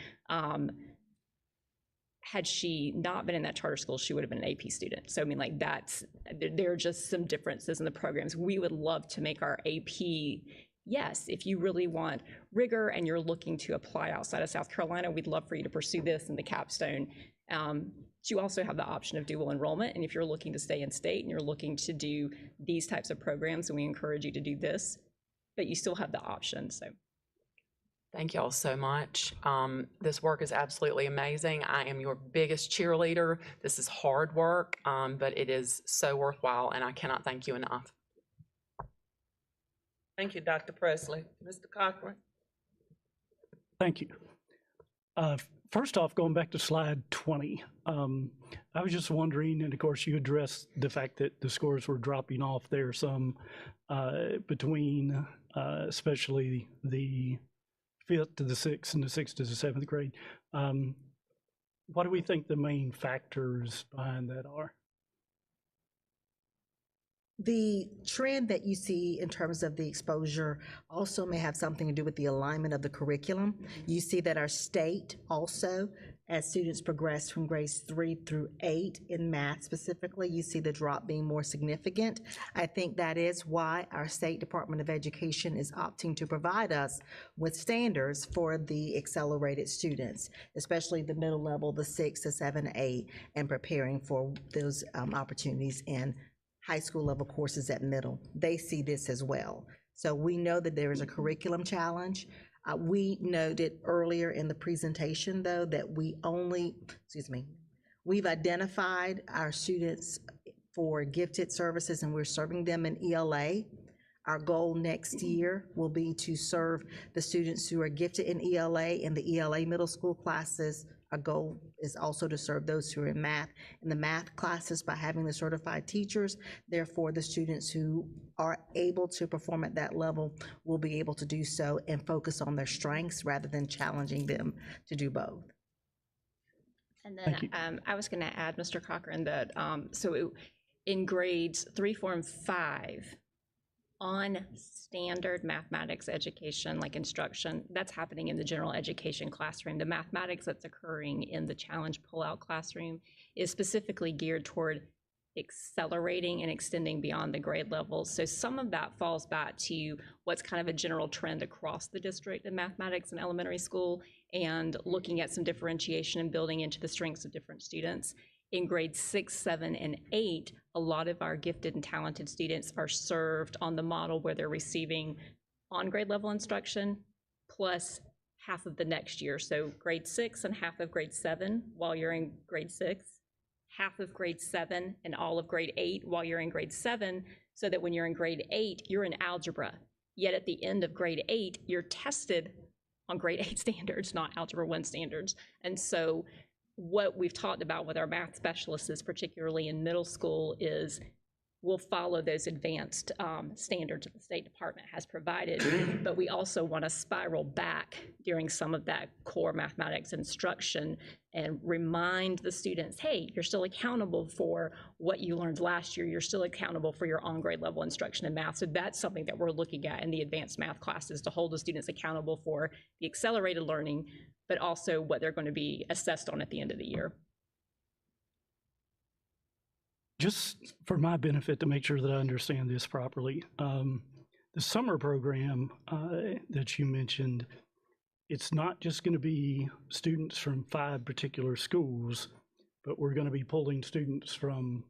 Had she not been in that charter school, she would have been an AP student. So I mean, like, there are just some differences in the programs. We would love to make our AP, yes, if you really want rigor and you're looking to apply outside of South Carolina, we'd love for you to pursue this in the capstone. You also have the option of dual enrollment, and if you're looking to stay in state and you're looking to do these types of programs, and we encourage you to do this, but you still have the option, so. Thank y'all so much. This work is absolutely amazing. I am your biggest cheerleader. This is hard work, but it is so worthwhile, and I cannot thank you enough. Thank you, Dr. Presley. Mr. Cochran? Thank you. First off, going back to slide 20, I was just wondering, and of course you addressed the fact that the scores were dropping off there some between especially the 5th to the 6th and the 6th to the 7th grade. What do we think the main factors behind that are? The trend that you see in terms of the exposure also may have something to do with the alignment of the curriculum. You see that our state also, as students progress from grades 3 through 8 in math specifically, you see the drop being more significant. I think that is why our State Department of Education is opting to provide us with standards for the accelerated students, especially the middle level, the 6 to 7, 8, and preparing for those opportunities in high school level courses at middle. They see this as well. So we know that there is a curriculum challenge. We noted earlier in the presentation, though, that we've identified our students for gifted services and we're serving them in ELA. Our goal next year will be to serve the students who are gifted in ELA in the ELA middle school classes. Our goal is also to serve those who are in the math classes by having the certified teachers. Therefore, the students who are able to perform at that level will be able to do so and focus on their strengths rather than challenging them to do both. And then I was going to add, Mr. Cochran, that in grades 3, 4, and 5, on standard mathematics education, like instruction, that's happening in the general education classroom. The mathematics that's occurring in the challenge pullout classroom is specifically geared toward accelerating and extending beyond the grade levels. So some of that falls back to what's kind of a general trend across the district in mathematics in elementary school and looking at some differentiation and building into the strengths of different students. In grades 6, 7, and 8, a lot of our gifted and talented students are served on the model where they're receiving on grade level instruction plus half of the next year. So grade 6 and half of grade 7 while you're in grade 6, half of grade 7 and all of grade 8 while you're in grade 7, so that when you're in grade 8, you're in algebra. Yet at the end of grade 8, you're tested on grade 8 standards, not Algebra 1 standards. And so what we've talked about with our math specialists, particularly in middle school, is we'll follow those advanced standards that the State Department has provided, but we also want to spiral back during some of that core mathematics instruction and remind the students, hey, you're still accountable for what you learned last year. You're still accountable for your on-grade level instruction in math. So that's something that we're looking at in the advanced math classes, to hold the students accountable for the accelerated learning, but also what they're going to be assessed on at the end of the year. Just for my benefit to make sure that I understand this properly, the summer program that you mentioned, it's not just going to be students from 5 particular schools, but we're going to be pulling students from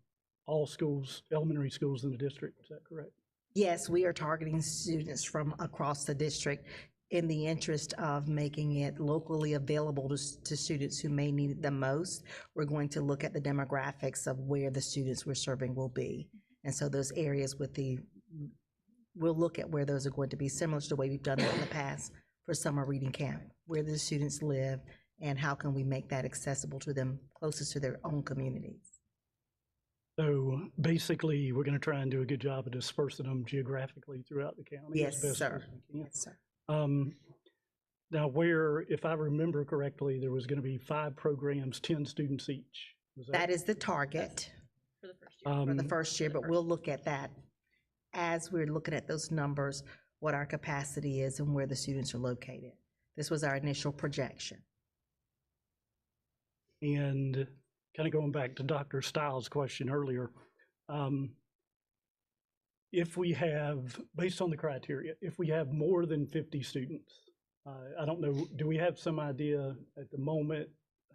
all schools, elementary schools in the district. Is that correct? Yes, we are targeting students from across the district in the interest of making it locally available to students who may need it the most. We're going to look at the demographics of where the students we're serving will be. And so those areas we'll look at where those are going to be, similar to the way we've done it in the past for summer reading camp, where the students live and how can we make that accessible to them closest to their own communities. So basically, we're going to try and do a good job of dispersing them geographically throughout the county. Yes, as best sir. as we can. Yes, sir. Now, if I remember correctly, there was going to be 5 programs, 10 students each. That is the target For the first year. for the first year, but we'll look at that as we're looking at those numbers, what our capacity is and where the students are located. This was our initial projection. And kind of going back to Dr. Stiles' question earlier, if we have, based on the criteria, if we have more than 50 students, I don't know, do we have some idea at the moment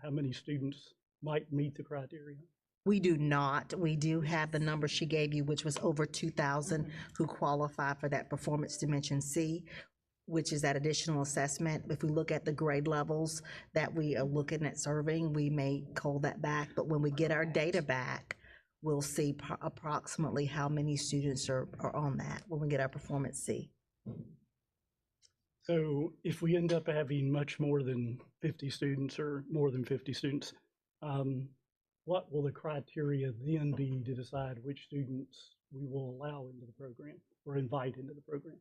how many students might meet the criteria? We do not. We do have the number she gave you, which was over 2,000 who qualify for that Performance Dimension C, which is that additional assessment. If we look at the grade levels that we are looking at serving, we may call that back, but when we get our data back, we'll see approximately how many students are on that when we get our Performance C. So if we end up having much more than 50 students or more than 50 students, what will the criteria then be to decide which students we will allow into the program or invite into the program?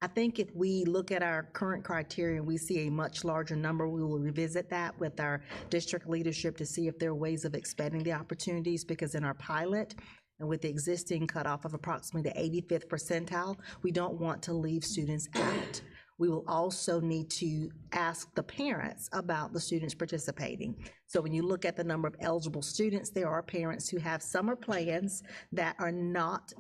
I think if we look at our current criteria and we see a much larger number, we will revisit that with our district leadership to see if there are ways of expanding the opportunities, because in our pilot, And with the existing cutoff of approximately the 85th percentile, we don't want to leave students out. We will also need to ask the parents about the students participating. So when you look at the number of eligible students, there are parents who have summer plans that are not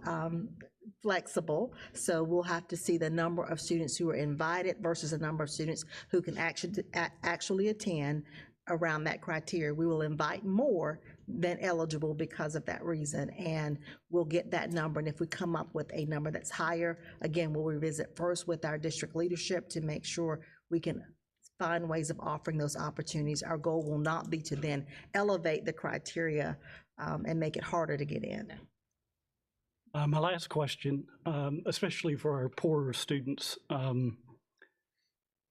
flexible. So we'll have to see the number of students who are invited versus the number of students who can actually attend around that criteria. We will invite more than eligible because of that reason, and we'll get that number. And if we come up with a number that's higher, again, we'll revisit first with our district leadership to make sure we can find ways of offering those opportunities. Our goal will not be to then elevate the criteria and make it harder to get in. My last question, especially for our poorer students,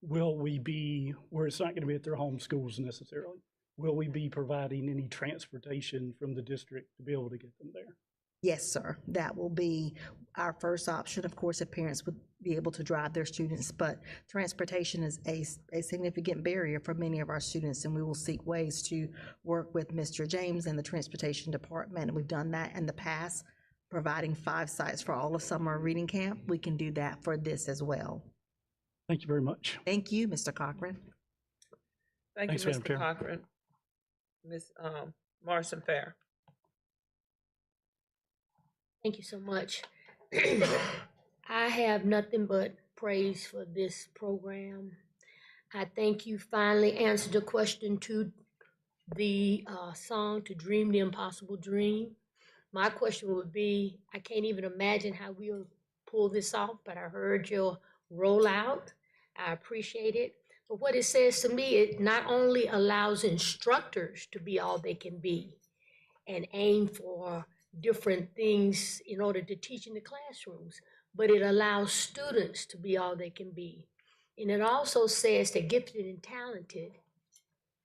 will we be, where it's not going to be at their home schools necessarily, will we be providing any transportation from the district to be able to get them there? Yes, sir. That will be our first option, of course, if parents would be able to drive their students, but transportation is a significant barrier for many of our students, and we will seek ways to work with Mr. James and the transportation department, and we've done that in the past, providing 5 sites for all of summer reading camp. We can do that for this as well. Thank you very much. Thank you, Mr. Cochran. Thank Thanks, you, Madam Mr. Chair. Cochran. Ms. Morrison Fair. Thank you so much. I have nothing but praise for this program. I think you finally answered the question to the song, To Dream the Impossible Dream. My question would be, I can't even imagine how we'll pull this off, but I heard your rollout. I appreciate it. But what it says to me, it not only allows instructors to be all they can be and aim for different things in order to teach in the classrooms, but it allows students to be all they can be. And it also says that gifted and talented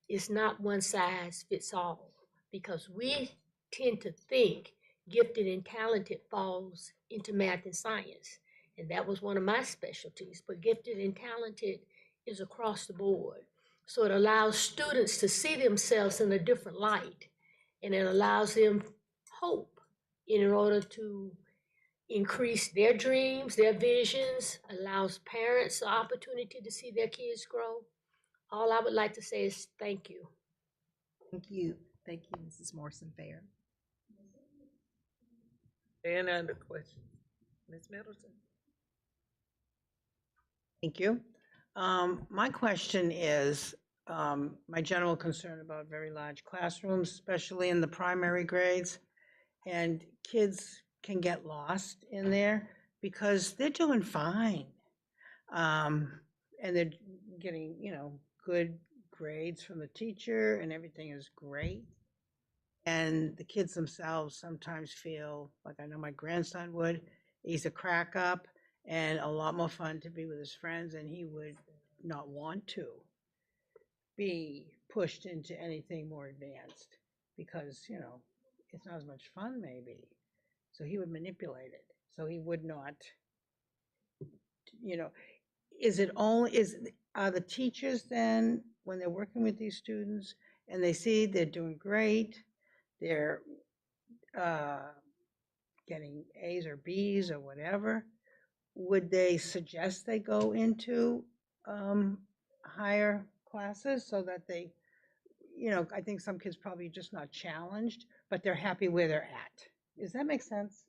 is not one size fits all, because we tend to think gifted and talented falls into math and science. And that was one of my specialties, but gifted and talented is across the board. So it allows students to see themselves in a different light, and it allows them hope in order to increase their dreams, their visions, allows parents the opportunity to see their kids grow. All I would like to say is thank you. Thank you. Thank you, Mrs. Morrison Fair. Any other questions? Ms. Middleton? Thank you. My question is, my general concern about very large classrooms, especially in the primary grades, and kids can get lost in there because they're doing fine. And they're getting, good grades from the teacher and everything is great. And the kids themselves sometimes feel, like I know my grandson would, he's a crack up and a lot more fun to be with his friends, and he would not want to be pushed into anything more advanced because, it's not as much fun maybe. So he would manipulate it. So he would not, are the teachers then, when they're working with these students and they see they're doing great, they're getting A's or B's or whatever, would they suggest they go into higher classes so that they, I think some kids probably just not challenged, but they're happy where they're at. Does that make sense?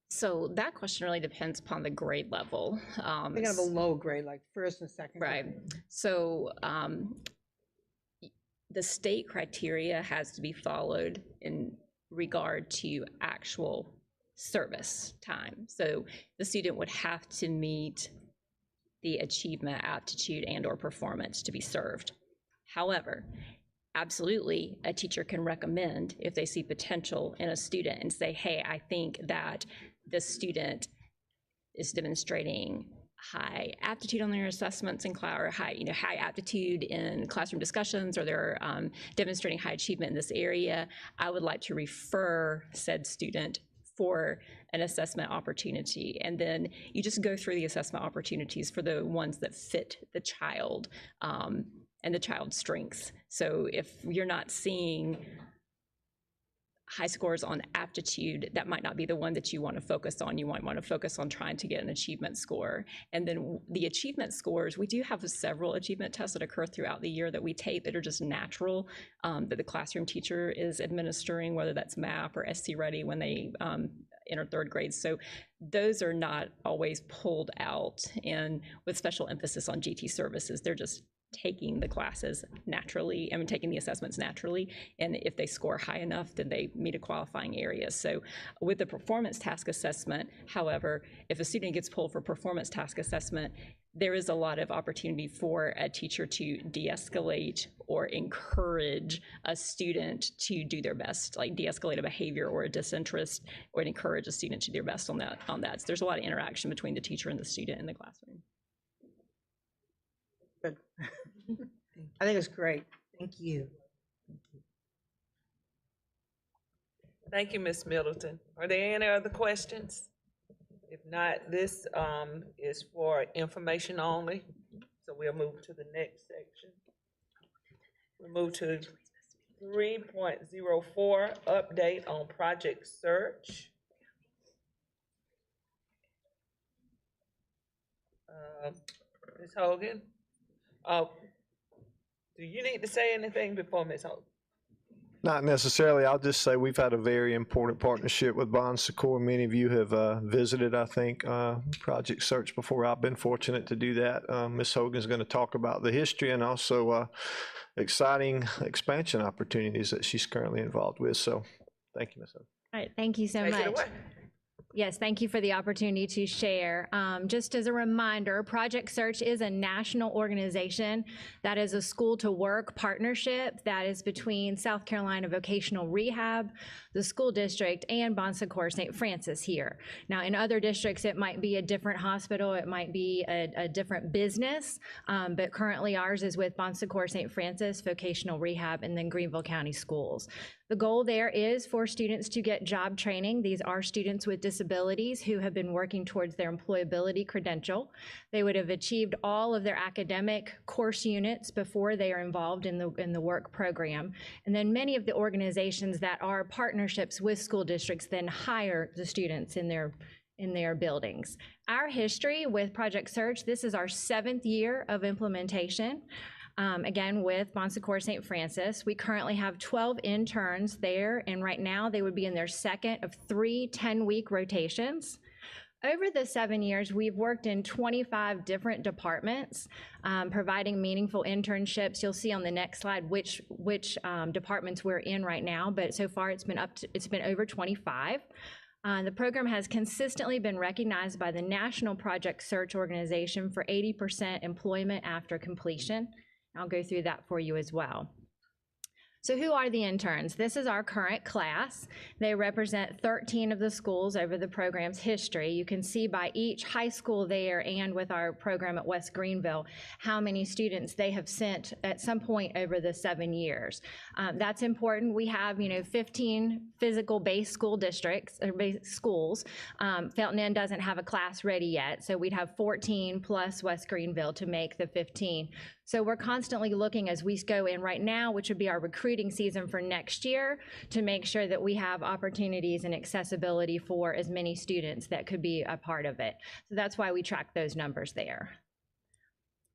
So that question really depends upon the grade level. They're gonna have a low grade, like first and second grade. Right. So the state criteria has to be followed in regard to actual service time. So the student would have to meet the achievement, aptitude, and/or performance to be served. However, absolutely, a teacher can recommend if they see potential in a student and say, hey, I think that this student is demonstrating high aptitude on their assessments in class, or high aptitude in classroom discussions, or they're demonstrating high achievement in this area. I would like to refer said student for an assessment opportunity. And then you just go through the assessment opportunities for the ones that fit the child and the child's strengths. So if you're not seeing high scores on aptitude, that might not be the one that you want to focus on. You might want to focus on trying to get an achievement score. And then the achievement scores, we do have several achievement tests that occur throughout the year that we take that are just natural, that the classroom teacher is administering, whether that's MAP or SC Ready when they enter third grade. So those are not always pulled out and with special emphasis on GT services. They're just taking the classes naturally, taking the assessments naturally, and if they score high enough, then they meet a qualifying area. So with the performance task assessment, however, if a student gets pulled for performance task assessment, there is a lot of opportunity for a teacher to de-escalate or encourage a student to do their best, like de-escalate a behavior or a disinterest, or encourage a student to do their best on that. So there's a lot of interaction between the teacher and the student in the classroom. Good. I think it's great. Thank you. Thank you, Ms. Middleton. Are there any other questions? If not, this is for information only, so we'll move to the next section. We'll move to 3.04, update on Project Search. Ms. Hogan? Do you need to say anything before Ms. Hogan? Not necessarily. I'll just say we've had a very important partnership with Bon Secours. Many of you have visited, I think, Project Search before. I've been fortunate to do that. Ms. Hogan's going to talk about the history and also exciting expansion opportunities that she's currently involved with. So thank you, Ms. Hogan. All right, thank you so Take it much. away. Yes, thank you for the opportunity to share. Just as a reminder, Project Search is a national organization that is a school to work partnership that is between South Carolina Vocational Rehab, the school district, and Bon Secours St. Francis here. Now, in other districts, it might be a different hospital, it might be a different business, but currently ours is with Bon Secours St. Francis Vocational Rehab and then Greenville County Schools. The goal there is for students to get job training. These are students with disabilities who have been working towards their employability credential. They would have achieved all of their academic course units before they are involved in the work program. And then many of the organizations that are partnerships with school districts then hire the students in their buildings. Our history with Project Search, this is our 7th year of implementation. Again, with Bon Secours St. Francis. We currently have 12 interns there, and right now they would be in their second of 3 10-week rotations. Over the 7 years, we've worked in 25 different departments, providing meaningful internships. You'll see on the next slide which departments we're in right now, but so far it's been over 25. The program has consistently been recognized by the National Project Search Organization for 80% employment after completion. I'll go through that for you as well. So who are the interns? This is our current class. They represent 13 of the schools over the program's history. You can see by each high school there and with our program at West Greenville, how many students they have sent at some point over the 7 years. That's important. We have, 15 physical-based school districts, or schools. Felton Inn doesn't have a class ready yet, so we'd have 14 plus West Greenville to make the 15. So we're constantly looking as we go in right now, which would be our recruiting season for next year, to make sure that we have opportunities and accessibility for as many students that could be a part of it. So that's why we track those numbers there.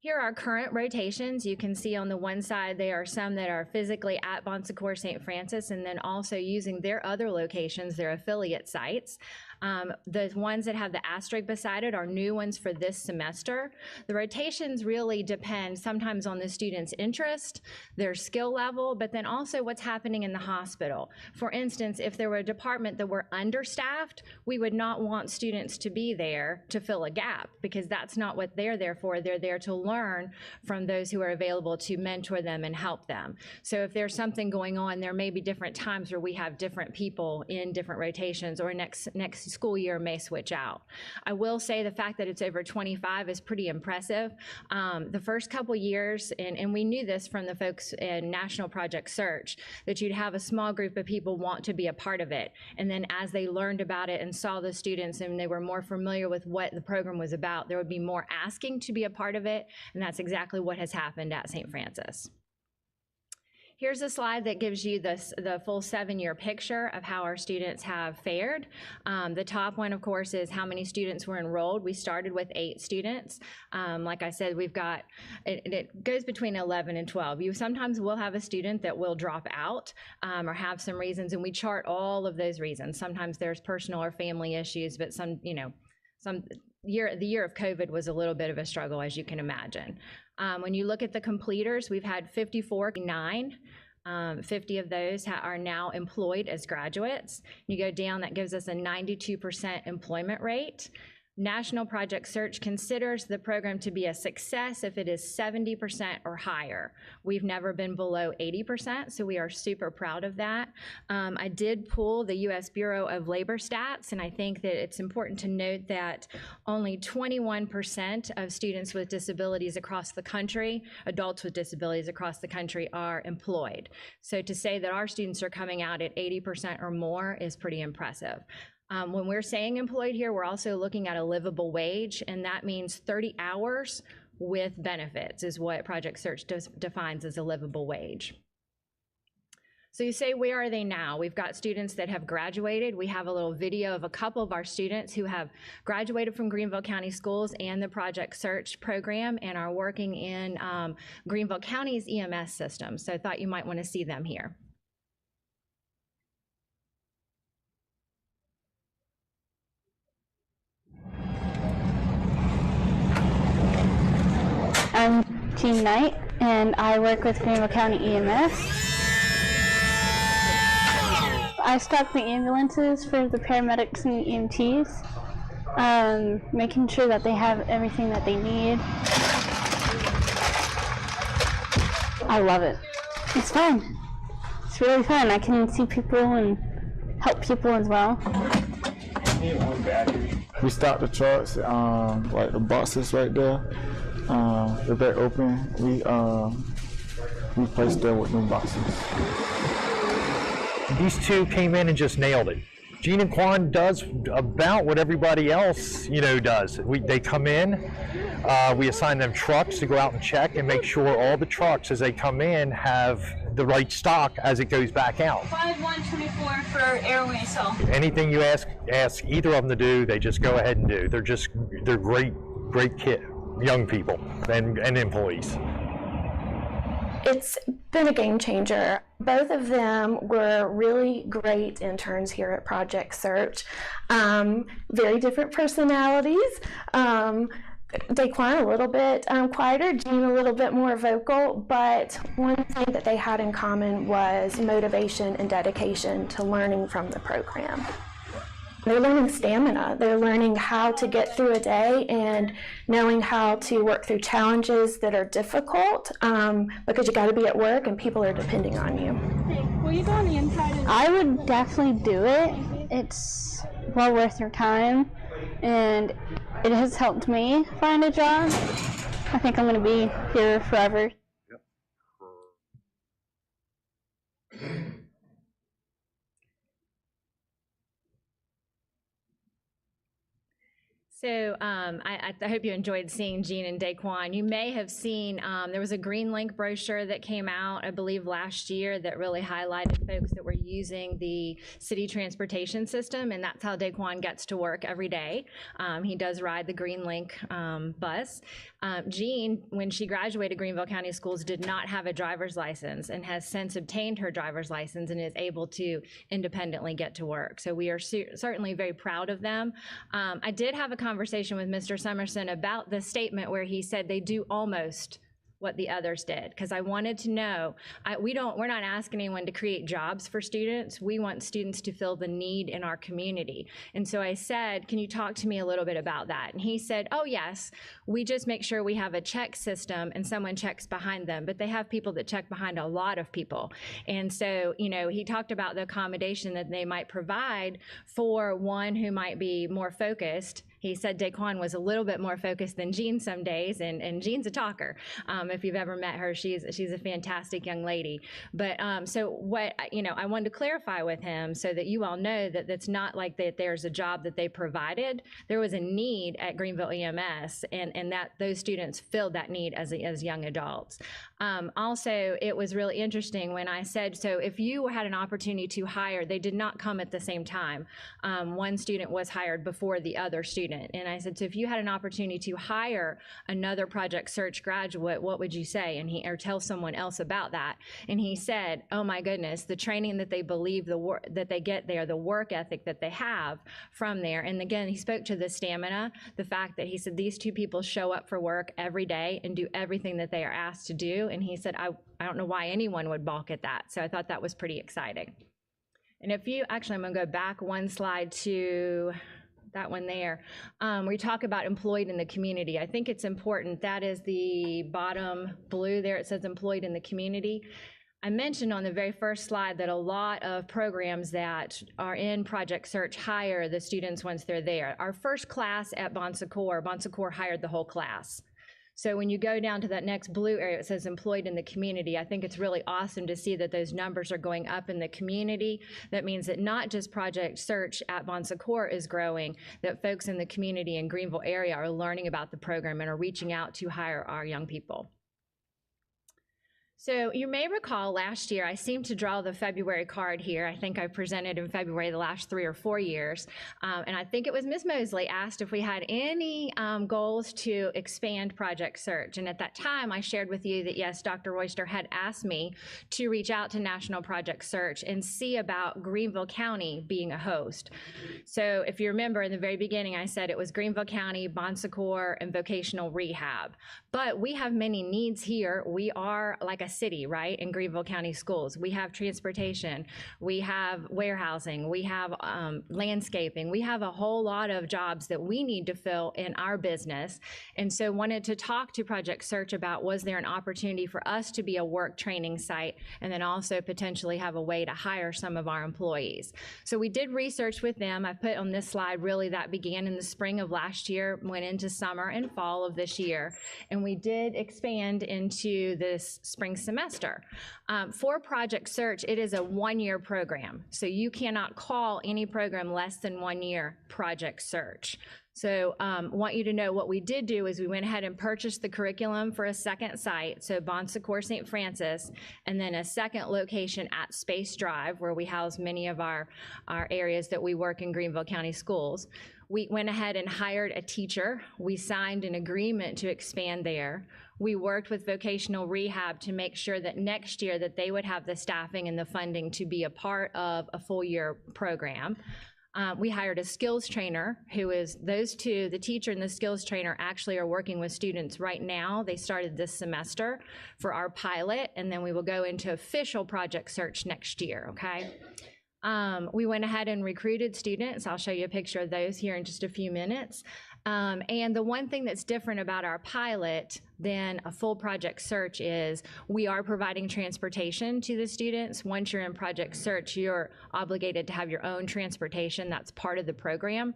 Here are our current rotations. You can see on the one side, there are some that are physically at Bon Secours St. Francis and then also using their other locations, their affiliate sites. The ones that have the asterisk beside it are new ones for this semester. The rotations really depend sometimes on the student's interest, their skill level, but then also what's happening in the hospital. For instance, if there were a department that were understaffed, we would not want students to be there to fill a gap, because that's not what they're there for. They're there to learn from those who are available to mentor them and help them. So if there's something going on, there may be different times where we have different people in different rotations, or next school year may switch out. I will say the fact that it's over 25 is pretty impressive. The first couple years, and we knew this from the folks in National Project Search, that you'd have a small group of people want to be a part of it. And then as they learned about it and saw the students and they were more familiar with what the program was about, there would be more asking to be a part of it. And that's exactly what has happened at St. Francis. Here's a slide that gives you the full 7-year picture of how our students have fared. The top one, of course, is how many students were enrolled. We started with 8 students. Like I said, we've got, it goes between 11 and 12. You sometimes will have a student that will drop out or have some reasons, and we chart all of those reasons. Sometimes there's personal or family issues, but the year of COVID was a little bit of a struggle, as you can imagine. When you look at the completers, we've had 54.9. 50 of those are now employed as graduates. You go down, that gives us a 92% employment rate. National Project Search considers the program to be a success if it is 70% or higher. We've never been below 80%, so we are super proud of that. I did pull the U.S. Bureau of Labor stats, and I think that it's important to note that only 21% of students with disabilities across the country, adults with disabilities across the country, are employed. So to say that our students are coming out at 80% or more is pretty impressive. When we're saying employed here, we're also looking at a livable wage, and that means 30 hours with benefits is what Project Search defines as a livable wage. So you say, where are they now? We've got students that have graduated. We have a little video of a couple of our students who have graduated from Greenville County Schools and the Project Search program and are working in Greenville County's EMS system. So I thought you might want to see them here. I'm Jean Knight, and I work with Greenville County EMS. I stock the ambulances for the paramedics and EMTs, making sure that they have everything that they need. I love it. It's fun. It's really fun. I can see people and help people as well. We stock the trucks, like the boxes right there. If they're open, we place them with new boxes. These two came in and just nailed it. Gene and Quan does about what everybody else, does. They come in, we assign them trucks to go out and check and make sure all the trucks as they come in have the right stock as it goes back out. 5124 for airway cell. Anything you ask either of them to do, they just go ahead and do. They're great kids. Young people and employees. It's been a game changer. Both of them were really great interns here at Project Search. Very different personalities. Daquan a little bit quieter, Jean a little bit more vocal, but one thing that they had in common was motivation and dedication to learning from the program. They're learning stamina. They're learning how to get through a day and knowing how to work through challenges that are difficult because you got to be at work and people are depending on you. Will you go on the inside? I would definitely do it. It's well worth your time, and it has helped me find a job. I think I'm going to be here forever. So I hope you enjoyed seeing Jean and Daquan. You may have seen, there was a Green Link brochure that came out, I believe last year, that really highlighted folks that were using the city transportation system, and that's how Daquan gets to work every day. He does ride the Green Link bus. Jean, when she graduated Greenville County Schools, did not have a driver's license and has since obtained her driver's license and is able to independently get to work. So we are certainly very proud of them. I did have a conversation with Mr. Summerson about the statement where he said they do almost what the others did, because I wanted to know, we're not asking anyone to create jobs for students. We want students to fill the need in our community. And so I said, can you talk to me a little bit about that? And he said, oh yes, we just make sure we have a check system and someone checks behind them, but they have people that check behind a lot of people. And so, he talked about the accommodation that they might provide for one who might be more focused He said Daquan was a little bit more focused than Jean some days, and Jean's a talker. If you've ever met her, she's a fantastic young lady. But so what, I wanted to clarify with him so that you all know that it's not like that there's a job that they provided. There was a need at Greenville EMS, and that those students filled that need as young adults. Also, it was really interesting when I said, so if you had an opportunity to hire, they did not come at the same time. One student was hired before the other student. And I said, so if you had an opportunity to hire another Project Search graduate, what would you say? Or tell someone else about that. And he said, oh my goodness, the training that they believe that they get there, the work ethic that they have from there. And again, he spoke to the stamina, the fact that he said these two people show up for work every day and do everything that they are asked to do. And he said, I don't know why anyone would balk at that. So I thought that was pretty exciting. And if you, actually, I'm gonna go back one slide to that one there. We talk about employed in the community. I think it's important. That is the bottom blue there. It says employed in the community. I mentioned on the very first slide that a lot of programs that are in Project Search hire the students once they're there. Our first class at Bon Secours hired the whole class. So when you go down to that next blue area, it says employed in the community. I think it's really awesome to see that those numbers are going up in the community. That means that not just Project Search at Bon Secours is growing, that folks in the community in Greenville area are learning about the program and are reaching out to hire our young people. So you may recall last year, I seemed to draw the February card here. I think I presented in February the last 3 or 4 years. And I think it was Ms. Mosley asked if we had any goals to expand Project Search. And at that time, I shared with you that yes, Dr. Royster had asked me to reach out to National Project Search and see about Greenville County being a host. So if you remember in the very beginning, I said it was Greenville County, Bon Secours, and vocational rehab. But we have many needs here. We are like a city, right, in Greenville County Schools. We have transportation, we have warehousing, we have landscaping, we have a whole lot of jobs that we need to fill in our business. And so wanted to talk to Project Search about, was there an opportunity for us to be a work training site and then also potentially have a way to hire some of our employees. So we did research with them. I put on this slide, really that began in the spring of last year, went into summer and fall of this year. And we did expand into this spring semester. For Project Search, it is a 1-year program. So you cannot call any program less than 1 year Project Search. So want you to know what we did do is we went ahead and purchased the curriculum for a second site, so Bon Secours St. Francis, and then a second location at Space Drive, where we house many of our areas that we work in Greenville County Schools. We went ahead and hired a teacher. We signed an agreement to expand there. We worked with vocational rehab to make sure that next year that they would have the staffing and the funding to be a part of a full year program. We hired a skills trainer who is, those two, the teacher and the skills trainer actually are working with students right now. They started this semester for our pilot, and then we will go into official Project Search next year, okay? We went ahead and recruited students. I'll show you a picture of those here in just a few minutes. And the one thing that's different about our pilot than a full Project Search is we are providing transportation to the students. Once you're in Project Search, you're obligated to have your own transportation. That's part of the program.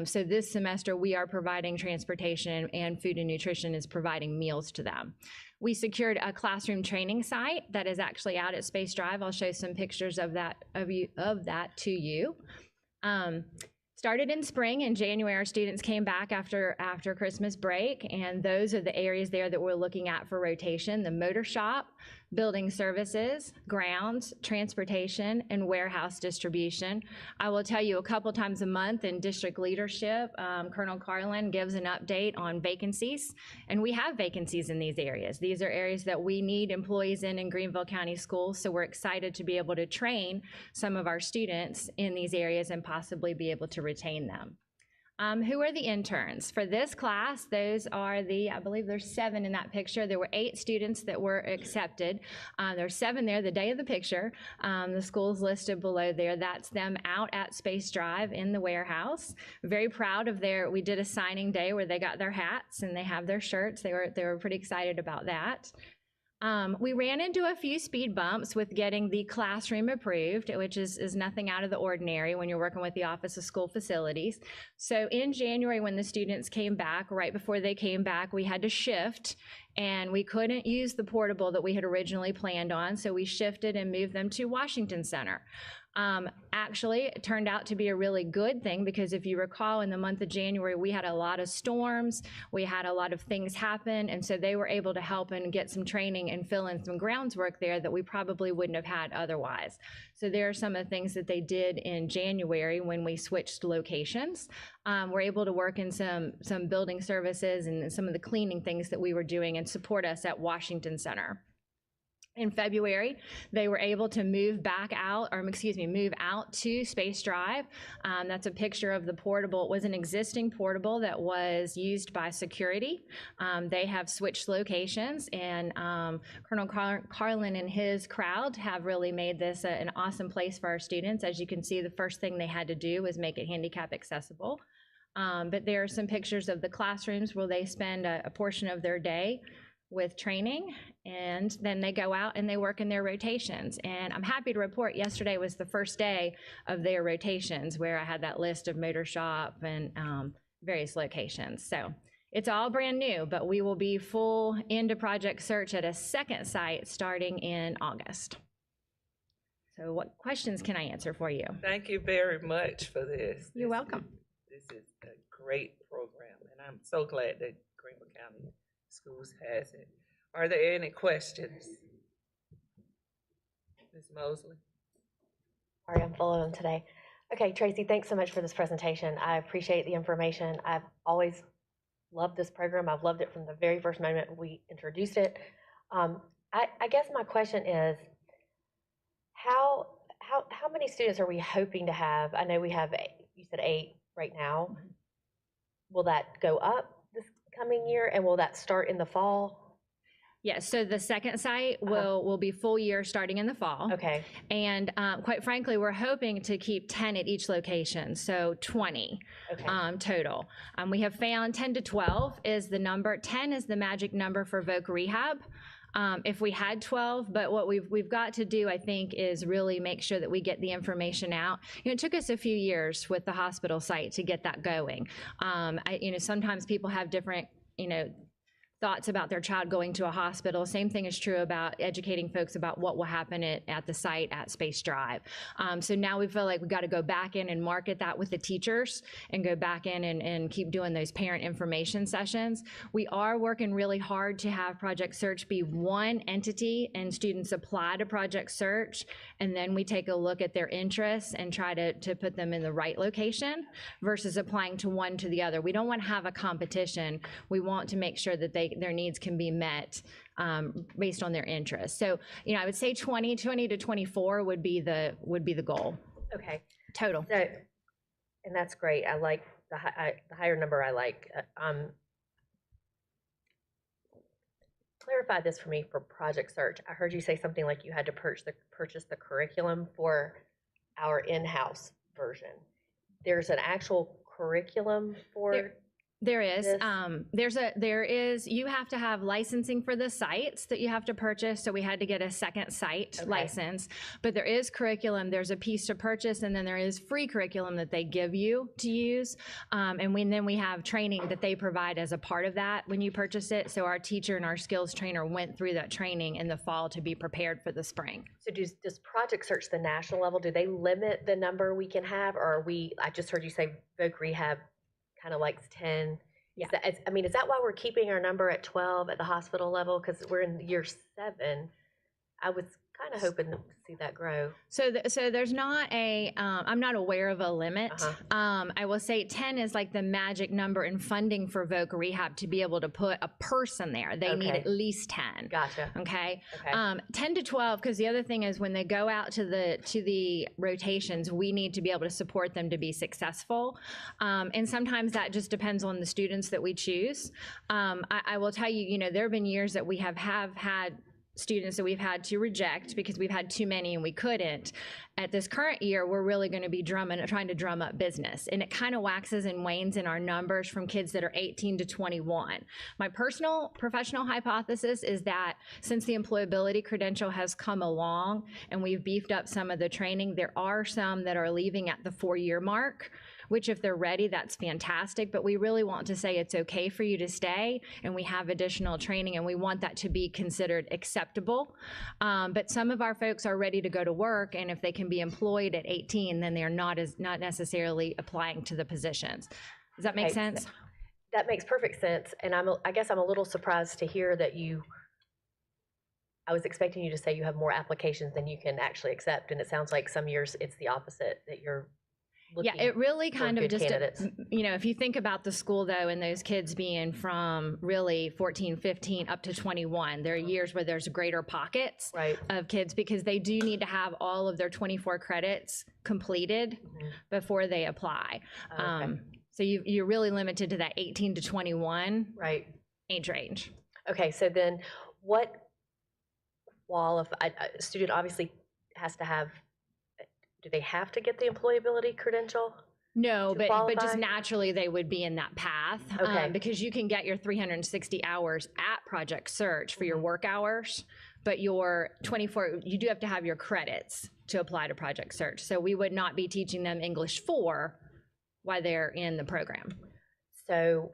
So this semester, we are providing transportation, and Food and Nutrition is providing meals to them. We secured a classroom training site that is actually out at Space Drive. I'll show some pictures of that to you. Started in spring. In January, our students came back after Christmas break, and those are the areas there that we're looking at for rotation: the motor shop, building services, grounds, transportation, and warehouse distribution. I will tell you a couple times a month in district leadership, Colonel Carlin gives an update on vacancies, and we have vacancies in these areas. These are areas that we need employees in Greenville County Schools, so we're excited to be able to train some of our students in these areas and possibly be able to retain them. Who are the interns? For this class, those are I believe there's 7 in that picture. There were 8 students that were accepted. There's 7 there the day of the picture. The school's listed below there. That's them out at Space Drive in the warehouse. Very proud of we did a signing day where they got their hats and they have their shirts. They were pretty excited about that. We ran into a few speed bumps with getting the classroom approved, which is nothing out of the ordinary when you're working with the Office of School Facilities. So in January, when the students came back, right before they came back, we had to shift, and we couldn't use the portable that we had originally planned on, so we shifted and moved them to Washington Center. Actually, it turned out to be a really good thing, because if you recall, in the month of January, we had a lot of storms, we had a lot of things happen, and so they were able to help and get some training and fill in some groundwork there that we probably wouldn't have had otherwise. So there are some of the things that they did in January when we switched locations. We're able to work in some building services and some of the cleaning things that we were doing and support us at Washington Center. In February, they were able to move out to Space Drive. That's a picture of the portable. It was an existing portable that was used by security. They have switched locations, and Colonel Carlin and his crowd have really made this an awesome place for our students. As you can see, the first thing they had to do was make it handicap accessible. But there are some pictures of the classrooms where they spend a portion of their day with training, and then they go out and they work in their rotations. And I'm happy to report yesterday was the first day of their rotations, where I had that list of motor shop and various locations. So it's all brand new, but we will be full into Project Search at a second site starting in August. So what questions can I answer for you? Thank you very much for this. You're welcome. This is a great program, and I'm so glad that Greenville County Schools has it. Are there any questions? Ms. Mosley? Sorry, I'm full of them today. Okay, Tracy, thanks so much for this presentation. I appreciate the information. I've always loved this program. I've loved it from the very first moment we introduced it. I guess my question is, how many students are we hoping to have? I know we have, you said 8 right now. Will that go up this coming year, and will that start in the fall? Yes, so the second site will be full year starting in the fall. Okay. And quite frankly, we're hoping to keep 10 at each location, so 20 total. We have found 10 to 12 is the number. 10 is the magic number for Voc Rehab. If we had 12, but what we've got to do, I think, is really make sure that we get the information out. It took us a few years with the hospital site to get that going. Sometimes people have different, thoughts about their child going to a hospital. Same thing is true about educating folks about what will happen at the site at Space Drive. So now we feel like we got to go back in and market that with the teachers and go back in and keep doing those parent information sessions. We are working really hard to have Project Search be one entity, and students apply to Project Search, and then we take a look at their interests and try to put them in the right location versus applying to one to the other. We don't want to have a competition. We want to make sure that their needs can be met based on their interests. So, I would say 20 to 24 would be the goal. Okay. Total. So, and that's great. I like the higher number. I like. Clarify this for me for Project Search. I heard you say something like you had to purchase the curriculum for our in-house version. There's an actual curriculum for. There is. You have to have licensing for the sites that you have to purchase. So we had to get a second site license, but there is curriculum. There's a piece to purchase, and then there is free curriculum that they give you to use. And then we have training that they provide as a part of that when you purchase it. So our teacher and our skills trainer went through that training in the fall to be prepared for the spring. So does Project Search the national level? Do they limit the number we can have, or are we? I just heard you say Voc Rehab kind of likes 10. Yeah. Is that why we're keeping our number at 12 at the hospital level? Because we're in year 7. I was kind of hoping to see that grow. So there's not I'm not aware of a limit. I will say 10 is like the magic number in funding for Voc Rehab to be able to put a person there. They need at least 10. Gotcha. Okay. 10 to 12, because the other thing is when they go out to the rotations, we need to be able to support them to be successful. And sometimes that just depends on the students that we choose. I will tell you, there have been years that we have had students that we've had to reject because we've had too many and we couldn't. at this current year, we're really going to be trying to drum up business. And it kind of waxes and wanes in our numbers from kids that are 18 to 21. My personal professional hypothesis is that since the employability credential has come along and we've beefed up some of the training, there are some that are leaving at the 4-year mark, which if they're ready, that's fantastic. But we really want to say it's okay for you to stay, and we have additional training, and we want that to be considered acceptable. But some of our folks are ready to go to work, and if they can be employed at 18, then they're not necessarily applying to the positions. Does that make Okay, sense? That makes perfect sense, and I guess I'm a little surprised to hear that I was expecting you to say you have more applications than you can actually accept, and it sounds like some years it's the opposite, that you're Yeah, it really for kind of good just, candidates. if you think about the school though, and those kids being from really 14, 15 up to 21, there are years where there's greater pockets of kids because they do need to have all of their 24 credits completed before they apply. So you're really limited to that 18 to 21 age range. Okay, so then what a student obviously has to have, do they have to get the employability credential? No, to but qualify? just naturally they would be in that path. Okay. Because you can get your 360 hours at Project Search for your work hours, but your 24, you do have to have your credits to apply to Project Search. So we would not be teaching them English 4 while they're in the program. So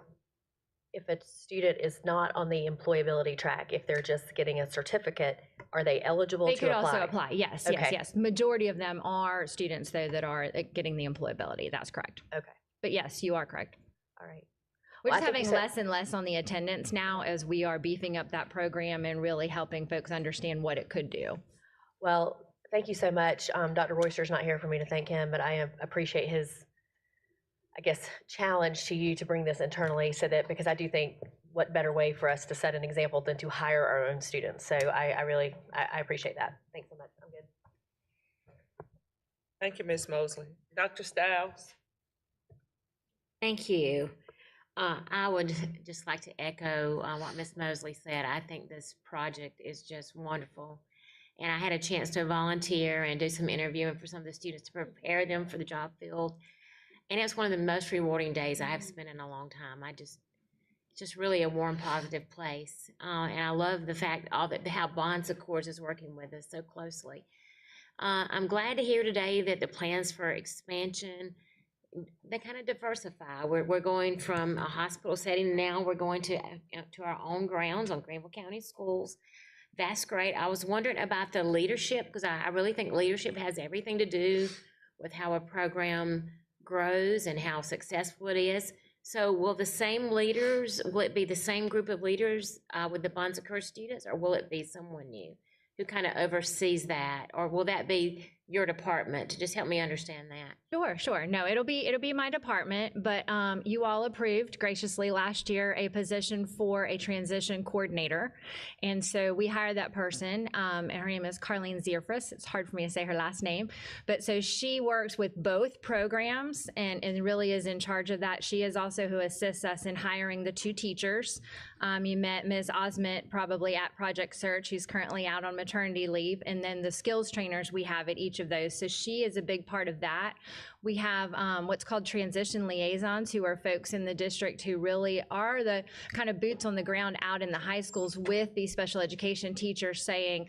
if a student is not on the employability track, if they're just getting a certificate, are they eligible They to could apply? also apply, yes, Okay. yes. Majority of them are students though that are getting the employability, that's correct. Okay. But yes, you are correct. All right. We're Well, just I think having you said- less and less on the attendance now as we are beefing up that program and really helping folks understand what it could do. Well, thank you so much. Dr. Royster's not here for me to thank him, but I appreciate his, I guess, challenge to you to bring this internally because I do think what better way for us to set an example than to hire our own students. So I really appreciate that. Thanks so much. I'm good. Thank you, Ms. Mosley. Dr. Stiles? Thank you. I would just like to echo what Ms. Mosley said. I think this project is just wonderful. And I had a chance to volunteer and do some interviewing for some of the students to prepare them for the job field. And it's one of the most rewarding days I have spent in a long time. It's just really a warm, positive place. And I love the fact how Bon Secours is working with us so closely. I'm glad to hear today that the plans for expansion, they kind of diversify. We're going from a hospital setting now, we're going to our own grounds on Greenville County Schools. That's great. I was wondering about the leadership, because I really think leadership has everything to do with how a program grows and how successful it is. So will it be the same group of leaders with the Bon Secours students, or will it be someone new who kind of oversees that? Or will that be your department? To just help me understand that. Sure. No, it'll be my department, but you all approved graciously last year a position for a transition coordinator. And so we hired that person, and her name is Carlene Zierfus. It's hard for me to say her last name, but so she works with both programs and really is in charge of that. She is also who assists us in hiring the 2 teachers. You met Ms. Osment probably at Project Search, who's currently out on maternity leave, and then the skills trainers we have at each of those. So she is a big part of that. We have what's called transition liaisons, who are folks in the district who really are the kind of boots on the ground out in the high schools with these special education teachers saying,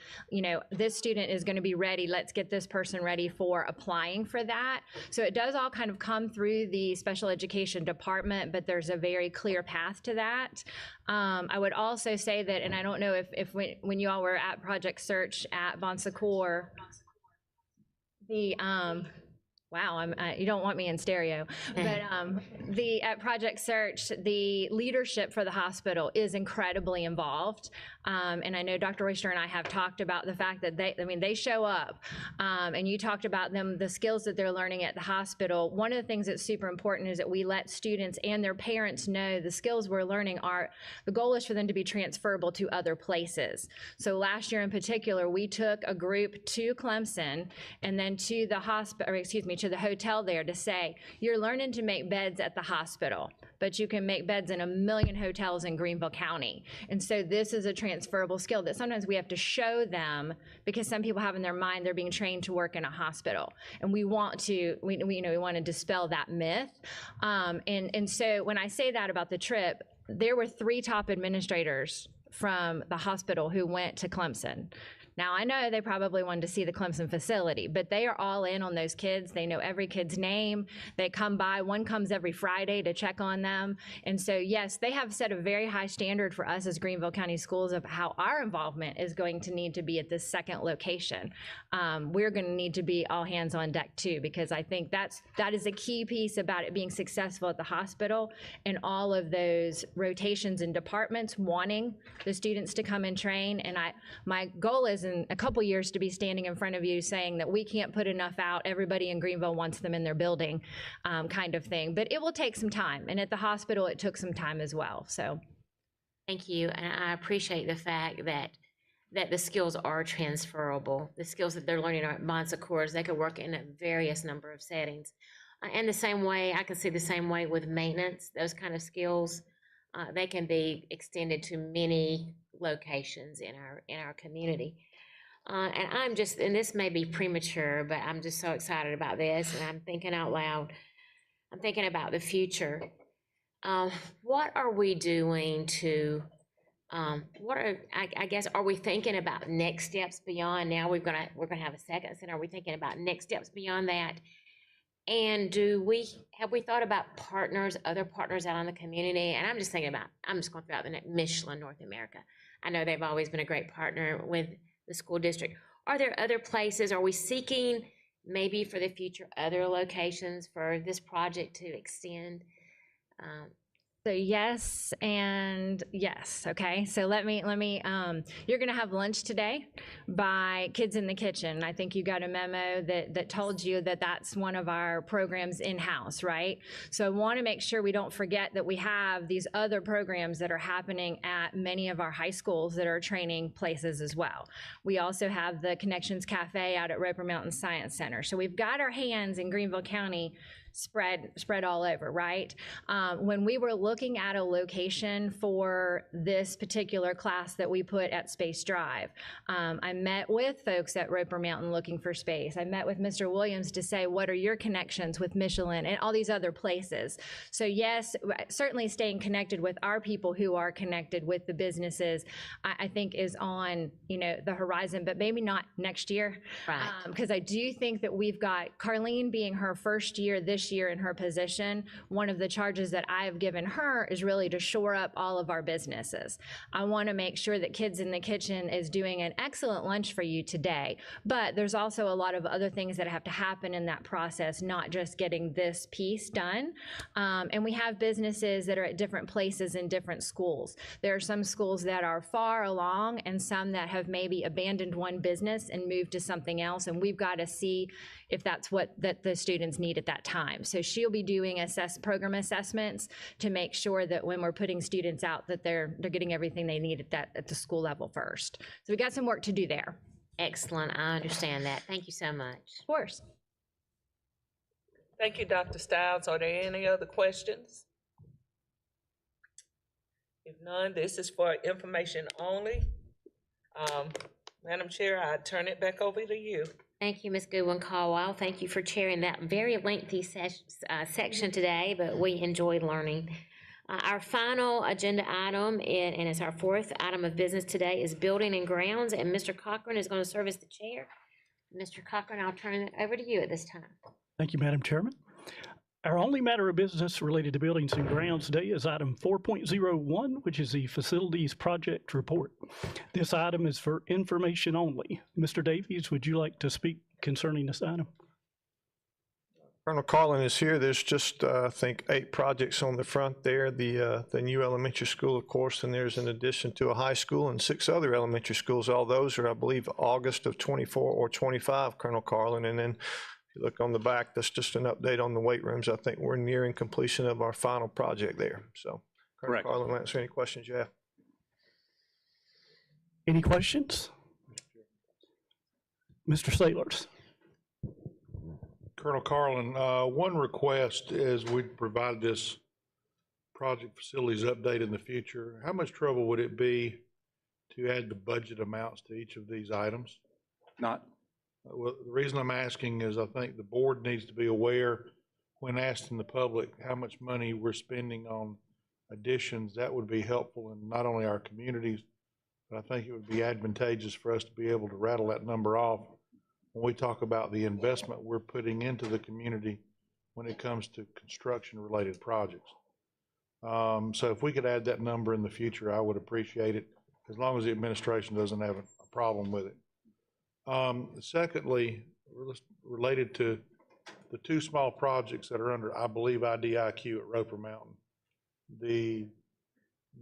this student is going to be ready. Let's get this person ready for applying for that. So it does all kind of come through the special education department, but there's a very clear path to that. I would also say that, and I don't know if when you all were at Project Search at Bon Secours, wow, you don't want me in stereo, but at Project Search, the leadership for the hospital is incredibly involved. And I know Dr. Royster and I have talked about the fact that they show up, and you talked about the skills that they're learning at the hospital. One of the things that's super important is that we let students and their parents know the skills we're learning the goal is for them to be transferable to other places. So last year in particular, we took a group to Clemson and then to me to the hotel there to say, you're learning to make beds at the hospital, but you can make beds in 1 million hotels in Greenville County. And so this is a transferable skill that sometimes we have to show them, because some people have in their mind they're being trained to work in a hospital. And we want to, we want to dispel that myth. And so when I say that about the trip, there were 3 top administrators from the hospital who went to Clemson. Now, I know they probably wanted to see the Clemson facility, but they are all in on those kids. They know every kid's name. They come by. One comes every Friday to check on them. And so, yes, they have set a very high standard for us as Greenville County Schools of how our involvement is going to need to be at this second location. We're going to need to be all hands on deck too, because I think that is a key piece about it being successful at the hospital, and all of those rotations in departments wanting the students to come and train. And my goal is in a couple years to be standing in front of you saying that we can't put enough out, everybody in Greenville wants them in their building, kind of thing. But it will take some time, and at the hospital it took some time as well. So Thank you, and I appreciate the fact that the skills are transferable. The skills that they're learning at Bon Secours, they could work in a various number of settings. And the same way, I can see the same way with maintenance, those kind of skills, they can be extended to many locations in our community. And I'm just, and this may be premature, but I'm just so excited about this, and I'm thinking out loud. I'm thinking about the future. What are we doing to, I guess, are we thinking about next steps beyond now? We're gonna have a second center. Are we thinking about next steps beyond that? And have we thought about partners, other partners out in the community? And I'm just thinking about, I'm just going to throw out the name Michelin North America. I know they've always been a great partner with the school district. Are there other places? Are we seeking maybe for the future other locations for this project to extend? So yes and yes, okay? So let me, you're gonna have lunch today by Kids in the Kitchen. I think you got a memo that told you that that's one of our programs in-house, right? So I wanna make sure we don't forget that we have these other programs that are happening at many of our high schools that are training places as well. We also have the Connections Cafe out at Roper Mountain Science Center. So we've got our hands in Greenville County spread all over, right? When we were looking at a location for this particular class that we put at Space Drive, I met with folks at Roper Mountain looking for space. I met with Mr. Williams to say, what are your connections with Michelin and all these other places? So yes, certainly staying connected with our people who are connected with the businesses, I think is on, the horizon, but maybe not next year. Right. Because I do think that we've got Carlene being her first year this year in her position. One of the charges that I have given her is really to shore up all of our businesses. I want to make sure that Kids in the Kitchen is doing an excellent lunch for you today, but there's also a lot of other things that have to happen in that process, not just getting this piece done. And we have businesses that are at different places in different schools. There are some schools that are far along and some that have maybe abandoned one business and moved to something else, and we've got to see if that's what the students need at that time. So she'll be doing program assessments to make sure that when we're putting students out that they're getting everything they need at the school level first. So we got some work to do there. Excellent, I understand that. Thank you so much. Of course. Thank you, Dr. Stiles. Are there any other questions? If none, this is for information only. Madam Chair, I turn it back over to you. Thank you, Ms. Goodwin-Caldwell. Thank you for chairing that very lengthy section today, but we enjoyed learning. Our final agenda item, and it's our fourth item of business today, is Building and Grounds, and Mr. Cochran is going to serve as the chair. Mr. Cochran, I'll turn it over to you at this time. Thank you, Madam Chairman. Our only matter of business related to buildings and grounds today is item 4.01, which is the Facilities Project Report. This item is for information only. Mr. Davies, would you like to speak concerning this item? Colonel Carlin is here. There's just, I think, 8 projects on the front there. The new elementary school, of course, and there's an addition to a high school and 6 other elementary schools. All those are, I believe, August of 24 or 25, Colonel Carlin. And then you look on the back, that's just an update on the weight rooms. I think we're nearing completion of our final project there. So, Colonel Carlin will answer any questions you have. Any questions? Mr. Sailors. Colonel Carlin, one request as we provide this project facilities update in the future, how much trouble would it be to add the budget amounts to each of these items? Not. Well, the reason I'm asking is I think the board needs to be aware when asking the public how much money we're spending on additions. That would be helpful in not only our communities, but I think it would be advantageous for us to be able to rattle that number off when we talk about the investment we're putting into the community when it comes to construction-related projects. So if we could add that number in the future, I would appreciate it, as long as the administration doesn't have a problem with it. Secondly, related to the two small projects that are under, I believe, IDIQ at Roper Mountain, the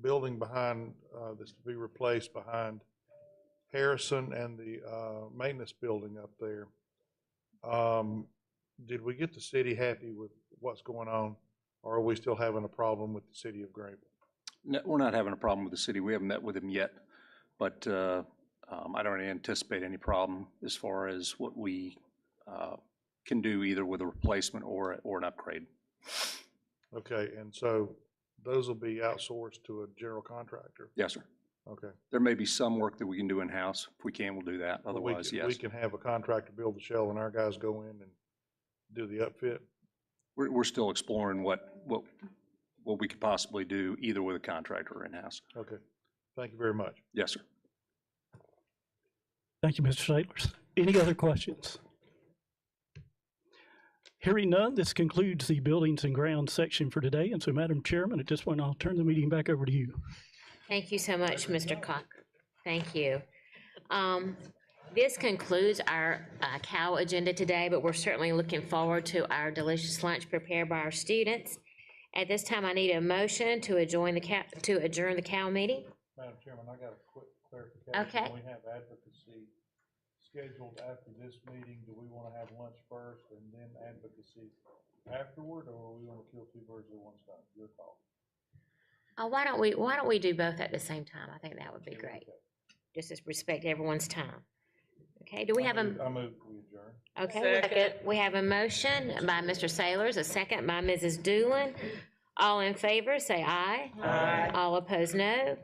building behind, that's to be replaced behind Harrison and the maintenance building up there. Did we get the city happy with what's going on, or are we still having a problem with the city of Greenville? No, we're not having a problem with the city. We haven't met with them yet, but I don't anticipate any problem as far as what we can do either with a replacement or an upgrade. Okay, and so those will be outsourced to a general contractor? Yes, sir. Okay. There may be some work that we can do in-house. If we can, we'll do that. Otherwise, yes. We can have a contractor build the shell and our guys go in and do the upfit? We're still exploring what we could possibly do either with a contractor or in-house. Okay. Thank you very much. Yes, sir. Thank you, Mr. Sailors. Any other questions? Hearing none, this concludes the Buildings and Grounds section for today. And so, Madam Chairman, at this point, I'll turn the meeting back over to you. Thank you so much, Mr. Cocker. Thank you. This concludes our COW agenda today, but we're certainly looking forward to our delicious lunch prepared by our students. At this time, I need a motion to adjourn the COW meeting. Madam Chairman, I got a quick clarification. Okay. We have advocacy scheduled after this meeting. Do we want to have lunch first and then advocacy afterward, or we want to kill two birds with one stone? Your call. Why don't we do both at the same time? I think that would be great. Just to respect everyone's time. Okay, do we have I move we adjourn. Okay, we have a motion by Mr. Sailors, a second by Mrs. Doolin. All in favor, say aye. Aye. All opposed, no.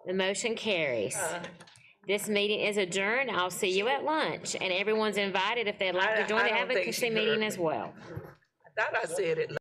The motion carries. This meeting is adjourned. I'll see you at lunch, and everyone's invited if they'd like to join the advocacy meeting as well. I thought I said it.